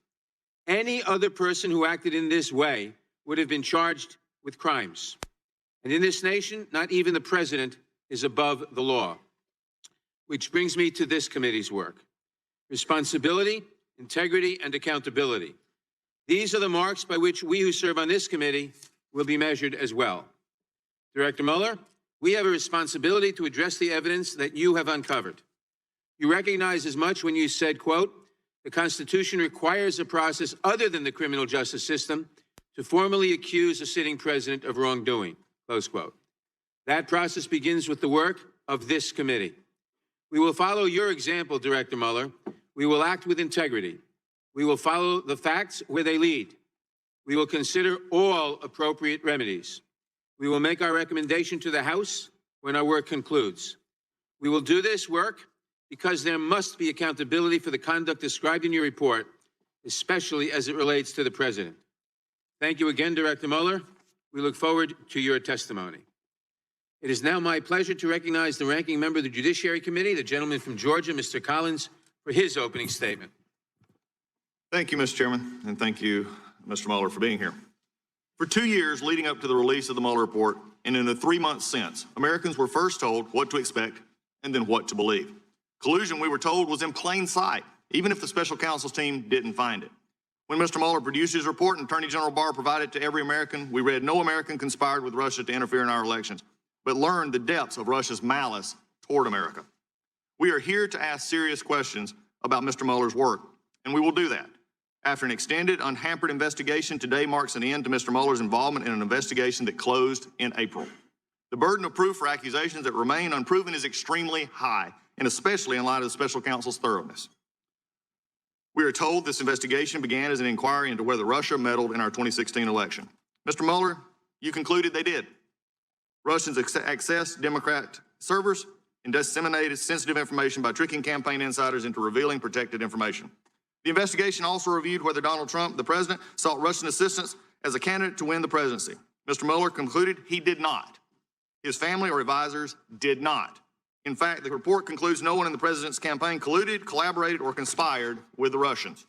Any other person who acted in this way would have been charged with crimes. And in this nation, not even the president is above the law. Which brings me to this committee's work. Responsibility, integrity, and accountability. These are the marks by which we who serve on this committee will be measured as well. Director Mueller, we have a responsibility to address the evidence that you have uncovered. You recognize as much when you said, quote, the Constitution requires a process other than the criminal justice system to formally accuse a sitting president of wrongdoing, close quote. That process begins with the work of this committee. We will follow your example, Director Mueller. We will act with integrity. We will follow the facts where they lead. We will consider all appropriate remedies. We will make our recommendation to the House when our work concludes. We will do this work because there must be accountability for the conduct described in your report, especially as it relates to the president. Thank you again, Director Mueller. We look forward to your testimony. It is now my pleasure to recognize the ranking member of the Judiciary Committee, the gentleman from Georgia, Mr. Collins, for his opening statement. Thank you, Mr. Chairman, and thank you, Mr. Mueller, for being here. For 2 years leading up to the release of the Mueller report, and in the 3 months since, Americans were first told what to expect and then what to believe. Collusion, we were told, was in plain sight, even if the special counsel's team didn't find it. When Mr. Mueller produced his report and Attorney General Barr provided it to every American, we read no American conspired with Russia to interfere in our elections, but learned the depths of Russia's malice toward America. We are here to ask serious questions about Mr. Mueller's work, and we will do that. After an extended, unhampered investigation, today marks an end to Mr. Mueller's involvement in an investigation that closed in April. The burden of proof for accusations that remain unproven is extremely high, and especially in light of the special counsel's thoroughness. We are told this investigation began as an inquiry into whether Russia meddled in our 2016 election. Mr. Mueller, you concluded they did. Russians accessed Democrat servers and disseminated sensitive information by tricking campaign insiders into revealing protected information. The investigation also reviewed whether Donald Trump, the president, sought Russian assistance as a candidate to win the presidency. Mr. Mueller concluded he did not. His family or advisors did not. In fact, the report concludes no one in the president's campaign colluded, collaborated, or conspired with the Russians.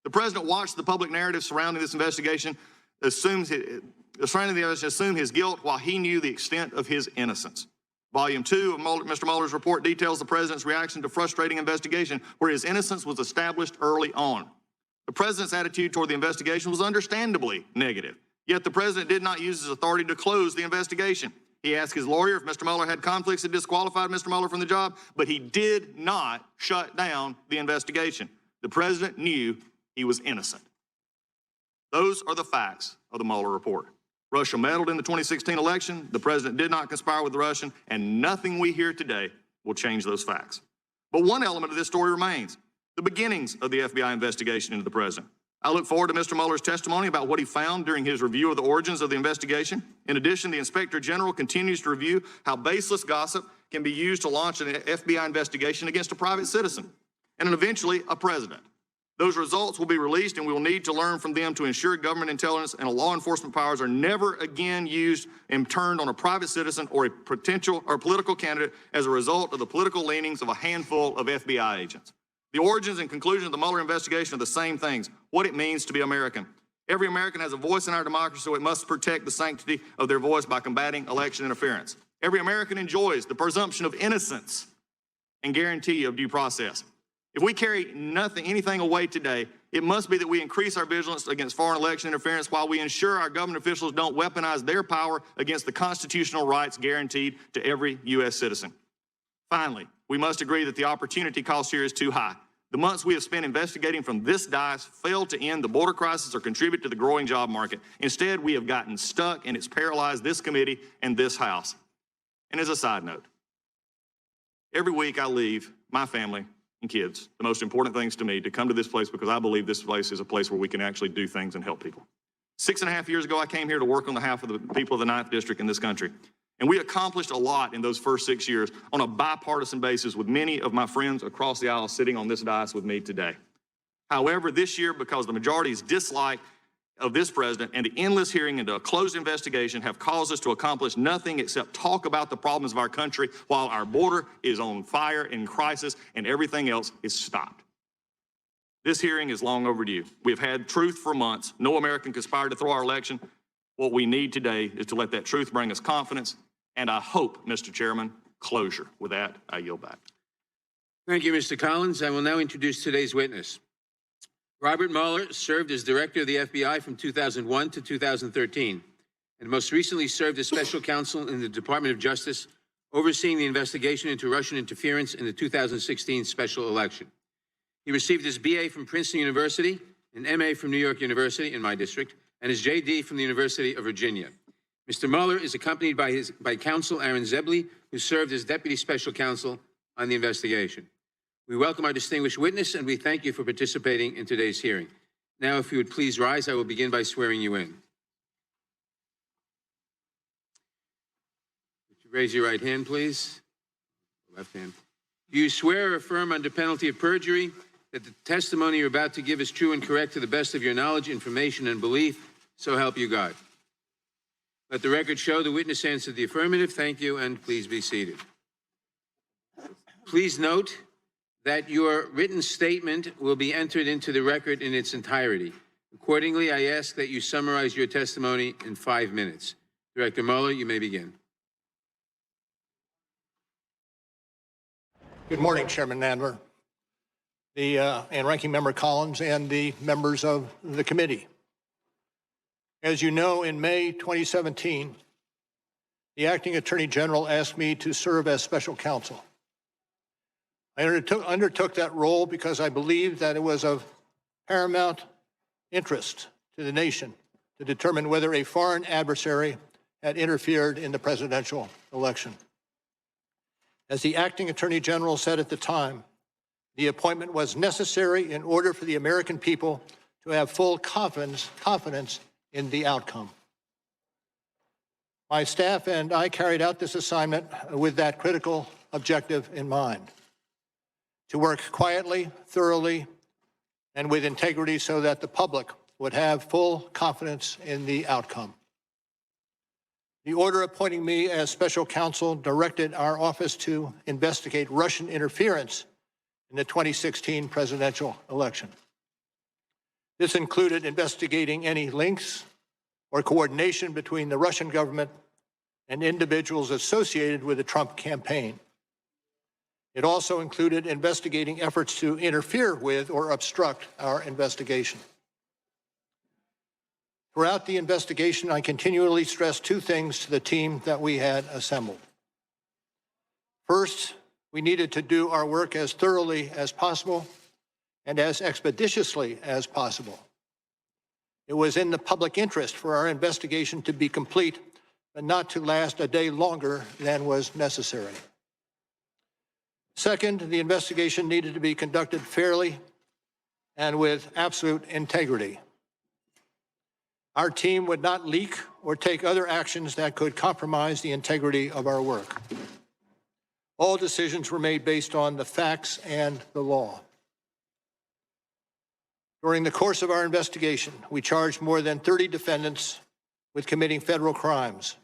The president watched the public narrative surrounding this investigation, assume his guilt while he knew the extent of his innocence. Volume 2 of Mr. Mueller's report details the president's reaction to frustrating investigation where his innocence was established early on. The president's attitude toward the investigation was understandably negative, yet the president did not use his authority to close the investigation. He asked his lawyer if Mr. Mueller had conflicts that disqualified Mr. Mueller from the job, but he did not shut down the investigation. The president knew he was innocent. Those are the facts of the Mueller report. Russia meddled in the 2016 election. The president did not conspire with the Russian, and nothing we hear today will change those facts. But one element of this story remains: the beginnings of the FBI investigation into the president. I look forward to Mr. Mueller's testimony about what he found during his review of the origins of the investigation. In addition, the Inspector General continues to review how baseless gossip can be used to launch an FBI investigation against a private citizen and eventually a president. Those results will be released, and we will need to learn from them to ensure government intelligence and law enforcement powers are never again used and turned on a private citizen or a potential or political candidate as a result of the political leanings of a handful of FBI agents. The origins and conclusion of the Mueller investigation are the same things: what it means to be American. Every American has a voice in our democracy, so it must protect the sanctity of their voice by combating election interference. Every American enjoys the presumption of innocence and guarantee of due process. If we carry anything away today, it must be that we increase our vigilance against foreign election interference while we ensure our government officials don't weaponize their power against the constitutional rights guaranteed to every U.S. citizen. Finally, we must agree that the opportunity cost here is too high. The months we have spent investigating from this dais failed to end the border crisis or contribute to the growing job market. Instead, we have gotten stuck, and it's paralyzed this committee and this House. And as a side note, every week I leave my family and kids, the most important things to me, to come to this place because I believe this place is a place where we can actually do things and help people. 6.5 years ago, I came here to work on behalf of the people of the 9th District in this country. And we accomplished a lot in those first 6 years on a bipartisan basis with many of my friends across the aisle sitting on this dais with me today. However, this year, because the majority's dislike of this president and the endless hearing into a closed investigation have caused us to accomplish nothing except talk about the problems of our country while our border is on fire, in crisis, and everything else is stopped. This hearing is long overdue. We have had truth for months. No American conspired to throw our election. What we need today is to let that truth bring us confidence, and I hope, Mr. Chairman, closure. With that, I yield back. Thank you, Mr. Collins. I will now introduce today's witness. Robert Mueller served as director of the FBI from 2001 to 2013, and most recently served as special counsel in the Department of Justice, overseeing the investigation into Russian interference in the 2016 special election. He received his BA from Princeton University, an MA from New York University in my district, and his JD from the University of Virginia. Mr. Mueller is accompanied by counsel Aaron Zebley, who served as deputy special counsel on the investigation. We welcome our distinguished witness, and we thank you for participating in today's hearing. Now, if you would please rise, I will begin by swearing you in. Would you raise your right hand, please? Left hand. Do you swear or affirm under penalty of perjury that the testimony you're about to give is true and correct to the best of your knowledge, information, and belief, so help you God? Let the record show the witness answered the affirmative. Thank you, and please be seated. Please note that your written statement will be entered into the record in its entirety. Accordingly, I ask that you summarize your testimony in 5 minutes. Director Mueller, you may begin. Good morning, Chairman Nadler, and Ranking Member Collins, and the members of the committee. As you know, in May 2017, the Acting Attorney General asked me to serve as special counsel. I undertook that role because I believed that it was of paramount interest to the nation to determine whether a foreign adversary had interfered in the presidential election. As the Acting Attorney General said at the time, the appointment was necessary in order for the American people to have full confidence in the outcome. My staff and I carried out this assignment with that critical objective in mind: to work quietly, thoroughly, and with integrity so that the public would have full confidence in the outcome. The order appointing me as special counsel directed our office to investigate Russian interference in the 2016 presidential election. This included investigating any links or coordination between the Russian government and individuals associated with the Trump campaign. It also included investigating efforts to interfere with or obstruct our investigation. Throughout the investigation, I continually stressed two things to the team that we had assembled. First, we needed to do our work as thoroughly as possible and as expeditiously as possible. It was in the public interest for our investigation to be complete, but not to last a day longer than was necessary. Second, the investigation needed to be conducted fairly and with absolute integrity. Our team would not leak or take other actions that could compromise the integrity of our work. All decisions were made based on the facts and the law. During the course of our investigation, we charged more than 30 defendants with committing federal crimes,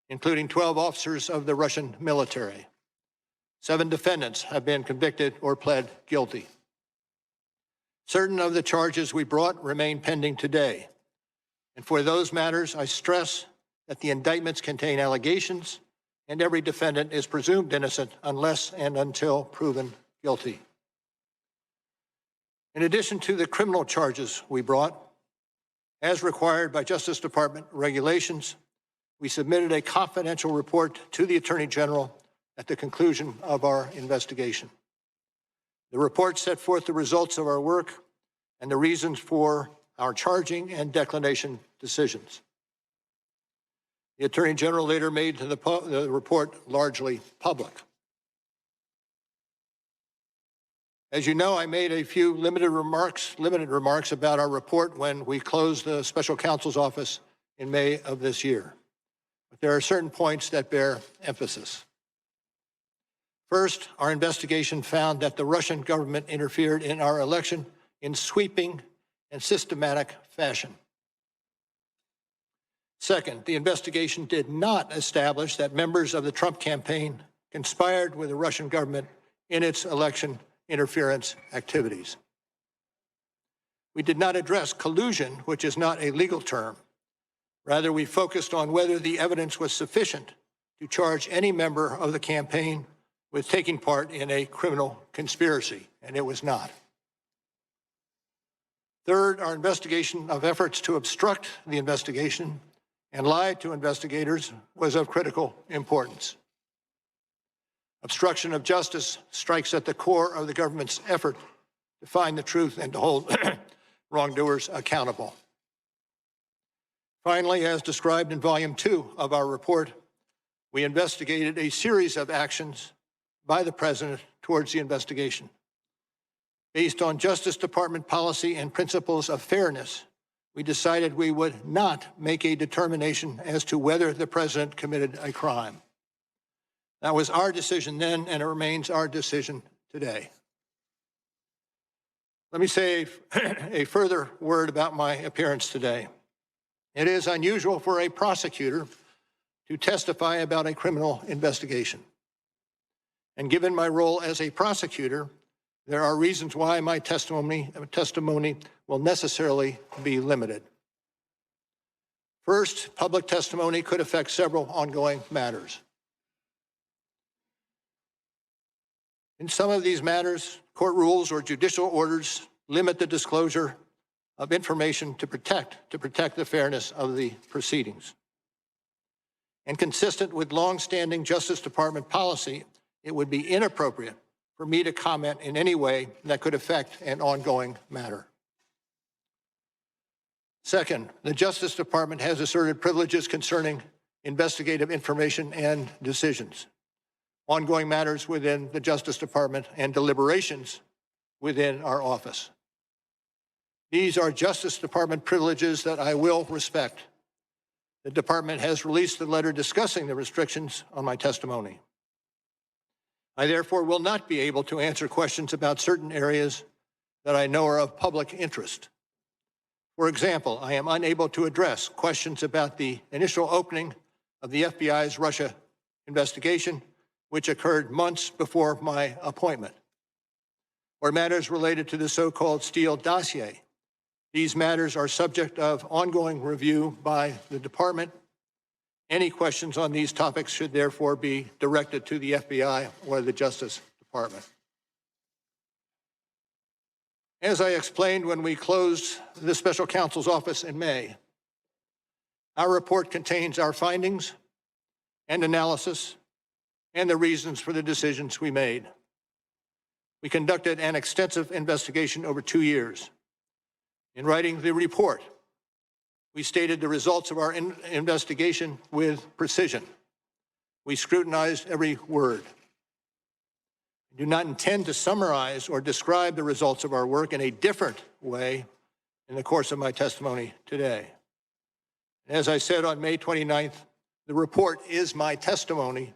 including 12 officers of the Russian military. 7 defendants have been convicted or pled guilty. Certain of the charges we brought remain pending today. And for those matters, I stress that the indictments contain allegations and every defendant is presumed innocent unless and until proven guilty. In addition to the criminal charges we brought, as required by Justice Department regulations, we submitted a confidential report to the Attorney General at the conclusion of our investigation. The report set forth the results of our work and the reasons for our charging and declination decisions. The Attorney General later made the report largely public. As you know, I made a few limited remarks about our report when we closed the special counsel's office in May of this year. But there are certain points that bear emphasis. First, our investigation found that the Russian government interfered in our election in sweeping and systematic fashion. Second, the investigation did not establish that members of the Trump campaign conspired with the Russian government in its election interference activities. We did not address collusion, which is not a legal term. Rather, we focused on whether the evidence was sufficient to charge any member of the campaign with taking part in a criminal conspiracy, and it was not. Third, our investigation of efforts to obstruct the investigation and lie to investigators was of critical importance. Obstruction of justice strikes at the core of the government's effort to find the truth and to hold wrongdoers accountable. Finally, as described in Volume 2 of our report, we investigated a series of actions by the President towards the investigation. Based on Justice Department policy and principles of fairness, we decided we would not make a determination as to whether the President committed a crime. That was our decision then, and it remains our decision today. Let me say a further word about my appearance today. It is unusual for a prosecutor to testify about a criminal investigation. And given my role as a prosecutor, there are reasons why my testimony will necessarily be limited. First, public testimony could affect several ongoing matters. In some of these matters, court rules or judicial orders limit the disclosure of information to protect the fairness of the proceedings. And consistent with longstanding Justice Department policy, it would be inappropriate for me to comment in any way that could affect an ongoing matter. Second, the Justice Department has asserted privileges concerning investigative information and decisions, ongoing matters within the Justice Department, and deliberations within our office. These are Justice Department privileges that I will respect. The department has released a letter discussing the restrictions on my testimony. I therefore will not be able to answer questions about certain areas that I know are of public interest. For example, I am unable to address questions about the initial opening of the FBI's Russia investigation, which occurred months before my appointment, or matters related to the so-called Steele dossier. These matters are subject of ongoing review by the department. Any questions on these topics should therefore be directed to the FBI or the Justice Department. As I explained when we closed the special counsel's office in May, Our report contains our findings and analysis and the reasons for the decisions we made. We conducted an extensive investigation over 2 years. In writing the report, we stated the results of our investigation with precision. We scrutinized every word. I do not intend to summarize or describe the results of our work in a different way in the course of my testimony today. As I said on May 29th, the report is my testimony,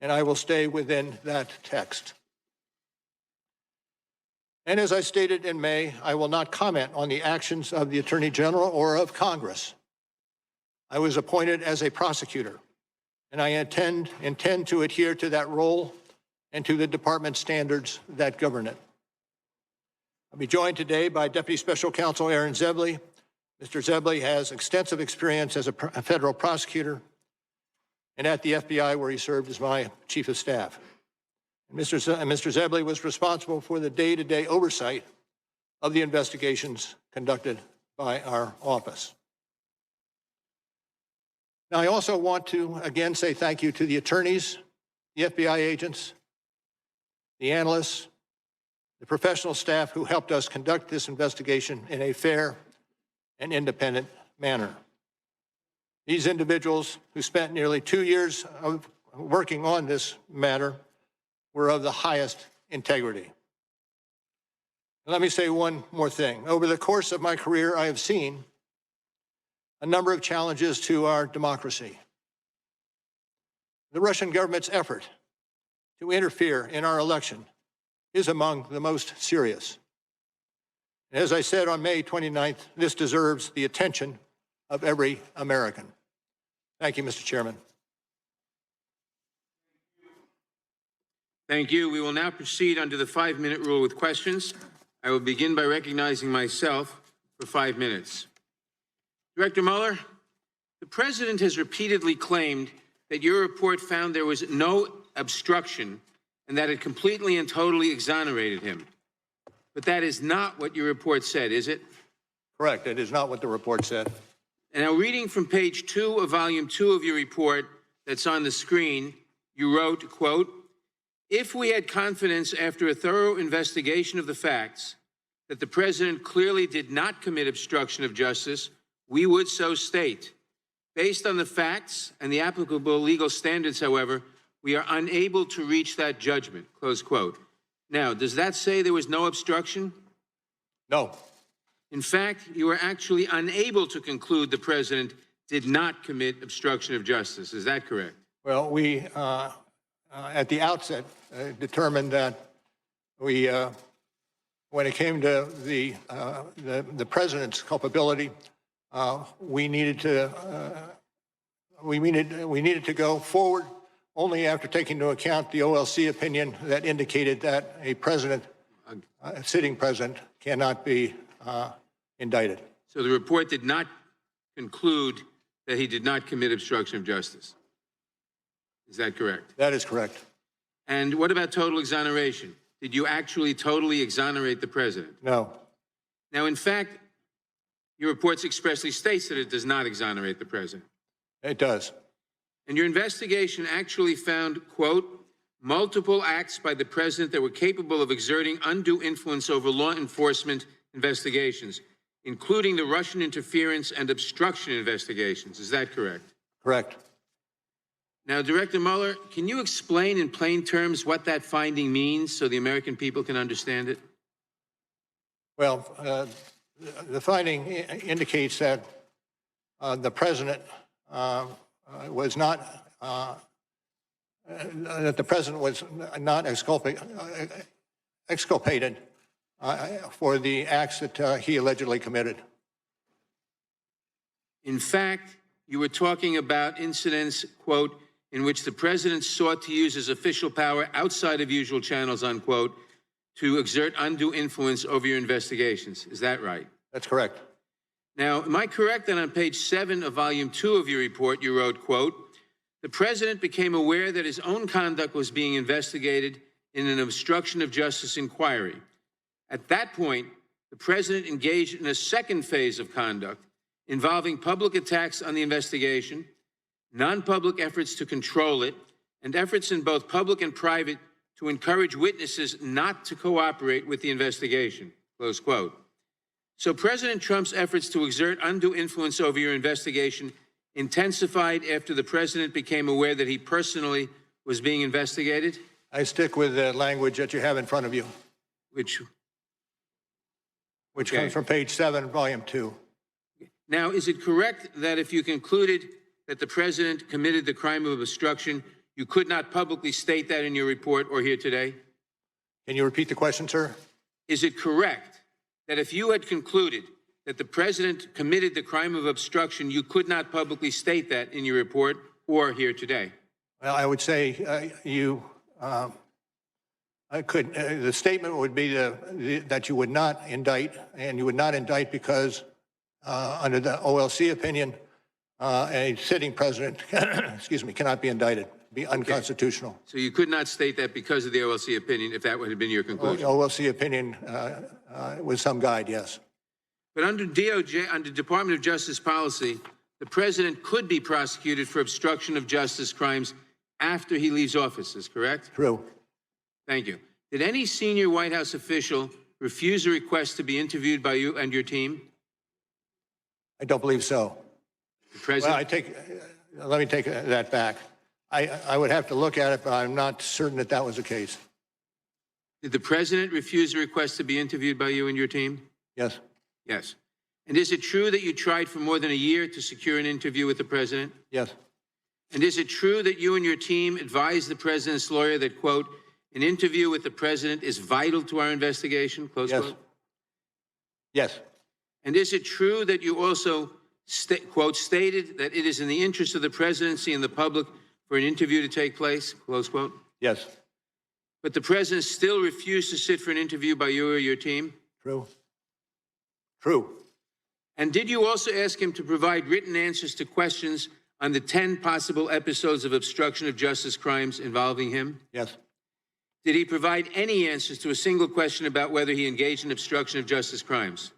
and I will stay within that text. And as I stated in May, I will not comment on the actions of the Attorney General or of Congress. I was appointed as a prosecutor, and I intend to adhere to that role and to the department standards that govern it. I'll be joined today by Deputy Special Counsel Aaron Zebley. Mr. Zebley has extensive experience as a federal prosecutor and at the FBI, where he served as my chief of staff. Mr. Zebley was responsible for the day-to-day oversight of the investigations conducted by our office. Now, I also want to again say thank you to the attorneys, the FBI agents, the analysts, the professional staff who helped us conduct this investigation in a fair and independent manner. These individuals who spent nearly 2 years of working on this matter were of the highest integrity. Let me say one more thing. Over the course of my career, I have seen a number of challenges to our democracy. The Russian government's effort to interfere in our election is among the most serious. As I said on May 29th, this deserves the attention of every American. Thank you, Mr. Chairman. Thank you. We will now proceed under the 5-minute rule with questions. I will begin by recognizing myself for 5 minutes. Director Mueller, the President has repeatedly claimed that your report found there was no obstruction and that it completely and totally exonerated him. But that is not what your report said, is it? Correct. It is not what the report said. And now, reading from page 2 of volume 2 of your report that's on the screen, you wrote, quote, "If we had confidence after a thorough investigation of the facts that the President clearly did not commit obstruction of justice, we would so state. Based on the facts and the applicable legal standards, however, we are unable to reach that judgment," close quote. Now, does that say there was no obstruction? No. In fact, you were actually unable to conclude the President did not commit obstruction of justice. Is that correct? Well, we, at the outset, determined that we, when it came to the President's culpability, we needed to go forward only after taking into account the OLC opinion that indicated that a sitting president, cannot be indicted. So the report did not conclude that he did not commit obstruction of justice. Is that correct? That is correct. And what about total exoneration? Did you actually totally exonerate the President? No. Now, in fact, your report expressly states that it does not exonerate the President. It does. And your investigation actually found, quote, multiple acts by the President that were capable of exerting undue influence over law enforcement investigations, including the Russian interference and obstruction investigations. Is that correct? Correct. Now, Director Mueller, can you explain in plain terms what that finding means so the American people can understand it? Well, the finding indicates that the President was not exculpated for the acts that he allegedly committed. In fact, you were talking about incidents, quote, in which the President sought to use his official power outside of usual channels, unquote, to exert undue influence over your investigations. Is that right? That's correct. Now, am I correct that on page 7 of volume 2 of your report, you wrote, quote, the President became aware that his own conduct was being investigated in an obstruction of justice inquiry. At that point, the President engaged in a second phase of conduct involving public attacks on the investigation, non-public efforts to control it, and efforts in both public and private to encourage witnesses not to cooperate with the investigation, close quote. So President Trump's efforts to exert undue influence over your investigation intensified after the president became aware that he personally was being investigated? I stick with the language that you have in front of you, Which which Okay. comes from page 7, volume 2. Now, is it correct that if you concluded that the president committed the crime of obstruction, you could not publicly state that in your report or here today? Can you repeat the question, sir? Is it correct that if you had concluded that the president committed the crime of obstruction, you could not publicly state that in your report or here today? Well, I would say I could. The statement would be that you would not indict, and you would not indict because under the OLC opinion, a sitting president, excuse me, cannot be indicted, be unconstitutional. So you could not state that because of the OLC opinion, if that would have been your conclusion? OLC opinion was some guide, yes. But under DOJ, under Department of Justice policy, the president could be prosecuted for obstruction of justice crimes after he leaves office, is correct? True. Thank you. Did any senior White House official refuse a request to be interviewed by you and your team? I don't believe so. The president? Well, let me take that back. I would have to look at it, but I'm not certain that that was the case. Did the president refuse a request to be interviewed by you and your team? Yes. Yes. And is it true that you tried for more than a year to secure an interview with the president? Yes. And is it true that you and your team advised the president's lawyer that, quote, an interview with the president is vital to our investigation, close quote? Yes. And is it true that you also, quote, stated that it is in the interest of the presidency and the public for an interview to take place, close quote? Yes. But the president still refused to sit for an interview by you or your team? True. True. And did you also ask him to provide written answers to questions on the 10 possible episodes of obstruction of justice crimes involving him? Yes. Did he provide any answers to a single question about whether he engaged in obstruction of justice crimes?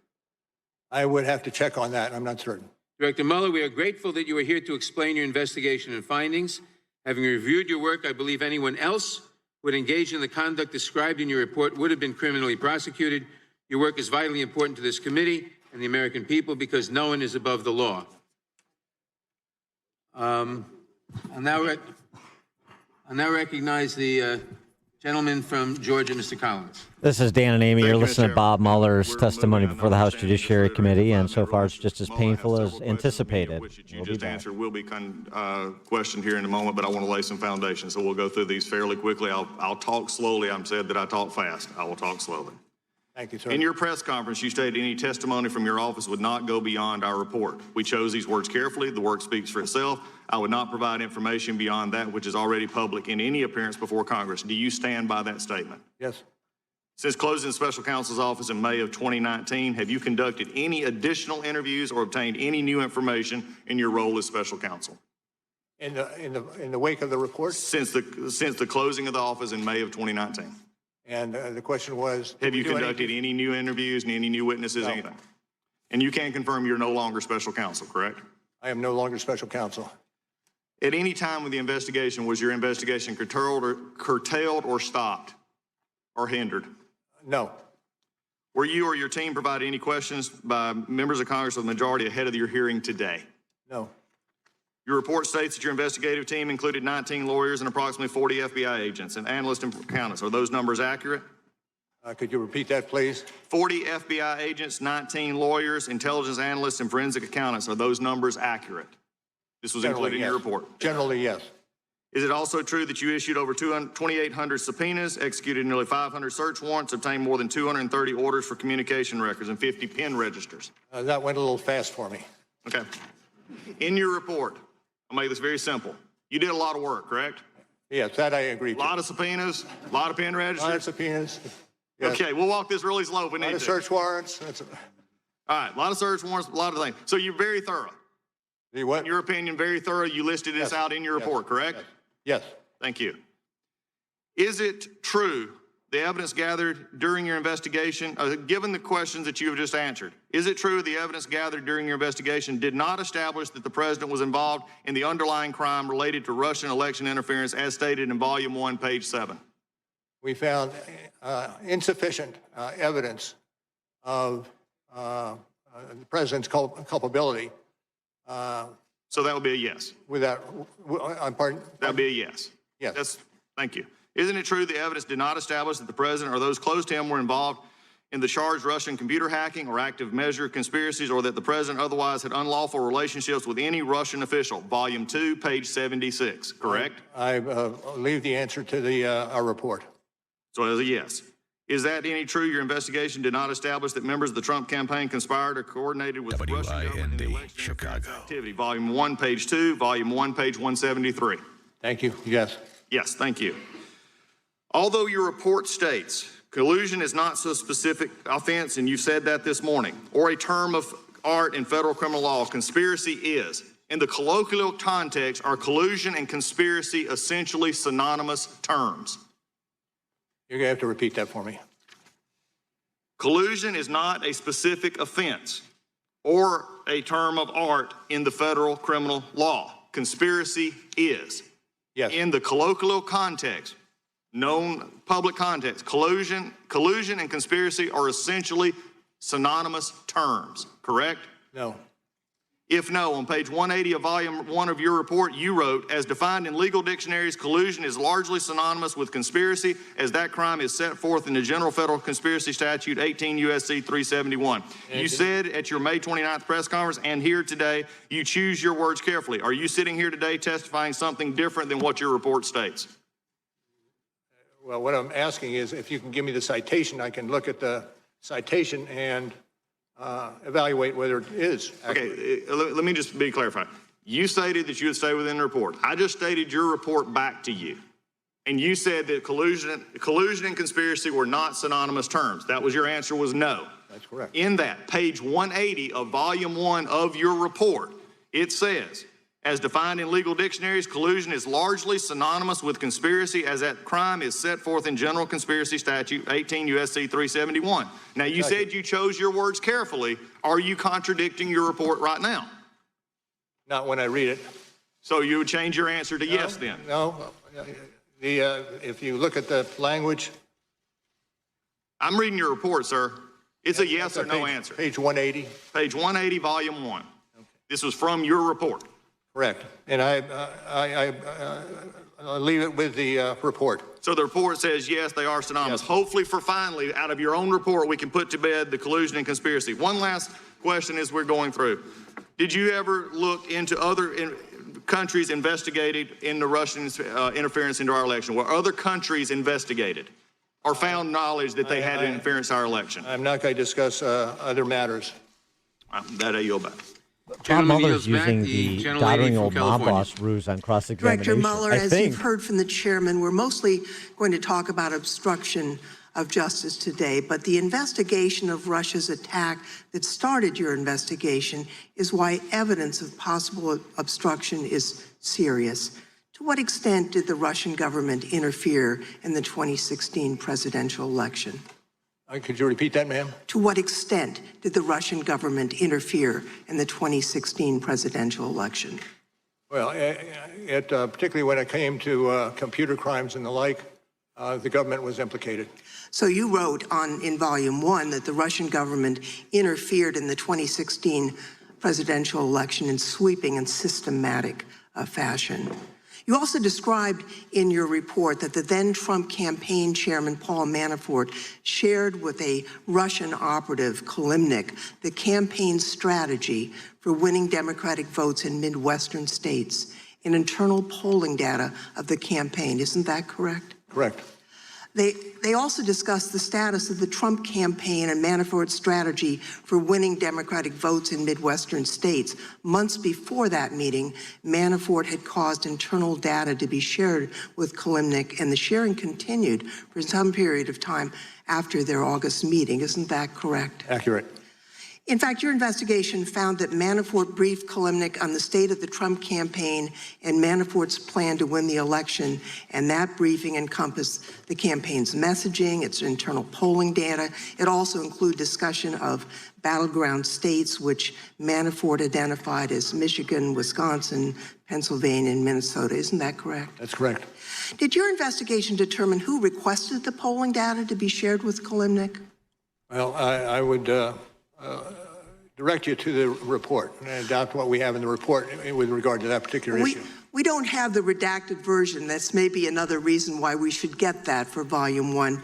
I would have to check on that. I'm not certain. Director Mueller, we are grateful that you are here to explain your investigation and findings. Having reviewed your work, I believe anyone else who would engage in the conduct described in your report would have been criminally prosecuted. Your work is vitally important to this committee and the American people because no one is above the law. I'll now recognize the gentleman from Georgia, Mr. Collins. This is Dan and Amy. You're listening to Bob Mueller's testimony before the House Judiciary Committee, and so far it's just as painful as anticipated. You just answered will be questioned here in a moment, but I want to lay some foundation, so we'll go through these fairly quickly. I'll talk slowly. I'm said that I talk fast. I will talk slowly. Thank you, sir. In your press conference, you stated any testimony from your office would not go beyond our report. We chose these words carefully. The work speaks for itself. I would not provide information beyond that which is already public in any appearance before Congress. Do you stand by that statement? Yes. Since closing the special counsel's office in May of 2019, have you conducted any additional interviews or obtained any new information in your role as special counsel? In the wake of the report? Since the closing of the office in May of 2019. And the question was, have you conducted any new interviews and any new witnesses, anything? And you can confirm you're no longer special counsel, correct? I am no longer special counsel. At any time with the investigation, was your investigation curtailed or stopped or hindered? No. Were you or your team provided any questions by members of Congress of the majority ahead of your hearing today? No. Your report states that your investigative team included 19 lawyers and approximately 40 FBI agents and analysts and accountants. Are those numbers accurate? Could you repeat that, please? 40 FBI agents, 19 lawyers, intelligence analysts, and forensic accountants. Are those numbers accurate? This was included in your report. Generally, yes. Is it also true that you issued over 2,800 subpoenas, executed nearly 500 search warrants, obtained more than 230 orders for communication records, and 50 pen registers? That went a little fast for me. Okay. In your report, I'll make this very simple. You did a lot of work, correct? Yes, that I agree to. A lot of subpoenas, a lot of pen registers? A lot of subpoenas. Yes. Okay, we'll walk this really slow if we need to. A lot of search warrants. All right, a lot of search warrants, a lot of things. So you're very thorough. What? In your opinion, very thorough. You listed this out in your report, correct? Yes. Thank you. Is it true the evidence gathered during your investigation, given the questions that you have just answered, is it true the evidence gathered during your investigation did not establish that the president was involved in the underlying crime related to Russian election interference as stated in Volume 1, page 7? We found insufficient evidence of the president's culpability. So that would be a yes. Pardon? That would be a yes. Yes. Thank you. Isn't it true the evidence did not establish that the president or those close to him were involved in the charged Russian computer hacking or active measure conspiracies, or that the president otherwise had unlawful relationships with any Russian official? Volume 2, page 76, correct? I leave the answer to our report. So it is a yes. Is that any true your investigation did not establish that members of the Trump campaign conspired or coordinated with the Russian government in the election Chicago activity? Volume 1, page 2, Volume 1, page 173. Thank you. Yes. Yes, thank you. Although your report states collusion is not so specific offense, and you said that this morning, or a term of art in federal criminal law, conspiracy is. In the colloquial context, are collusion and conspiracy essentially synonymous terms? You're going to have to repeat that for me. Collusion is not a specific offense or a term of art in the federal criminal law. Conspiracy is. Yes. In the colloquial context, known public context, collusion and conspiracy are essentially synonymous terms, correct? No. If no, on page 180 of volume 1 of your report, you wrote, as defined in legal dictionaries, collusion is largely synonymous with conspiracy, as that crime is set forth in the General Federal Conspiracy Statute 18 U.S.C. 371. You said at your May 29th press conference and here today, you choose your words carefully. Are you sitting here today testifying something different than what your report states? Well, what I'm asking is if you can give me the citation, I can look at the citation and evaluate whether it is accurate. Okay, let me just be clarified. You stated that you would stay within the report. I just stated your report back to you. And you said that collusion and conspiracy were not synonymous terms. That was your answer, was no. That's correct. In that, page 180 of volume 1 of your report, it says, as defined in legal dictionaries, collusion is largely synonymous with conspiracy, as that crime is set forth in General Conspiracy Statute 18 U.S.C. 371. Now, you said you chose your words carefully. Are you contradicting your report right now? Not when I read it. So you would change your answer to yes then? No. If you look at the language. I'm reading your report, sir. It's a yes or no answer. Page 180. Page 180, volume 1. Okay. This was from your report. Correct. And I'll leave it with the report. So the report says, yes, they are synonymous. Yes. Hopefully, for finally, out of your own report, we can put to bed the collusion and conspiracy. One last question as we're going through. Did you ever look into other countries investigated in the Russian interference into our election? Were other countries investigated or found knowledge that they had interference in our election? I'm not going to discuss other matters. That I yield back. Bob Mueller's using the doddering old mob boss ruse on cross-examination. Director Mueller, as you've heard from the chairman, we're mostly going to talk about obstruction of justice today, but the investigation of Russia's attack that started your investigation is why evidence of possible obstruction is serious. To what extent did the Russian government interfere in the 2016 presidential election? Could you repeat that, ma'am? To what extent did the Russian government interfere in the 2016 presidential election? Well, particularly when it came to computer crimes and the like, the government was implicated. So you wrote in volume 1 that the Russian government interfered in the 2016 presidential election in sweeping and systematic fashion. You also described in your report that the then Trump campaign chairman, Paul Manafort, shared with a Russian operative, Kalimnik, the campaign strategy for winning Democratic votes in Midwestern states in internal polling data of the campaign. Isn't that correct? Correct. They also discussed the status of the Trump campaign and Manafort's strategy for winning Democratic votes in Midwestern states. Months before that meeting, Manafort had caused internal data to be shared with Kalimnik, and the sharing continued for some period of time after their August meeting. Isn't that correct? Accurate. In fact, your investigation found that Manafort briefed Kalimnik on the state of the Trump campaign and Manafort's plan to win the election, and that briefing encompassed the campaign's messaging, its internal polling data. It also included discussion of battleground states, which Manafort identified as Michigan, Wisconsin, Pennsylvania, and Minnesota. Isn't that correct? That's correct. Did your investigation determine who requested the polling data to be shared with Kalimnik? Well, I would direct you to the report and adopt what we have in the report with regard to that particular issue. We don't have the redacted version. That's maybe another reason why we should get that for Volume 1.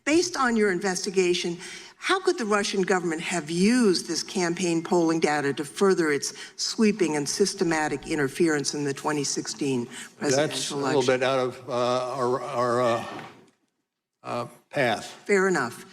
Based on your investigation, how could the Russian government have used this campaign polling data to further its sweeping and systematic interference in the 2016 presidential election? That's a little bit out of our path. Fair enough.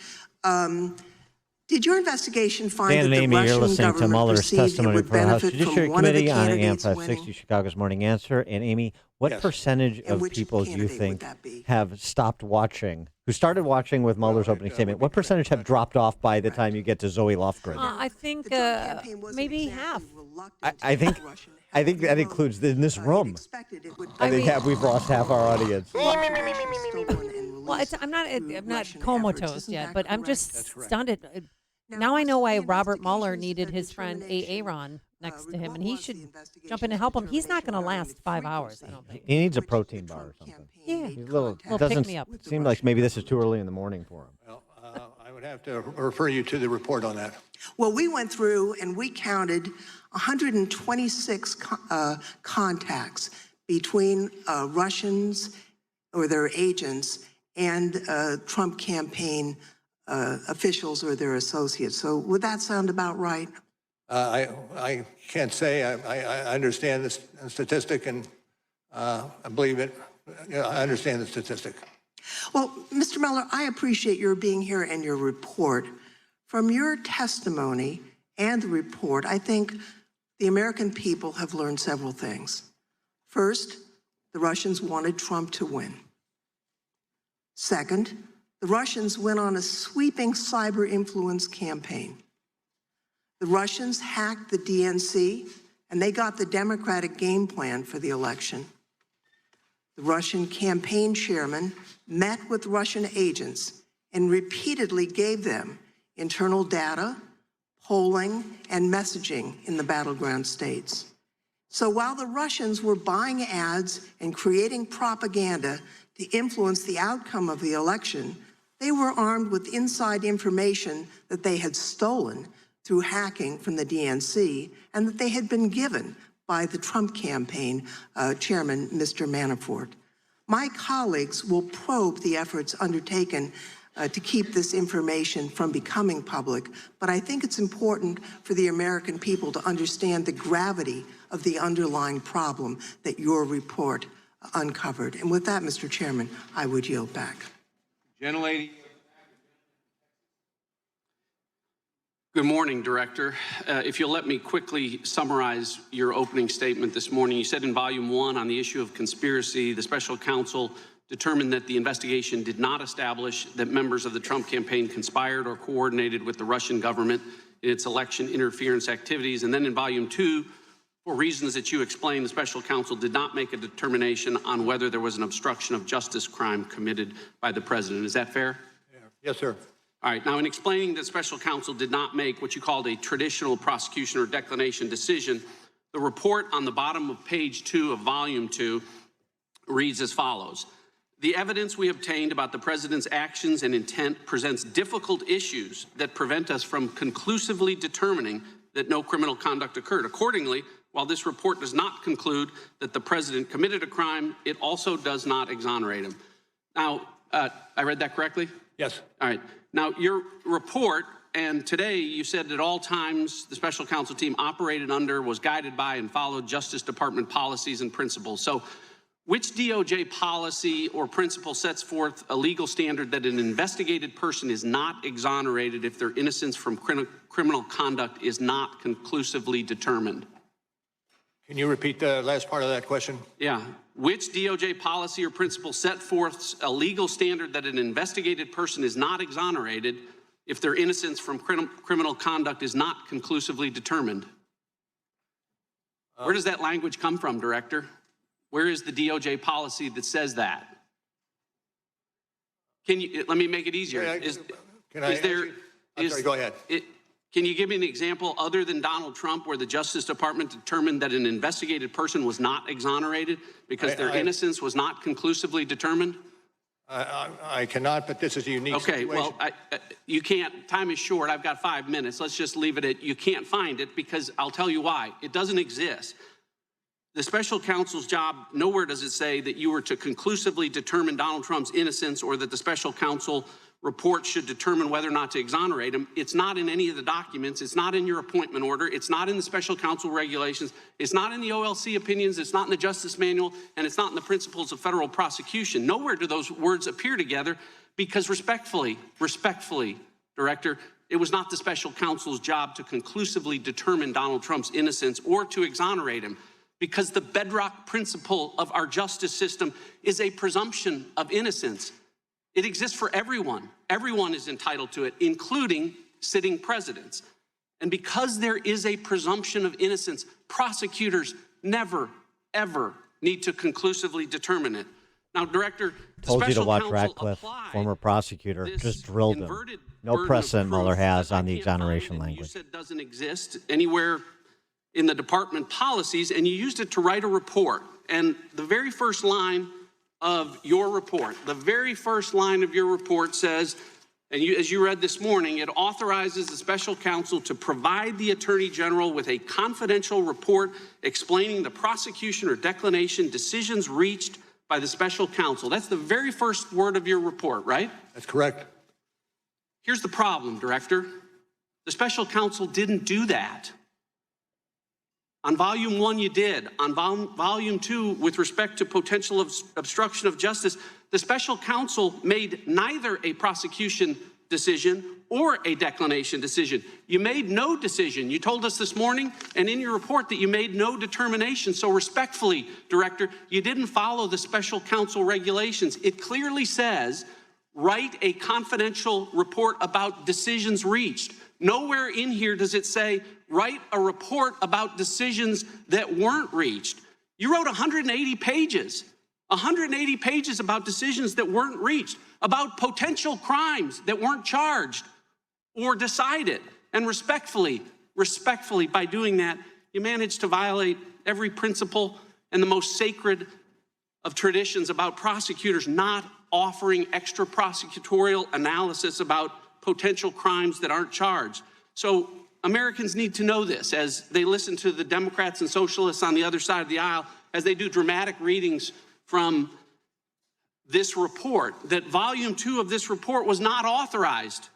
Did your investigation find Dan that and the Amy, you're Russian listening to government Mueller's perceived it testimony would for the House benefit Judiciary from one of the Committee on AM candidates 560 winning? Chicago's Morning Answer? And Amy, what percentage of people do you think have stopped watching, who started watching with Mueller's opening statement? What percentage have dropped off by the time you get to Zoe Lofgren? I think maybe half. I think that includes in this room. I think we've lost half our audience. Well, I'm not comatose yet, but I'm just stunned. Now I know why Robert Mueller needed his friend Aaron next to him, and he should jump in and help him. He's not going to last 5 hours, I don't think. He needs a protein bar or something. Yeah, He's a little pick me up. Seem like maybe this is too early in the morning for him. Well, I would have to refer you to the report on that. Well, we went through and we counted 126 contacts between Russians or their agents and Trump campaign officials or their associates. So would that sound about right? I can't say. I understand the statistic, and I believe it. I understand the statistic. Well, Mr. Mueller, I appreciate your being here and your report. From your testimony and the report, I think the American people have learned several things. First, the Russians wanted Trump to win. Second, the Russians went on a sweeping cyber influence campaign. The Russians hacked the DNC, and they got the Democratic game plan for the election. The Russian campaign chairman met with Russian agents and repeatedly gave them internal data, polling, and messaging in the battleground states. So while the Russians were buying ads and creating propaganda to influence the outcome of the election, they were armed with inside information that they had stolen through hacking from the DNC and that they had been given by the Trump campaign chairman, Mr. Manafort. My colleagues will probe the efforts undertaken to keep this information from becoming public, but I think it's important for the American people to understand the gravity of the underlying problem that your report uncovered. And with that, Mr. Chairman, I would yield back. Gentlelady. Good morning, Director. If you'll let me quickly summarize your opening statement this morning. You said in Volume 1 on the issue of conspiracy, the special counsel determined that the investigation did not establish that members of the Trump campaign conspired or coordinated with the Russian government in its election interference activities. And then in Volume 2, for reasons that you explained, the special counsel did not make a determination on whether there was an obstruction of justice crime committed by the president. Is that fair? Yes, sir. All right. Now, in explaining that special counsel did not make what you called a traditional prosecution or declination decision, the report on the bottom of page 2 of Volume 2 reads as follows. The evidence we obtained about the president's actions and intent presents difficult issues that prevent us from conclusively determining that no criminal conduct occurred. Accordingly, while this report does not conclude that the president committed a crime, it also does not exonerate him. Now, I read that correctly? Yes. All right. Now, your report, and today you said at all times the special counsel team operated under, was guided by, and followed Justice Department policies and principles. So which DOJ policy or principle sets forth a legal standard that an investigated person is not exonerated if their innocence from criminal conduct is not conclusively determined? Can you repeat the last part of that question? Yeah. Which DOJ policy or principle set forth a legal standard that an investigated person is not exonerated if their innocence from criminal conduct is not conclusively determined. Where does that language come from, Director? Where is the DOJ policy that says that? Let me make it easier. Go ahead. Can you give me an example other than Donald Trump where the Justice Department determined that an investigated person was not exonerated because their innocence was not conclusively determined? I cannot, but this is a unique situation. Okay, well, you can't. Time is short. I've got 5 minutes. Let's just leave it at you can't find it because I'll tell you why. It doesn't exist. The special counsel's job, nowhere does it say that you were to conclusively determine Donald Trump's innocence or that the special counsel report should determine whether or not to exonerate him. It's not in any of the documents. It's not in your appointment order. It's not in the special counsel regulations. It's not in the OLC opinions. It's not in the Justice Manual, and it's not in the principles of federal prosecution. Nowhere do those words appear together because respectfully, Director, it was not the special counsel's job to conclusively determine Donald Trump's innocence or to exonerate him because the bedrock principle of our justice system is a presumption of innocence. It exists for everyone. Everyone is entitled to it, including sitting presidents. And because there is a presumption of innocence, prosecutors never, ever need to conclusively determine it. Now, Director, told you to watch Ratcliffe, former prosecutor, just drilled him. No precedent Mueller has on the exoneration language. You said doesn't exist anywhere in the department policies, and you used it to write a report. And the very first line of your report, says, and as you read this morning, it authorizes the special counsel to provide the Attorney General with a confidential report explaining the prosecution or declination decisions reached by the special counsel. That's the very first word of your report, right? That's correct. Here's the problem, Director. The special counsel didn't do that. On volume 1, you did. On volume 2, with respect to potential obstruction of justice, the special counsel made neither a prosecution decision or a declination decision. You made no decision. You told us this morning and in your report that you made no determination. So respectfully, Director, you didn't follow the special counsel regulations. It clearly says, write a confidential report about decisions reached. Nowhere in here does it say, write a report about decisions that weren't reached. You wrote 180 pages about decisions that weren't reached, about potential crimes that weren't charged or decided. And respectfully, by doing that, you managed to violate every principle and the most sacred of traditions about prosecutors not offering extra prosecutorial analysis about potential crimes that aren't charged. So Americans need to know this as they listen to the Democrats and socialists on the other side of the aisle, as they do dramatic readings from this report, that volume 2 of this report was not authorized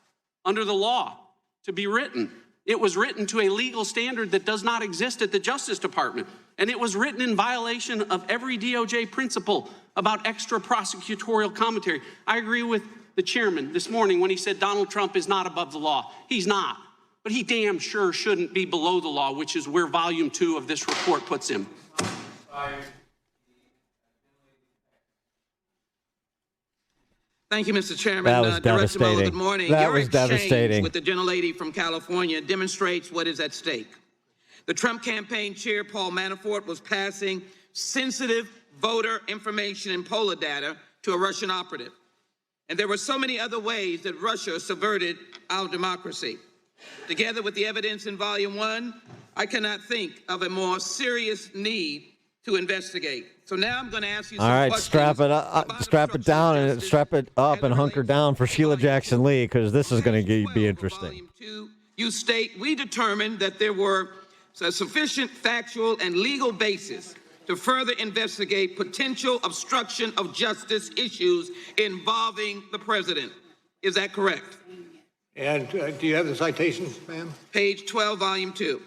under the law to be written. It was written to a legal standard that does not exist at the Justice Department. And it was written in violation of every DOJ principle about extra prosecutorial commentary. I agree with the chairman this morning when he said Donald Trump is not above the law. He's not. But he damn sure shouldn't be below the law, which is where volume 2 of this report puts him. Thank you, Mr. Chairman. That was devastating. Mueller, good morning. That Your was devastating. With the gentlelady from California demonstrates what is at stake. The Trump campaign chair, Paul Manafort, was passing sensitive voter information and poll data to a Russian operative. And there were so many other ways that Russia subverted our democracy. Together with the evidence in volume 1, I cannot think of a more serious need to investigate. So now I'm going to ask you some questions. Strap it up, strap it down, and strap it up and hunker down for Sheila Jackson Lee, because this is going to be interesting. You state, we determined that there were sufficient factual and legal basis to further investigate potential obstruction of justice issues involving the president. Is that correct? And do you have the citations, ma'am? Page 12, volume 2.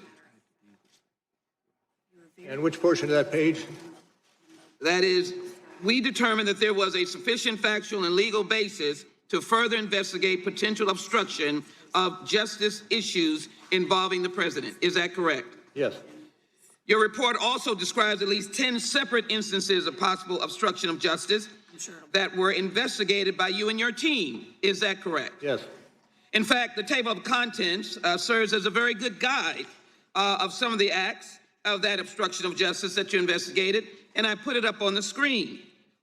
And which portion of that page? That is, we determined that there was a sufficient factual and legal basis to further investigate potential obstruction of justice issues involving the president. Is that correct? Yes. Your report also describes at least 10 separate instances of possible obstruction of justice that were investigated by you and your team. Is that correct? Yes. In fact, the table of contents serves as a very good guide of some of the acts of that obstruction of justice that you investigated, and I put it up on the screen.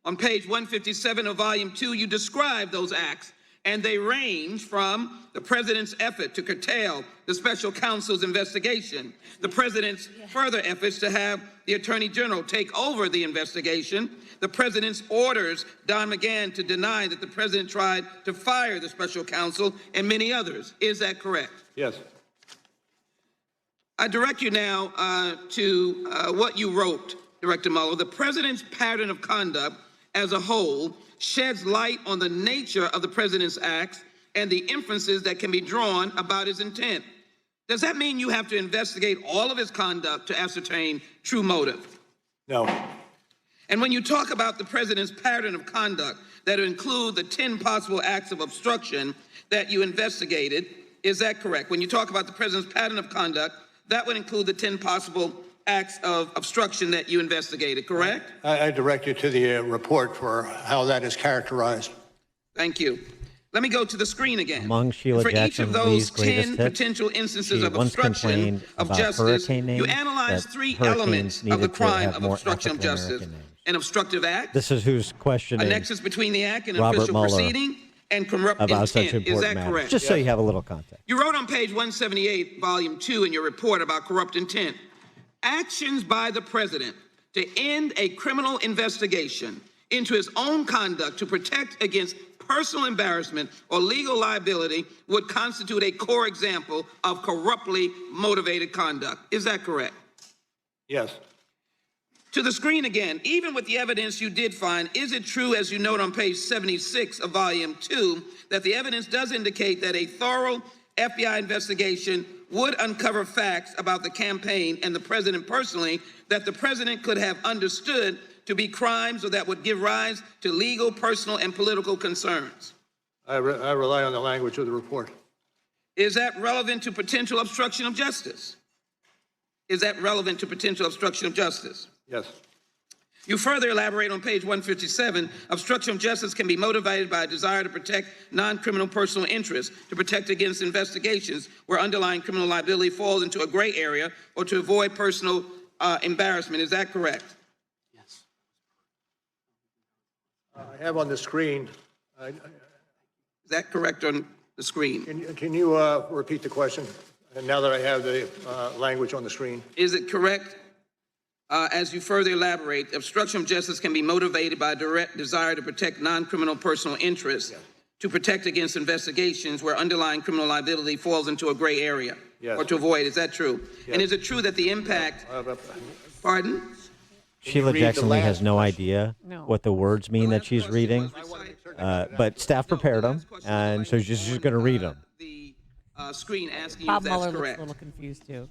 On page 157 of volume 2, you describe those acts, and they range from the president's effort to curtail the special counsel's investigation, the president's further efforts to have the attorney general take over the investigation, the president's orders Don McGahn to deny that the president tried to fire the special counsel, and many others. Is that correct? Yes. I direct you now to what you wrote, Director Mueller. The president's pattern of conduct as a whole sheds light on the nature of the president's acts and the inferences that can be drawn about his intent. Does that mean you have to investigate all of his conduct to ascertain true motive? No. And when you talk about the president's pattern of conduct that include the 10 possible acts of obstruction that you investigated, is that correct? When you talk about the president's pattern of conduct, that would include the 10 possible acts of obstruction that you investigated, correct? I direct you to the report for how that is characterized. Thank you. Let me go to the screen again. Among Sheila For Jackson each of those Lee's greatest 10 hits, potential instances she of once obstruction complained of about justice, hurricane names, you analyze that 3 hurricanes elements of the needed to crime have of more obstruction of justice: African-American names. an obstructive act, This is who's a questioning nexus between the act and Robert official Mueller proceeding, and corrupt about such intent. Is important that matters. correct? Just so you have a little context. You wrote on page 178, volume 2, in your report about corrupt intent, actions by the president to end a criminal investigation into his own conduct to protect against personal embarrassment or legal liability would constitute a core example of corruptly motivated conduct. Is that correct? Yes. To the screen again, even with the evidence you did find, is it true, as you note on page 76 of volume 2, that the evidence does indicate that a thorough FBI investigation would uncover facts about the campaign and the president personally that the president could have understood to be crimes or that would give rise to legal, personal, and political concerns? I rely on the language of the report. Is that relevant to potential obstruction of justice? Is that relevant to potential obstruction of justice? Yes. You further elaborate on page 157, obstruction of justice can be motivated by a desire to protect non-criminal personal interests, to protect against investigations where underlying criminal liability falls into a gray area, or to avoid personal embarrassment. Is that correct? Yes. I have on the screen. Is that correct on the screen? Can you repeat the question? And now that I have the language on the screen. Is it correct? As you further elaborate, obstruction of justice can be motivated by a direct desire to protect non-criminal personal interests, to protect against investigations where underlying criminal liability falls into a gray area, or to avoid. Is that true? Yes. And is it true that the impact, pardon? Sheila Jackson Lee has no idea what the words mean that she's reading, but staff prepared them, and so she's just going to read them. The screen asking Bob you if that's Mueller looks correct. a little confused too.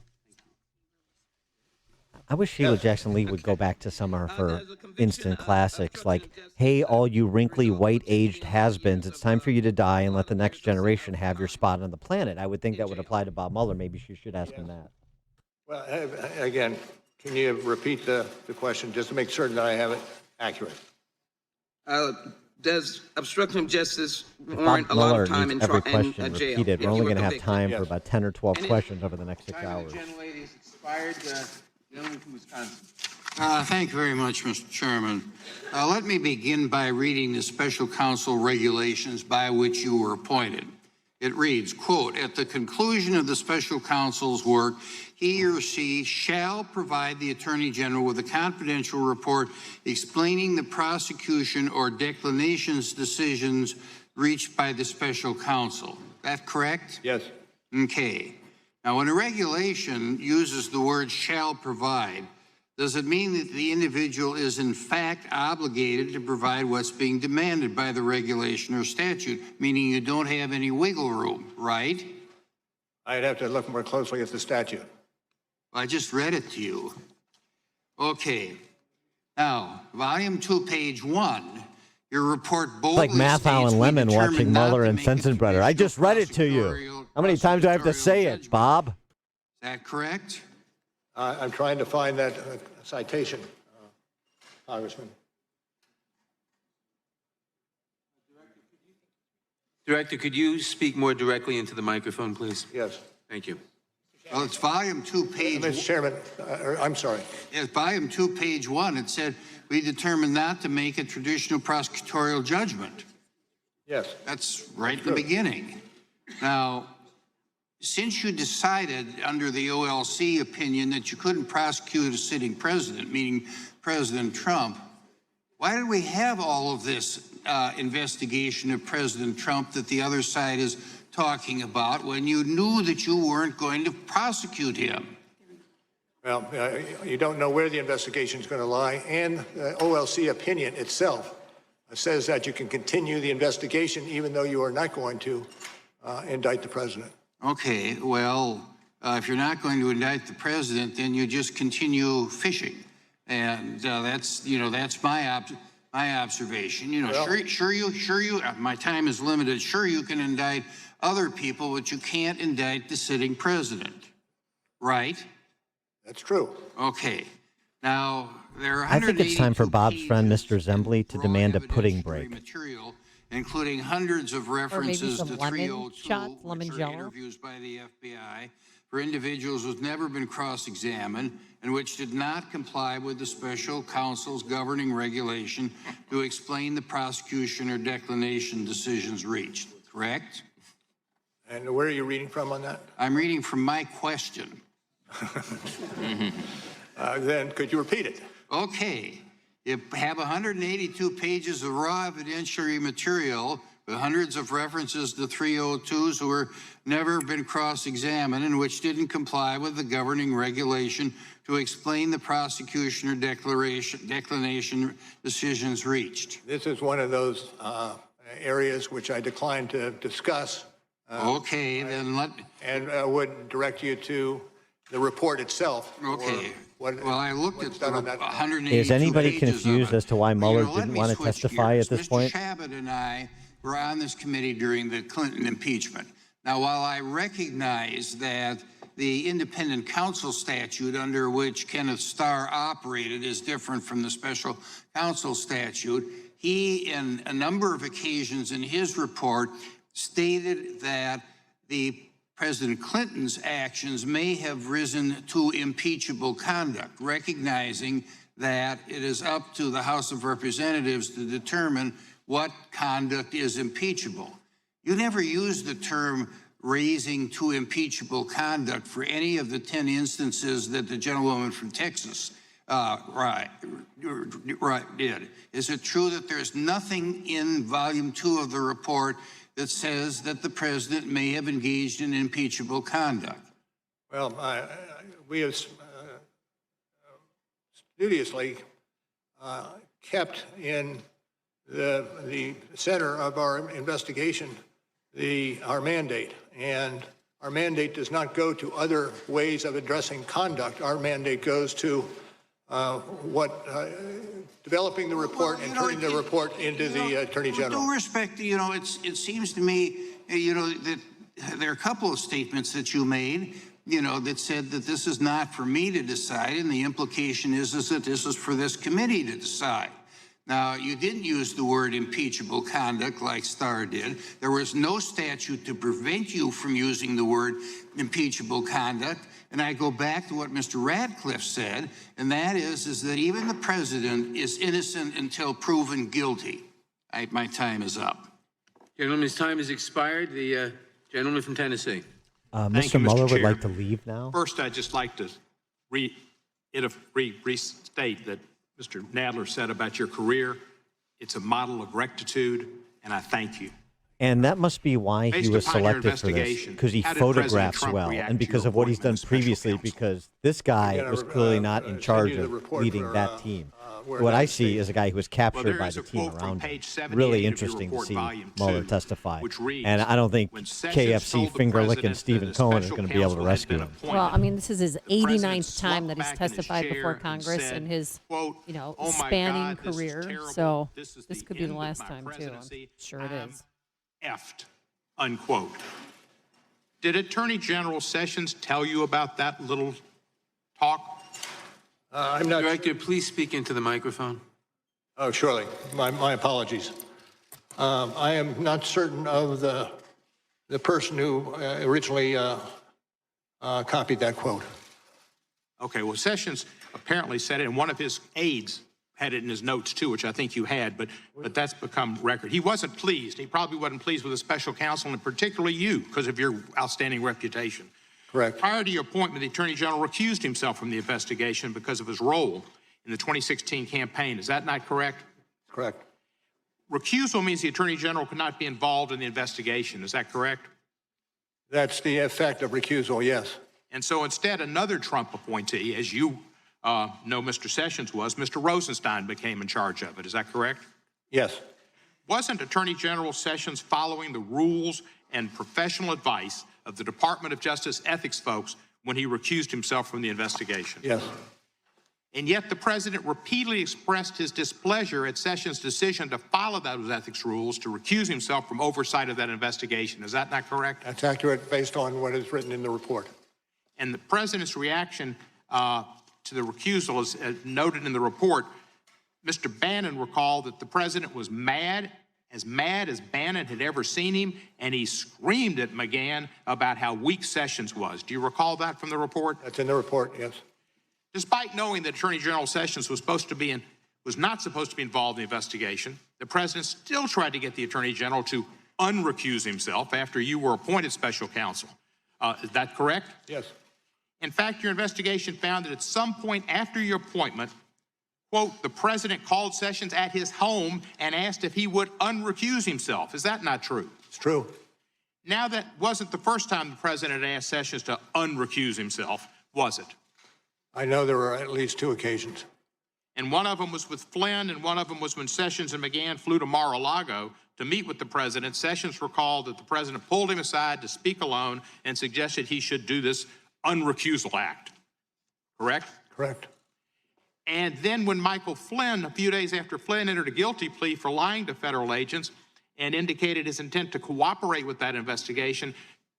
I wish Sheila Jackson Lee would go back to some of her instant classics, like, hey, all you wrinkly, white-aged has-beens, it's time for you to die and let the next generation have your spot on the planet. I would think that would apply to Bob Mueller. Maybe she should ask him that. Well, again, can you repeat the question just to make certain that I have it accurate? Does obstruction of justice If warrant Bob a lot Mueller of time needs in every jail? question repeated, we're only going to have time for about 10 or 12 And questions over the next 6 hours. Gentlelady's expired. Gentleman from Wisconsin. Thank you very much, Mr. Chairman. Let me begin by reading the special counsel regulations by which you were appointed. It reads, quote, at the conclusion of the special counsel's work, he or she shall provide the Attorney General with a confidential report explaining the prosecution or declinations decisions reached by the special counsel. That correct? Yes. Okay. Now, when a regulation uses the word shall provide, does it mean that the individual is in fact obligated to provide what's being demanded by the regulation or statute, meaning you don't have any wiggle room, right? I'd have to look more closely at the statute. I just read it to you. Okay. Now, volume 2, page 1, your report It's boldly like Mathau and Lemon watching Mueller and Sensenbrenner. I just read it to you. How many times do I have to say it, Bob? Is that correct? I'm trying to find that citation, Congressman. Director, could you speak more directly into the microphone, please? Yes. Thank you. Well, it's volume 2, page... Mr. Chairman, I'm sorry. It's volume 2, page 1. It said, we determined not to make a traditional prosecutorial judgment. Yes. That's right in the beginning. Now, since you decided under the OLC opinion that you couldn't prosecute a sitting president, meaning President Trump, why did we have all of this investigation of President Trump that the other side is talking about when you knew that you weren't going to prosecute him? Well, you don't know where the investigation is going to lie, and the OLC opinion itself says that you can continue the investigation even though you are not going to indict the president. Okay, well, if you're not going to indict the president, then you just continue fishing, and that's my observation. You know, well, sure you. My time is limited. Sure, you can indict other people, but you can't indict the sitting president, right? That's true. Okay. Now, there are I think it's time for Bob's friend, Mr. Zembly, to demand a pudding break. Material, including hundreds of references to 302, lemon which are jello. interviews by the FBI for individuals who've never been cross-examined and which did not comply with the special counsel's governing regulation to explain the prosecution or declination decisions reached, correct? And where are you reading from on that? I'm reading from my question. Then could you repeat it? Okay. You have 182 pages of raw evidentiary material with hundreds of references to 302s who were never been cross-examined and which didn't comply with the governing regulation to explain the prosecution or declination decisions reached. This is one of those areas which I declined to discuss. Okay, then let... And would direct you to the report itself. Okay. Well, I looked at the 182 Is anybody pages confused as to why Mueller didn't want to testify at this point? Mr. Chabot and I were on this committee during the Clinton impeachment. Now, while I recognize that the independent counsel statute under which Kenneth Starr operated is different from the special counsel statute, he, in a number of occasions in his report, stated that the President Clinton's actions may have risen to impeachable conduct, recognizing that it is up to the House of Representatives to determine what conduct is impeachable. You never used the term raising to impeachable conduct for any of the 10 instances that the gentlewoman from Texas did. Is it true that there's nothing in volume 2 of the report that says that the president may have engaged in impeachable conduct? Well, we have studiously kept in the center of our investigation our mandate, and our mandate does not go to other ways of addressing conduct. Our mandate goes to developing the report and turning the report into the Attorney General. With due respect, it seems to me, that there are a couple of statements that you made, that said that this is not for me to decide, and the implication is that this is for this committee to decide. Now, you didn't use the word impeachable conduct like Starr did. There was no statute to prevent you from using the word impeachable conduct. And I go back to what Mr. Radcliffe said, and that is that even the president is innocent until proven guilty. My time is up. Gentleman's time has expired. The gentleman from Tennessee. Mr. Mueller would like to leave now. First, I'd just like to restate that Mr. Nadler said about your career. It's a model of rectitude, and I thank you. And that must be why he was selected for this, because he photographs well, and because of what he's done previously, because this guy was clearly not in charge of leading that team. What I see is a guy who was captured by the team around him. Really interesting to see Mueller testify. And I don't think KFC finger-licking Stephen Cohen is going to be able to rescue him. Well, I mean, this is his 89th time that he's testified before Congress in his, spanning career. So this could be the last time, too. I'm sure it is. Effed, unquote. Did Attorney General Sessions tell you about that little talk? I'm not. Director, please speak into the microphone. Oh, surely. My apologies. I am not certain of the person who originally copied that quote. Okay, well, Sessions apparently said it, and one of his aides had it in his notes too, which I think you had, but that's become record. He wasn't pleased. He probably wasn't pleased with the special counsel, and particularly you, because of your outstanding reputation. Correct. Prior to your appointment, the Attorney General recused himself from the investigation because of his role in the 2016 campaign. Is that not correct? Correct. Recusal means the Attorney General could not be involved in the investigation. Is that correct? That's the effect of recusal, yes. And so instead, another Trump appointee, as you know Mr. Sessions was, Mr. Rosenstein became in charge of it. Is that correct? Yes. Wasn't Attorney General Sessions following the rules and professional advice of the Department of Justice ethics folks when he recused himself from the investigation? Yes. And yet the president repeatedly expressed his displeasure at Sessions' decision to follow those ethics rules to recuse himself from oversight of that investigation. Is that not correct? That's accurate based on what is written in the report. And the president's reaction to the recusal is noted in the report. Mr. Bannon recalled that the president was mad as Bannon had ever seen him, and he screamed at McGahn about how weak Sessions was. Do you recall that from the report? That's in the report, yes. Despite knowing that Attorney General Sessions was not supposed to be involved in the investigation, the president still tried to get the Attorney General to unrecuse himself after you were appointed special counsel. Is that correct? Yes. In fact, your investigation found that at some point after your appointment, quote, the president called Sessions at his home and asked if he would unrecuse himself. Is that not true? It's true. Now, that wasn't the first time the president asked Sessions to unrecuse himself, was it? I know there were at least two occasions. And one of them was with Flynn, and one of them was when Sessions and McGahn flew to Mar-a-Lago to meet with the president. Sessions recalled that the president pulled him aside to speak alone and suggested he should do this unrecusal act. Correct? Correct. And then when Michael Flynn, a few days after Flynn entered a guilty plea for lying to federal agents and indicated his intent to cooperate with that investigation,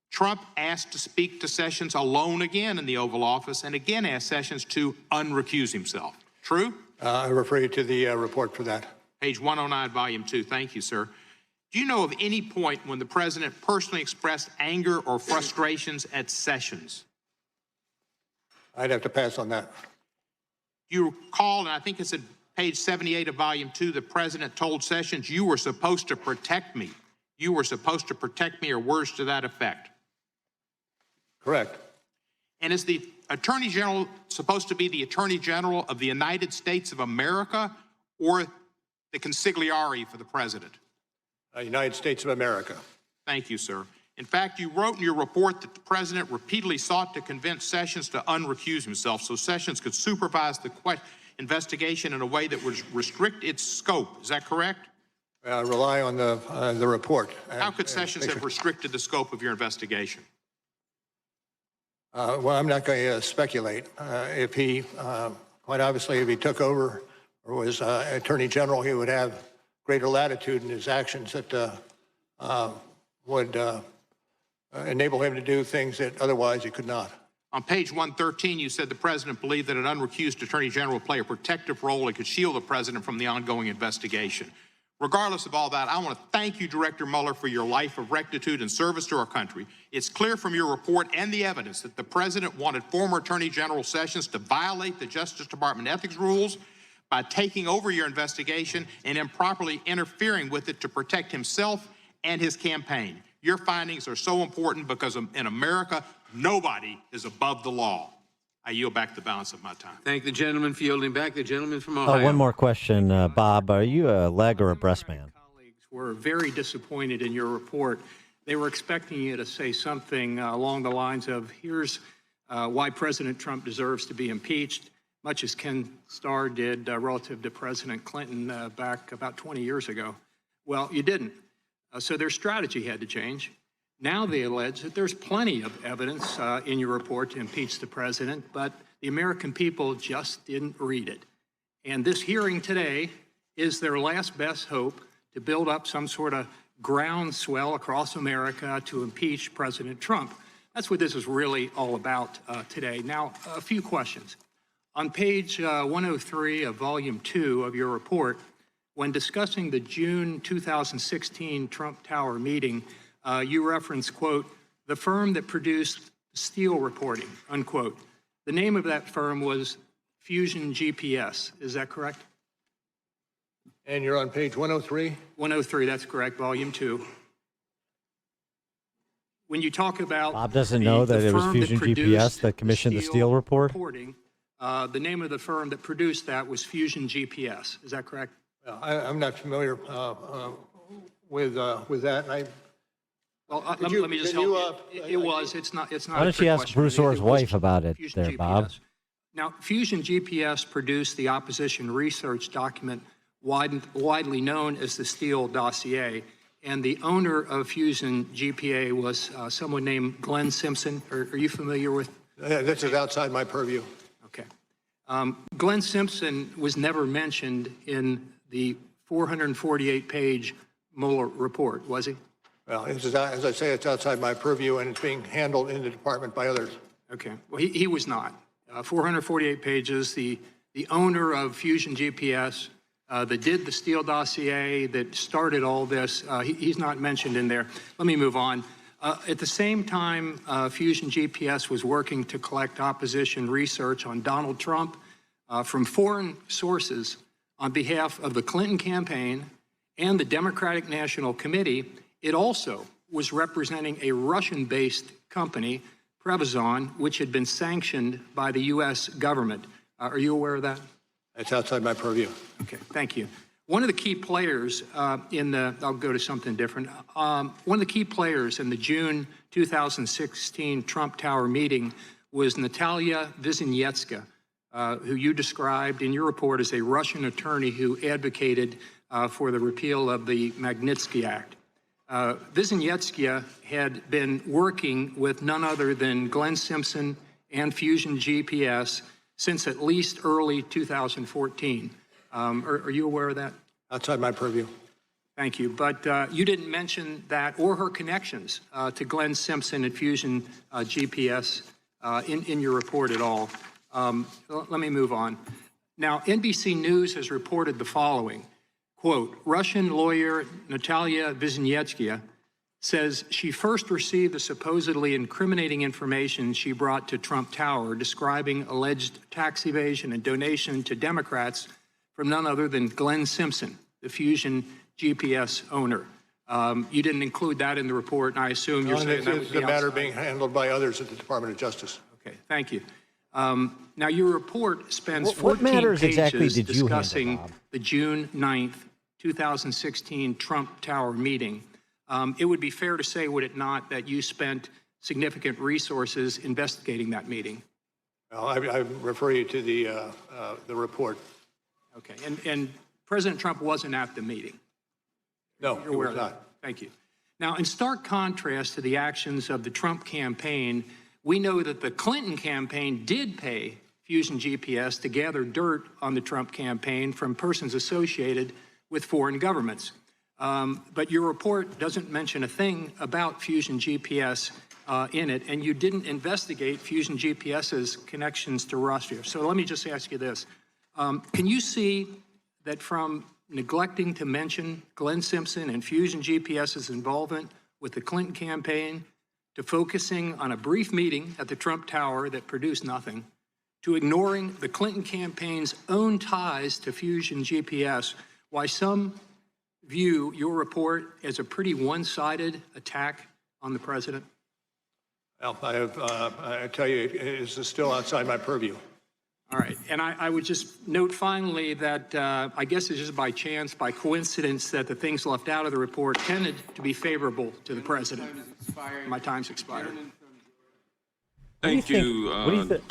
Trump asked to speak to Sessions alone again in the Oval Office and again asked Sessions to unrecuse himself. True? I refer you to the report for that. Page 109, volume 2. Thank you, sir. Do you know of any point when the president personally expressed anger or frustrations at Sessions? I'd have to pass on that. You recall, and I think it's at page 78 of volume 2, the president told Sessions, you were supposed to protect me. You were supposed to protect me, or words to that effect. Correct. And is the Attorney General supposed to be the Attorney General of the United States of America or the consigliere for the president? United States of America. Thank you, sir. In fact, you wrote in your report that the president repeatedly sought to convince Sessions to unrecuse himself so Sessions could supervise the investigation in a way that would restrict its scope. Is that correct? Rely on the report. How could Sessions have restricted the scope of your investigation? Well, I'm not going to speculate. If he, quite obviously, if he took over or was Attorney General, he would have greater latitude in his actions that would enable him to do things that otherwise he could not. On page 113, you said the president believed that an unrecused Attorney General would play a protective role and could shield the president from the ongoing investigation. Regardless of all that, I want to thank you, Director Mueller, for your life of rectitude and service to our country. It's clear from your report and the evidence that the president wanted former Attorney General Sessions to violate the Justice Department ethics rules by taking over your investigation and improperly interfering with it to protect himself and his campaign. Your findings are so important because in America, nobody is above the law. I yield back the balance of my time. Thank the gentleman for yielding back. The gentleman from Ohio. One more question, Bob. Are you a leg or a breast man? Were very disappointed in your report. They were expecting you to say something along the lines of, here's why President Trump deserves to be impeached, much as Ken Starr did relative to President Clinton back about 20 years ago. Well, you didn't. So their strategy had to change. Now they allege that there's plenty of evidence in your report to impeach the president, but the American people just didn't read it. And this hearing today is their last best hope to build up some sort of groundswell across America to impeach President Trump. That's what this is really all about today. Now, a few questions. On page 103 of volume 2 of your report, when discussing the June 2016 Trump Tower meeting, you referenced, quote, the firm that produced Steele reporting, unquote. The name of that firm was Fusion GPS. Is that correct? And you're on page 103? 103, that's correct, volume 2. When you talk about Bob doesn't know that it was Fusion GPS that commissioned the Steele report. Reporting, the name of the firm that produced that was Fusion GPS. Is that correct? I'm not familiar with that. Let me just help you. It was. It's not. It's not. Why don't you ask Bruce Orr's wife about it there, Bob? Now, Fusion GPS produced the opposition research document widely known as the Steele dossier, and the owner of Fusion GPA was someone named Glenn Simpson. Are you familiar with? This is outside my purview. Okay. Glenn Simpson was never mentioned in the 448-page Mueller report, was he? Well, as I say, it's outside my purview, and it's being handled in the department by others. Okay. Well, he was not. 448 pages. The owner of Fusion GPS that did the Steele dossier, that started all this, he's not mentioned in there. Let me move on. At the same time, Fusion GPS was working to collect opposition research on Donald Trump from foreign sources on behalf of the Clinton campaign and the Democratic National Committee. It also was representing a Russian-based company, Prevazon, which had been sanctioned by the U.S. government. Are you aware of that? It's outside my purview. Okay, thank you. One of the key players I'll go to something different. One of the key players in the June 2016 Trump Tower meeting was Natalia Vizhnetska, who you described in your report as a Russian attorney who advocated for the repeal of the Magnitsky Act. Vizhnetska had been working with none other than Glenn Simpson and Fusion GPS since at least early 2014. Are you aware of that? Outside my purview. Thank you. But you didn't mention that or her connections to Glenn Simpson and Fusion GPS in your report at all. Let me move on. Now, NBC News has reported the following. Quote, Russian lawyer Natalia Vizhnetska says she first received the supposedly incriminating information she brought to Trump Tower describing alleged tax evasion and donation to Democrats from none other than Glenn Simpson, the Fusion GPS owner. You didn't include that in the report, and I assume you're saying that would be the matter outside. being handled by others at the Department of Justice. Okay, thank you. Now, your report spends What 14 matters pages exactly did you handle, discussing Bob? the June 9th, 2016 Trump Tower meeting. It would be fair to say, would it not, that you spent significant resources investigating that meeting? Well, I refer you to the report. Okay, and President Trump wasn't at the meeting? No, You're aware he was of not. that. Thank you. Now, in stark contrast to the actions of the Trump campaign, we know that the Clinton campaign did pay Fusion GPS to gather dirt on the Trump campaign from persons associated with foreign governments. But your report doesn't mention a thing about Fusion GPS in it, and you didn't investigate Fusion GPS's connections to Russia. So let me just ask you this. Can you see that from neglecting to mention Glenn Simpson and Fusion GPS's involvement with the Clinton campaign, to focusing on a brief meeting at the Trump Tower that produced nothing, to ignoring the Clinton campaign's own ties to Fusion GPS, why some view your report as a pretty one-sided attack on the president? Well, I tell you, it's still outside my purview. All right, and I would just note finally that I guess it's just by chance, by coincidence, that the things left out of the report tended to be favorable to the president. My time's expired. Thank you.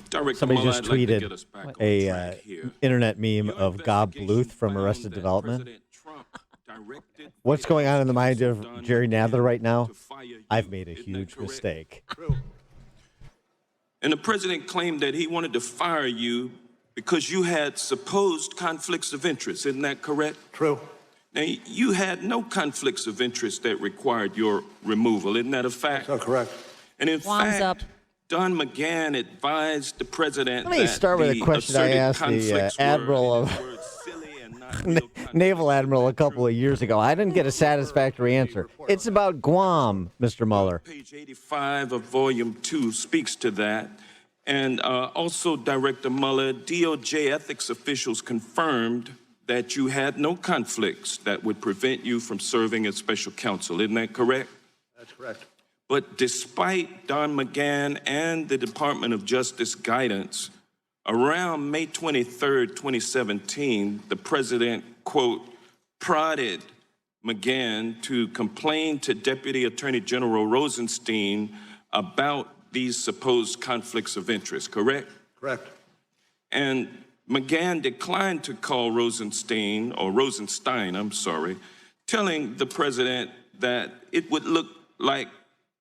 Director Somebody Mueller, just I'd like to tweeted get us back on a track here. internet meme of Gob Bluth from Arrested Development. What's going on in the mind of Jerry Nadler right now? I've made a huge mistake. And the president claimed that he wanted to fire you because you had supposed conflicts of interest. Isn't that correct? True. Now, you had no conflicts of interest that required your removal. Isn't that a fact? That's correct. And in Thumbs fact, up. Don McGahn advised the president Let me that start with a the question I asserted asked the conflicts Admiral were, of in his words, silly naval admiral a couple of years ago. I didn't get a satisfactory answer. It's about Guam, Mr. Mueller. Page 85 of Volume 2 speaks to that. And also, Director Mueller, DOJ ethics officials confirmed that you had no conflicts that would prevent you from serving as special counsel. Isn't that correct? That's correct. But despite Don McGahn and the Department of Justice guidance, around May 23rd, 2017, the president, quote, prodded McGahn to complain to Deputy Attorney General Rosenstein about these supposed conflicts of interest, correct? Correct. And McGahn declined to call Rosenstein, telling the president that it would look like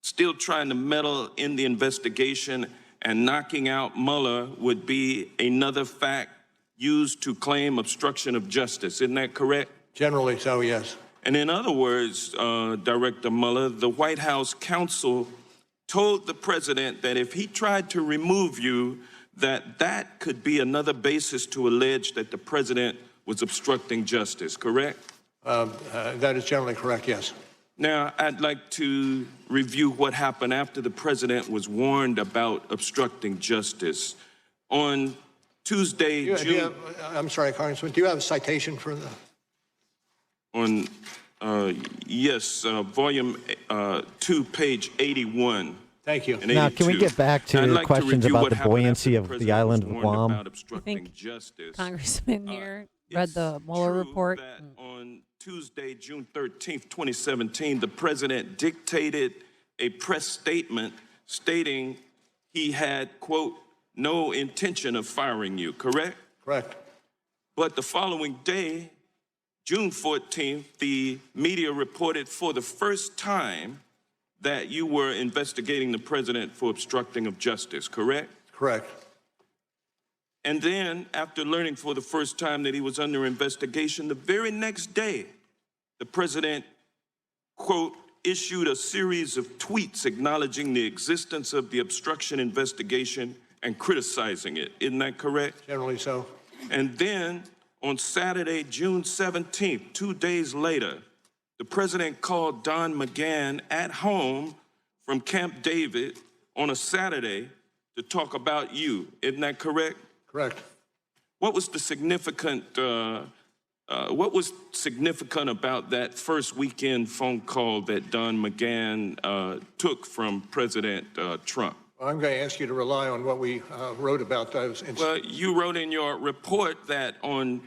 still trying to meddle in the investigation and knocking out Mueller would be another fact used to claim obstruction of justice. Isn't that correct? Generally so, yes. And in other words, Director Mueller, the White House counsel told the president that if he tried to remove you, that could be another basis to allege that the president was obstructing justice, correct? That is generally correct, yes. Now, I'd like to review what happened after the president was warned about obstructing justice. On Tuesday, I'm sorry, Congressman, do you have a citation for the? Yes, Volume 2, page 81. Thank you. Now, can we get back to questions about the buoyancy of the island of Guam? I think Congressman here read the Mueller report. On Tuesday, June 13th, 2017, the president dictated a press statement stating he had, quote, no intention of firing you, correct? Correct. But the following day, June 14th, the media reported for the first time that you were investigating the president for obstructing of justice, correct? Correct. And then, after learning for the first time that he was under investigation, the very next day, the president, quote, issued a series of tweets acknowledging the existence of the obstruction investigation and criticizing it. Isn't that correct? Generally so. And then, on Saturday, June 17th, 2 days later, the president called Don McGahn at home from Camp David on a Saturday to talk about you. Isn't that correct? Correct. What was the significant about that first weekend phone call that Don McGahn took from President Trump? Well, I'm going to ask you to rely on what we wrote about those. Well, you wrote in your report that on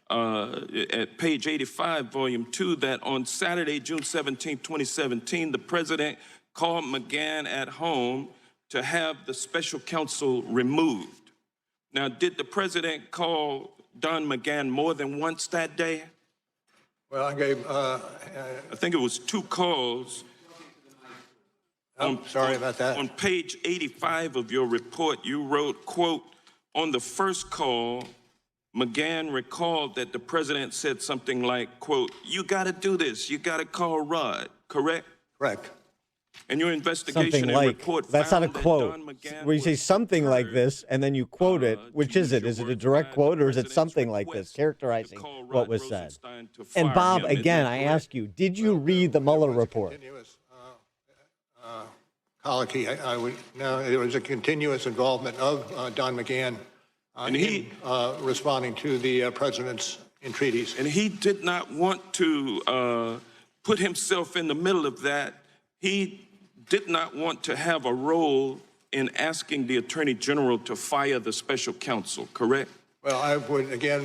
at page 85, volume 2, that on Saturday, June 17, 2017, the president called McGahn at home to have the special counsel removed. Now, did the president call Don McGahn more than once that day? Well, I gave... I think it was 2 calls. I'm sorry about that. On page 85 of your report, you wrote, quote, on the first call, McGahn recalled that the president said something like, quote, you got to do this, you got to call Rod, correct? Correct. And your investigation something and like, report that's not a found that quote. Don McGahn Where you say something like this and then you quote it, which is it? Is it a direct quote or is it something like this, characterizing what was said? And Bob, again, I ask you, did you read the Mueller report? Colloquy. There was a continuous involvement of Don McGahn in responding to the president's entreaties. And he did not want to put himself in the middle of that. He did not want to have a role in asking the Attorney General to fire the special counsel, correct? Well, I would, again,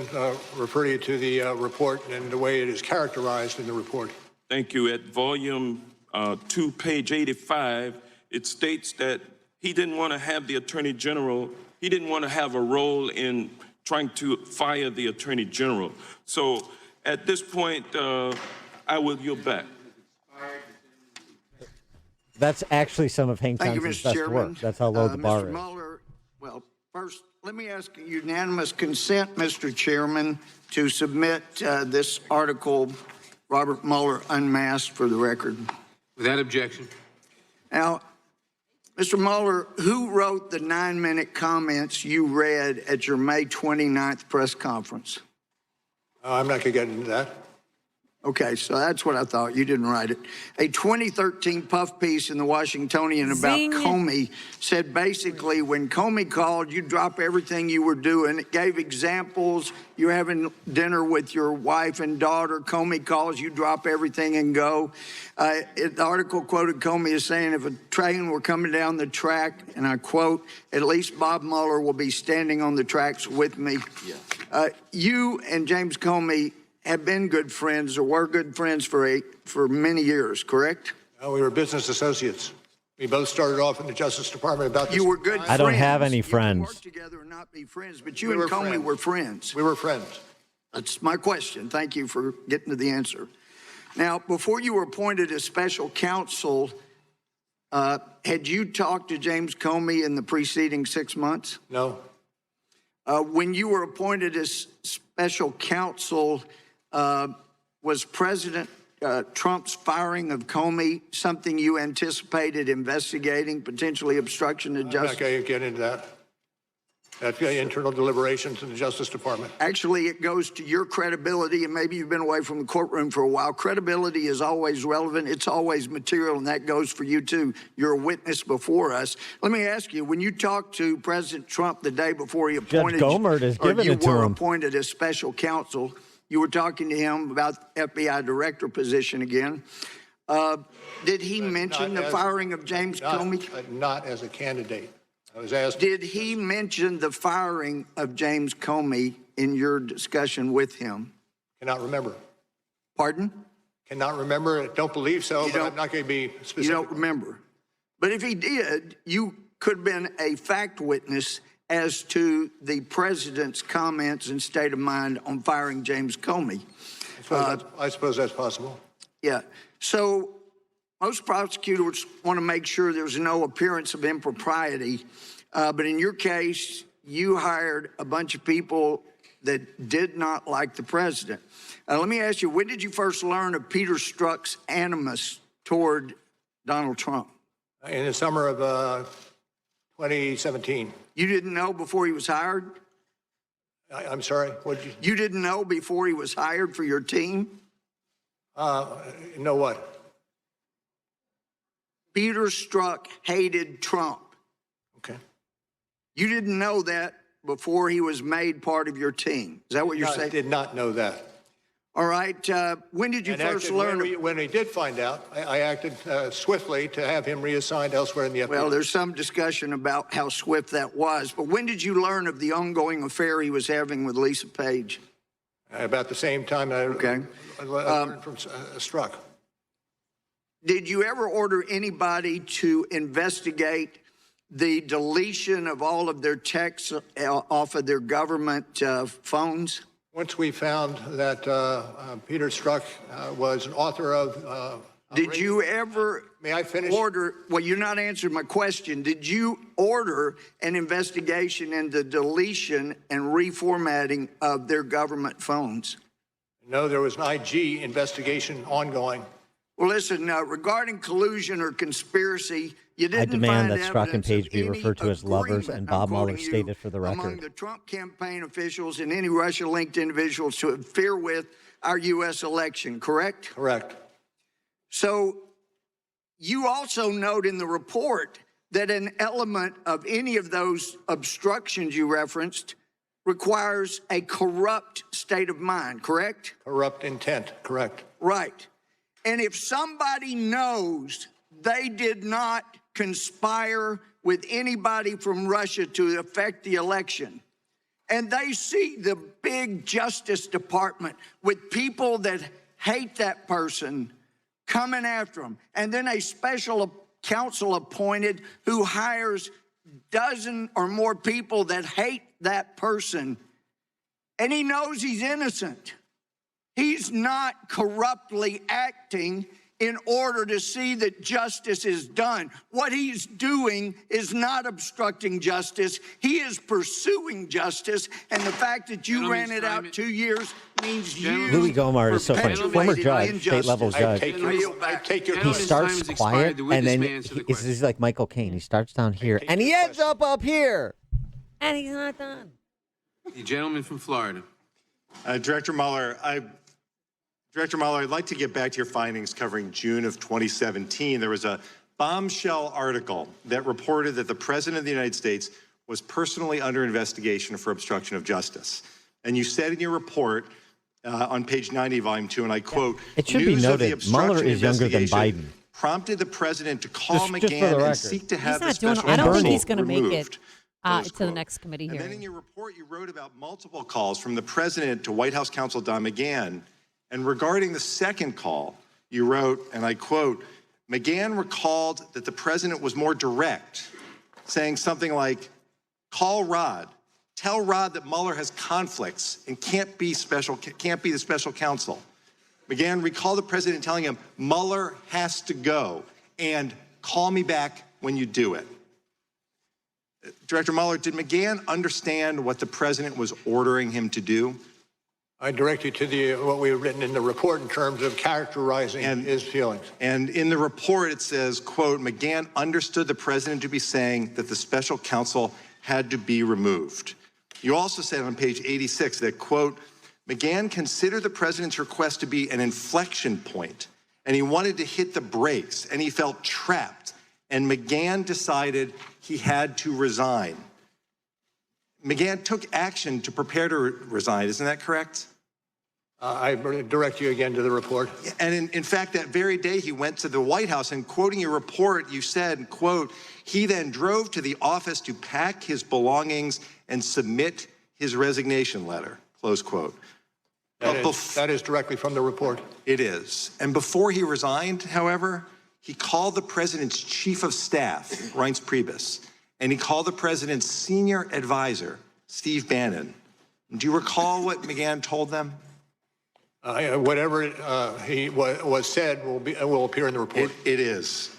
refer you to the report and the way it is characterized in the report. Thank you. At volume 2, page 85, it states that he didn't want to have the Attorney General, he didn't want to have a role in trying to fire the Attorney General. So at this point, I will yield back. That's actually some of Hank Johnson's best work. That's how low the bar Mr. is. Mueller, well, first, let me ask unanimous consent, Mr. Chairman, to submit this article, Robert Mueller Unmasked, for the record. Without objection. Now, Mr. Mueller, who wrote the 9-minute comments you read at your May 29th press conference? I'm not going to get into that. Okay, so that's what I thought. You didn't write it. A 2013 puff piece in the Washingtonian about Zing. Comey said basically when Comey called, you drop everything you were doing. It gave examples. You're having dinner with your wife and daughter. Comey calls, you drop everything and go. The article quoted Comey as saying, if a train were coming down the track, and I quote, at least Bob Mueller will be standing on the tracks with me. Yeah. You and James Comey have been good friends or were good friends for many years, correct? We were business associates. We both started off in the Justice Department about this. You were good friends. I don't have any You friends. can work together and not be friends, but you and Comey were friends. We were friends. That's my question. Thank you for getting to the answer. Now, before you were appointed as special counsel, had you talked to James Comey in the preceding 6 months? No. When you were appointed as special counsel, was President Trump's firing of Comey something you anticipated investigating, potentially obstruction of I'm justice? not going to get into that. That's internal deliberations in the Justice Department. Actually, it goes to your credibility, and maybe you've been away from the courtroom for a while. Credibility is always relevant. It's always material, and that goes for you, too. You're a witness before us. Let me ask you, when you talked to President Trump the day before he appointed Judge Gohmert has given it to you were him. appointed as special counsel, you were talking to him about FBI director position again. Did he mention the firing of James Comey? Not as a candidate. I was asked. Did he mention the firing of James Comey in your discussion with him? Cannot remember. Pardon? Cannot remember. Don't believe so, but I'm not going to be specific. You don't remember. But if he did, you could have been a fact witness as to the president's comments and state of mind on firing James Comey. I suppose that's possible. Yeah. So most prosecutors want to make sure there's no appearance of impropriety. But in your case, you hired a bunch of people that did not like the president. Let me ask you, when did you first learn of Peter Strzok's animus toward Donald Trump? In the summer of 2017. You didn't know before he was hired? I'm sorry, what did you? You didn't know before he was hired for your team? Know what? Peter Strzok hated Trump. Okay. You didn't know that before he was made part of your team. Is that what you're saying? I did not know that. All right. When did you first learn? When we did find out, I acted swiftly to have him reassigned elsewhere in the FBI. Well, there's some discussion about how swift that was. But when did you learn of the ongoing affair he was having with Lisa Page? About the same time I learned from Strzok. Did you ever order anybody to investigate the deletion of all of their texts off of their government phones? Once we found that Peter Strzok was an author of... Did you ever... May I finish? Well, you're not answering my question. Did you order an investigation into the deletion and reformatting of their government phones? No, there was an IG investigation ongoing. Well, listen, regarding collusion or conspiracy, you didn't I demand find that Strzok and evidence Page of be any referred to as lovers, agreement, and I'm Bob Mueller quoting you, stated for the among record. the Trump campaign officials and any Russia-linked individuals to interfere with our U.S. election, correct? Correct. So you also note in the report that an element of any of those obstructions you referenced requires a corrupt state of mind, correct? Corrupt intent, correct. Right. And if somebody knows they did not conspire with anybody from Russia to affect the election, and they see the big Justice Department with people that hate that person coming after them, and then a special counsel appointed who hires dozen or more people that hate that person, and he knows he's innocent. He's not corruptly acting in order to see that justice is done. What he's doing is not obstructing justice. He is pursuing justice, and the fact that you ran it out 2 years means you... Louis Gohmert is so funny. Former judge, state-level judge. He starts quiet, and then he's like Michael Caine. He starts down here, and he ends up here. And he's not done. The gentleman from Florida. Director Mueller, I'd like to get back to your findings covering June of 2017. There was a bombshell article that reported that the President of the United States was personally under investigation for obstruction of justice. And you said in your report on page 90, volume 2, and I quote, it should be noted, Mueller is younger than Biden. Prompted the president to call Just for the McGahn record. and seek to have the He's not doing. special I don't think counsel he's going to make it removed. to the next committee And then in hearing. your report, you wrote about multiple calls from the president to White House counsel Don McGahn. And regarding the second call, you wrote, and I quote, McGahn recalled that the president was more direct, saying something like, call Rod, tell Rod that Mueller has conflicts and can't be the special counsel. McGahn recalled the president telling him, Mueller has to go, and call me back when you do it. Director Mueller, did McGahn understand what the president was ordering him to do? I direct you to what we've written in the report in terms of characterizing his feelings. And in the report, it says, quote, McGahn understood the president to be saying that the special counsel had to be removed. You also said on page 86 that, quote, McGahn considered the president's request to be an inflection point, and he wanted to hit the brakes, and he felt trapped, and McGahn decided he had to resign. McGahn took action to prepare to resign, isn't that correct? I direct you again to the report. And in fact, that very day he went to the White House, and quoting your report, you said, quote, he then drove to the office to pack his belongings and submit his resignation letter, close quote. That is directly from the report. It is. And before he resigned, however, he called the president's chief of staff, Reince Priebus, and he called the president's senior advisor, Steve Bannon. Do you recall what McGahn told them? Whatever he was said will appear in the report. It is.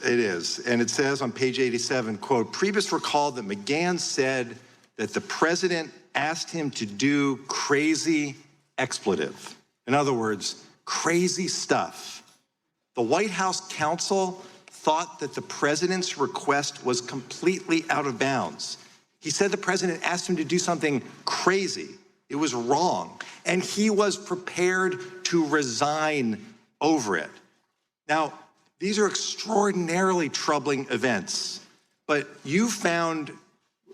And it says on page 87, quote, Priebus recalled that McGahn said that the president asked him to do crazy expletive. In other words, crazy stuff. The White House counsel thought that the president's request was completely out of bounds. He said the president asked him to do something crazy. It was wrong. And he was prepared to resign over it. Now, these are extraordinarily troubling events, but you found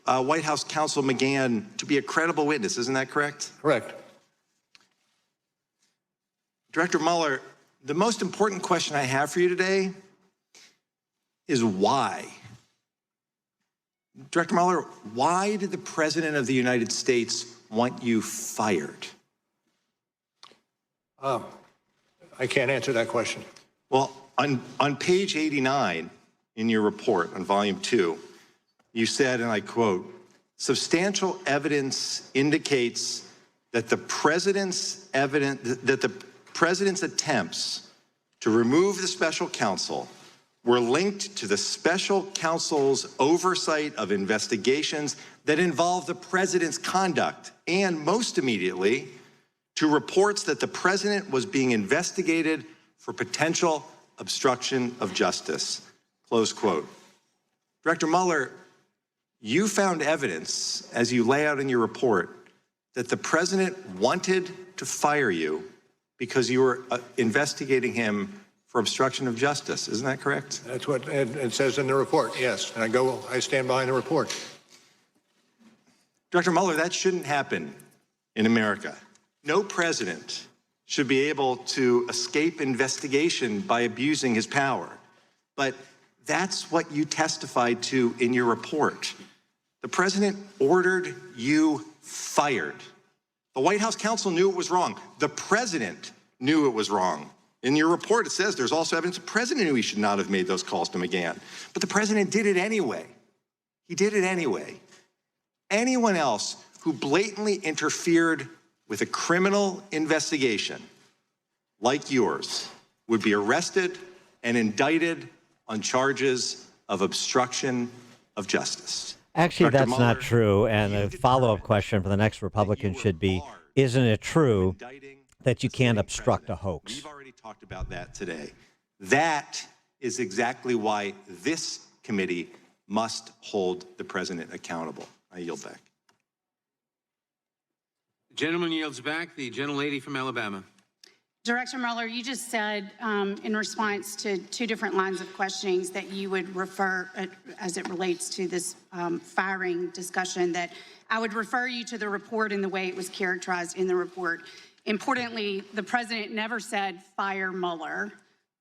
White House counsel McGahn to be a credible witness. Isn't that correct? Correct. Director Mueller, the most important question I have for you today is why? Director Mueller, why did the President of the United States want you fired? I can't answer that question. Well, on page 89 in your report on volume 2, you said, and I quote, substantial evidence indicates that the president's attempts to remove the special counsel were linked to the special counsel's oversight of investigations that involve the president's conduct, and most immediately, to reports that the president was being investigated for potential obstruction of justice, close quote. Director Mueller, you found evidence, as you lay out in your report, that the president wanted to fire you because you were investigating him for obstruction of justice. Isn't that correct? That's what it says in the report, yes. And I stand behind the report. Director Mueller, that shouldn't happen in America. No president should be able to escape investigation by abusing his power. But that's what you testified to in your report. The president ordered you fired. The White House counsel knew it was wrong. The president knew it was wrong. In your report, it says there's also evidence the president knew he should not have made those calls to McGahn. But the president did it anyway. He did it anyway. Anyone else who blatantly interfered with a criminal investigation like yours would be arrested and indicted on charges of obstruction of justice. Actually, Dr. that's Mueller, not true. And a follow-up question for the next Republican should be, isn't it true that you can't obstruct a hoax? We've already talked about that today. That is exactly why this committee must hold the president accountable. I yield back. The gentleman yields back. The gentlelady from Alabama. Director Mueller, you just said in response to two different lines of questionings that you would refer, as it relates to this firing discussion, that I would refer you to the report and the way it was characterized in the report. Importantly, the president never said fire Mueller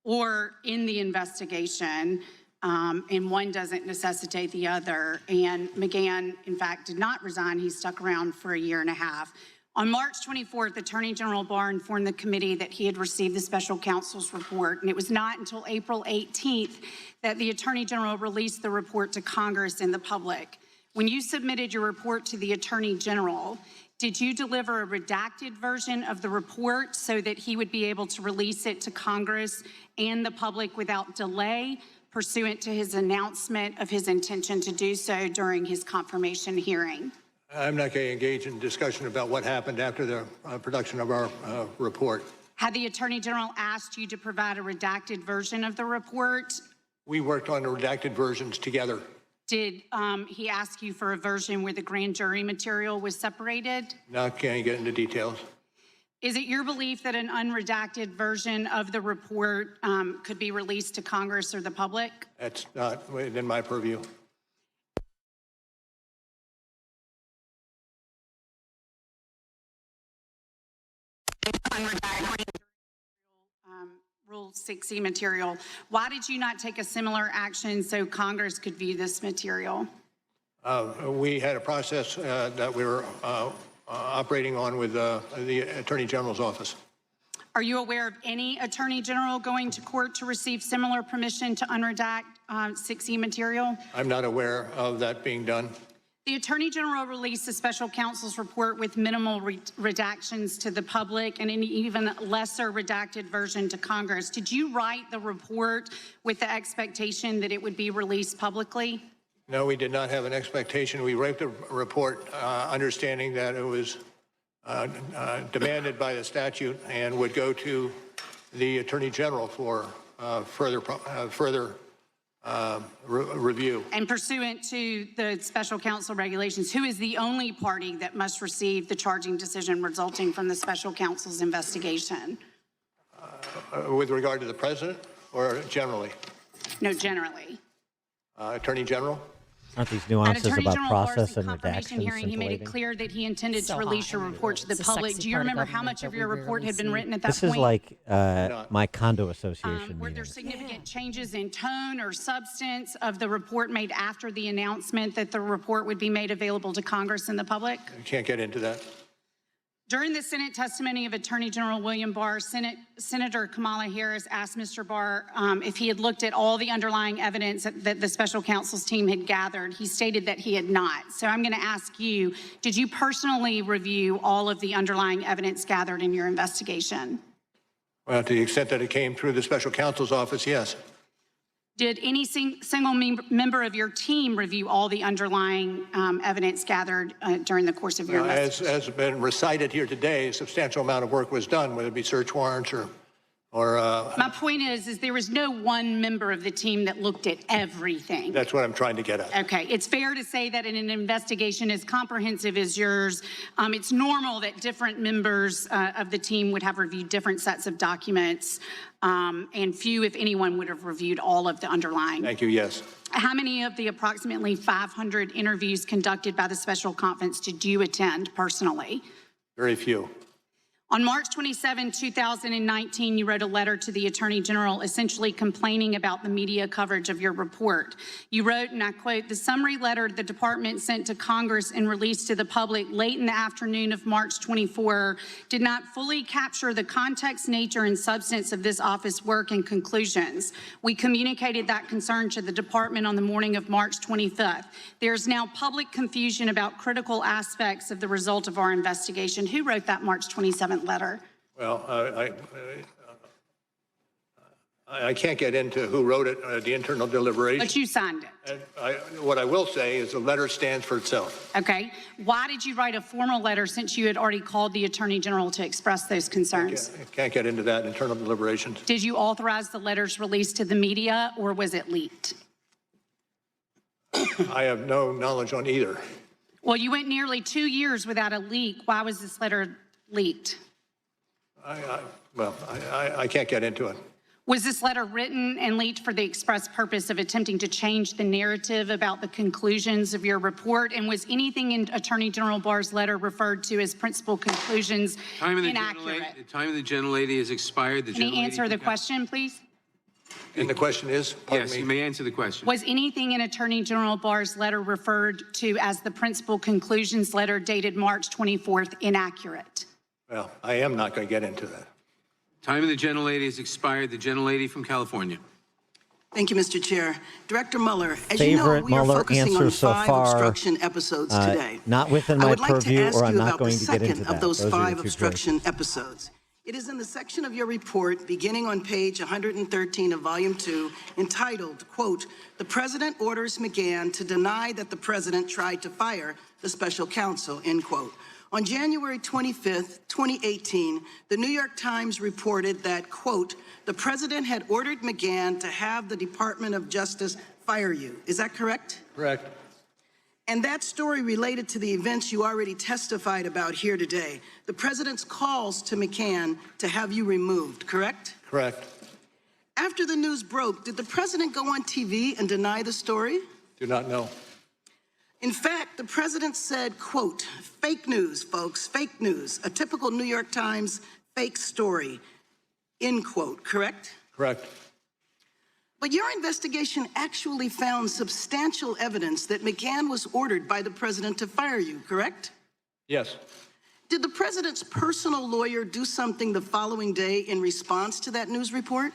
or in the investigation, and one doesn't necessitate the other. And McGahn, in fact, did not resign. He stuck around for a year and a half. On March 24th, Attorney General Barr informed the committee that he had received the special counsel's report, and it was not until April 18th that the Attorney General released the report to Congress and the public. When you submitted your report to the Attorney General, did you deliver a redacted version of the report so that he would be able to release it to Congress and the public without delay, pursuant to his announcement of his intention to do so during his confirmation hearing? I'm not going to engage in discussion about what happened after the production of our report. Had the Attorney General asked you to provide a redacted version of the report? We worked on the redacted versions together. Did he ask you for a version where the grand jury material was separated? Not going to get into details. Is it your belief that an unredacted version of the report could be released to Congress or the public? That's not within my purview. Rule 6E material. Why did you not take a similar action so Congress could view this material? We had a process that we were operating on with the Attorney General's office. Are you aware of any Attorney General going to court to receive similar permission to unredact 6E material? I'm not aware of that being done. The Attorney General released the special counsel's report with minimal redactions to the public and an even lesser redacted version to Congress. Did you write the report with the expectation that it would be released publicly? No, we did not have an expectation. We wrote the report understanding that it was demanded by the statute and would go to the Attorney General for further review. And pursuant to the special counsel regulations, who is the only party that must receive the charging decision resulting from the special counsel's investigation? With regard to the president or generally? No, generally. Attorney General? Aren't these nuances about process and confirmation hearing, he made it clear that he intended to release your report to the public. Do you remember how much of your report had been written at that point? This is like my condo association Were meeting. there significant changes in tone or substance of the report made after the announcement that the report would be made available to Congress and the public? You can't get into that. During the Senate testimony of Attorney General William Barr, Senator Kamala Harris asked Mr. Barr if he had looked at all the underlying evidence that the special counsel's team had gathered. He stated that he had not. So I'm going to ask you, did you personally review all of the underlying evidence gathered in your investigation? Well, to the extent that it came through the special counsel's office, yes. Did any single member of your team review all the underlying evidence gathered during the course of your investigation? As has been recited here today, a substantial amount of work was done, whether it be search warrants or My point is there was no one member of the team that looked at everything. That's what I'm trying to get at. Okay, it's fair to say that in an investigation as comprehensive as yours, it's normal that different members of the team would have reviewed different sets of documents, and few, if anyone, would have reviewed all of the underlying. Thank you, yes. How many of the approximately 500 interviews conducted by the special conference did you attend personally? Very few. On March 27, 2019, you wrote a letter to the Attorney General essentially complaining about the media coverage of your report. You wrote, and I quote, "The summary letter the department sent to Congress and released to the public late in the afternoon of March 24 did not fully capture the context, nature, and substance of this office work and conclusions. We communicated that concern to the department on the morning of March 25th. There is now public confusion about critical aspects of the result of our investigation." Who wrote that March 27th letter? Well, I can't get into who wrote it, the internal deliberation. But you signed it. What I will say is the letter stands for itself. Okay. Why did you write a formal letter since you had already called the Attorney General to express those concerns? I can't get into that, internal deliberations. Did you authorize the letters released to the media, or was it leaked? I have no knowledge on either. Well, you went nearly 2 years without a leak. Why was this letter leaked? I can't get into it. Was this letter written and leaked for the express purpose of attempting to change the narrative about the conclusions of your report? And was anything in Attorney General Barr's letter referred to as principal conclusions inaccurate? The time of the gentlelady has expired. Can you answer the question, please? And the question is? Yes, you may answer the question. Was anything in Attorney General Barr's letter referred to as the principal conclusions letter dated March 24th inaccurate? Well, I am not going to get into that. Time of the gentlelady has expired. The gentlelady from California. Thank you, Mr. Chair. Director Mueller, as you know, we are focusing on 5 obstruction episodes today. Not within my purview, or I'm not going to get into that. Of those 5 obstruction episodes. It is in the section of your report, beginning on page 113 of Volume 2, entitled, quote, "The President orders McGahn to deny that the President tried to fire the special counsel," end quote. On January 25th, 2018, the New York Times reported that, quote, "The President had ordered McGahn to have the Department of Justice fire you." Is that correct? Correct. And that story related to the events you already testified about here today. The President's calls to McGahn to have you removed, correct? Correct. After the news broke, did the President go on TV and deny the story? Do not know. In fact, the President said, quote, "Fake news, folks, fake news, a typical New York Times fake story," end quote, correct? Correct. But your investigation actually found substantial evidence that McGahn was ordered by the President to fire you, correct? Yes. Did the President's personal lawyer do something the following day in response to that news report?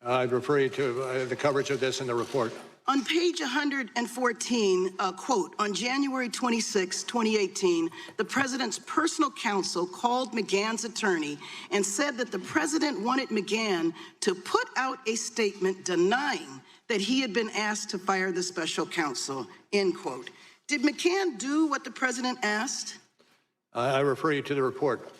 I'd refer you to the coverage of this in the report. On page 114, quote, "On January 26, 2018, the President's personal counsel called McGahn's attorney and said that the President wanted McGahn to put out a statement denying that he had been asked to fire the special counsel," end quote. Did McGahn do what the President asked? I refer you to the report.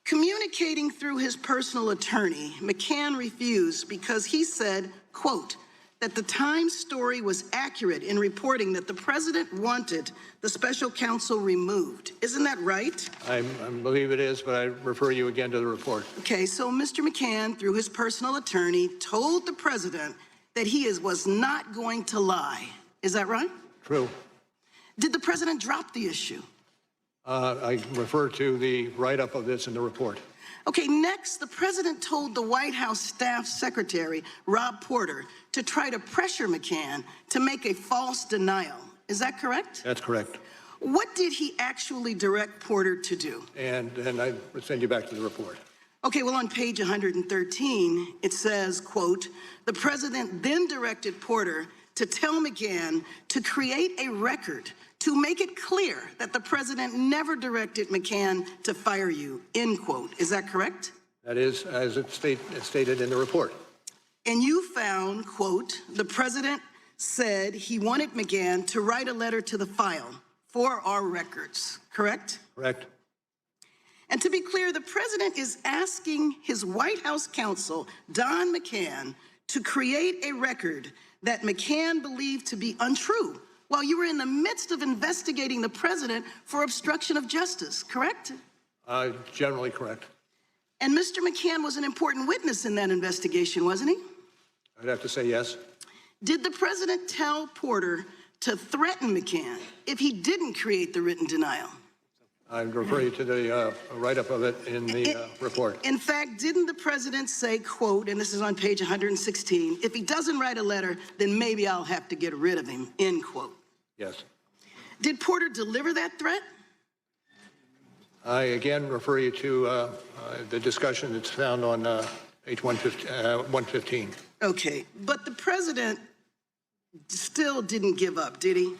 Communicating through his personal attorney, McGahn refused because he said, quote, "that the Times story was accurate in reporting that the President wanted the special counsel removed." Isn't that right? I believe it is, but I refer you again to the report. Okay, so Mr. McGahn, through his personal attorney, told the President that he was not going to lie. Is that right? True. Did the President drop the issue? I refer to the write-up of this in the report. Okay, next, the President told the White House staff secretary, Rob Porter, to try to pressure McGahn to make a false denial. Is that correct? That's correct. What did he actually direct Porter to do? And I would send you back to the report. Okay, well, on page 113, it says, quote, "The President then directed Porter to tell McGahn to create a record to make it clear that the President never directed McGahn to fire you," end quote. Is that correct? That is, as it's stated in the report. And you found, quote, "The President said he wanted McGahn to write a letter to the file for our records," correct? Correct. And to be clear, the President is asking his White House counsel, Don McGahn, to create a record that McGahn believed to be untrue while you were in the midst of investigating the President for obstruction of justice, correct? Generally correct. And Mr. McGahn was an important witness in that investigation, wasn't he? I'd have to say yes. Did the President tell Porter to threaten McGahn if he didn't create the written denial? I'd refer you to the write-up of it in the report. In fact, didn't the President say, quote, and this is on page 116, "If he doesn't write a letter, then maybe I'll have to get rid of him," end quote? Yes. Did Porter deliver that threat? I again refer you to the discussion that's found on page 115. Okay, but the President still didn't give up, did he?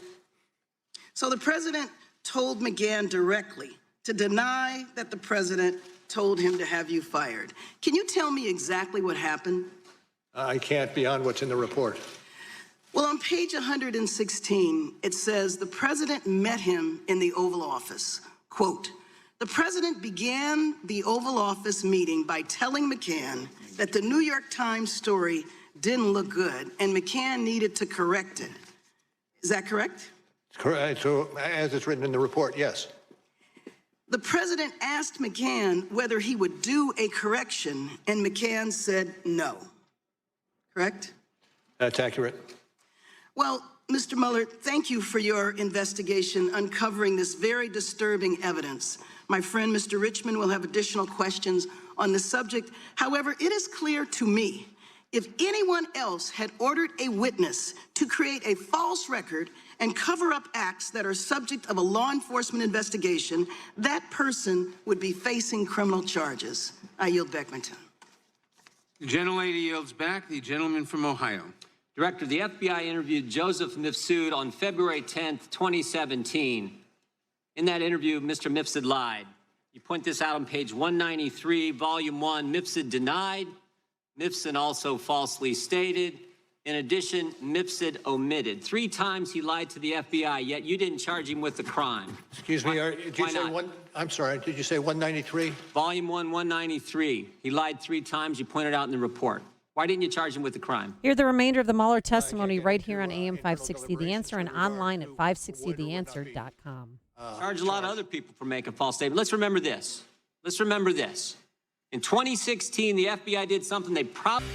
So the President told McGahn directly to deny that the President told him to have you fired. Can you tell me exactly what happened? I can't beyond what's in the report. Well, on page 116, it says the President met him in the Oval Office. Quote, "The President began the Oval Office meeting by telling McGahn that the New York Times story didn't look good and McGahn needed to correct it." Is that correct? Correct. So, as it's written in the report, yes. The president asked McGahn whether he would do a correction, and McGahn said no. Correct? That's accurate. Well, Mr. Mueller, thank you for your investigation uncovering this very disturbing evidence. My friend, Mr. Richmond, will have additional questions on the subject. However, it is clear to me, if anyone else had ordered a witness to create a false record and cover up acts that are subject of a law enforcement investigation, that person would be facing criminal charges. I yield back my time. The gentlelady yields back. The gentleman from Ohio. Director, the FBI interviewed Joseph Mifsud on February 10th, 2017. In that interview, Mr. Mifsud lied. You point this out on page 193, volume 1. Mifsud denied. Mifsud also falsely stated. In addition, Mifsud omitted. 3 times he lied to the FBI, yet you didn't charge him with the crime. Excuse me, did you say one? I'm sorry, did you say 193? Volume 1, 193. He lied 3 times. You pointed out in the report. Why didn't you charge him with the crime? Hear the remainder of the Mueller testimony right here on AM 560 The Answer and online at 560theanswer.com. Charge a lot of other people for making false statements. Let's remember this. Let's remember this. In 2016, the FBI did something they probably...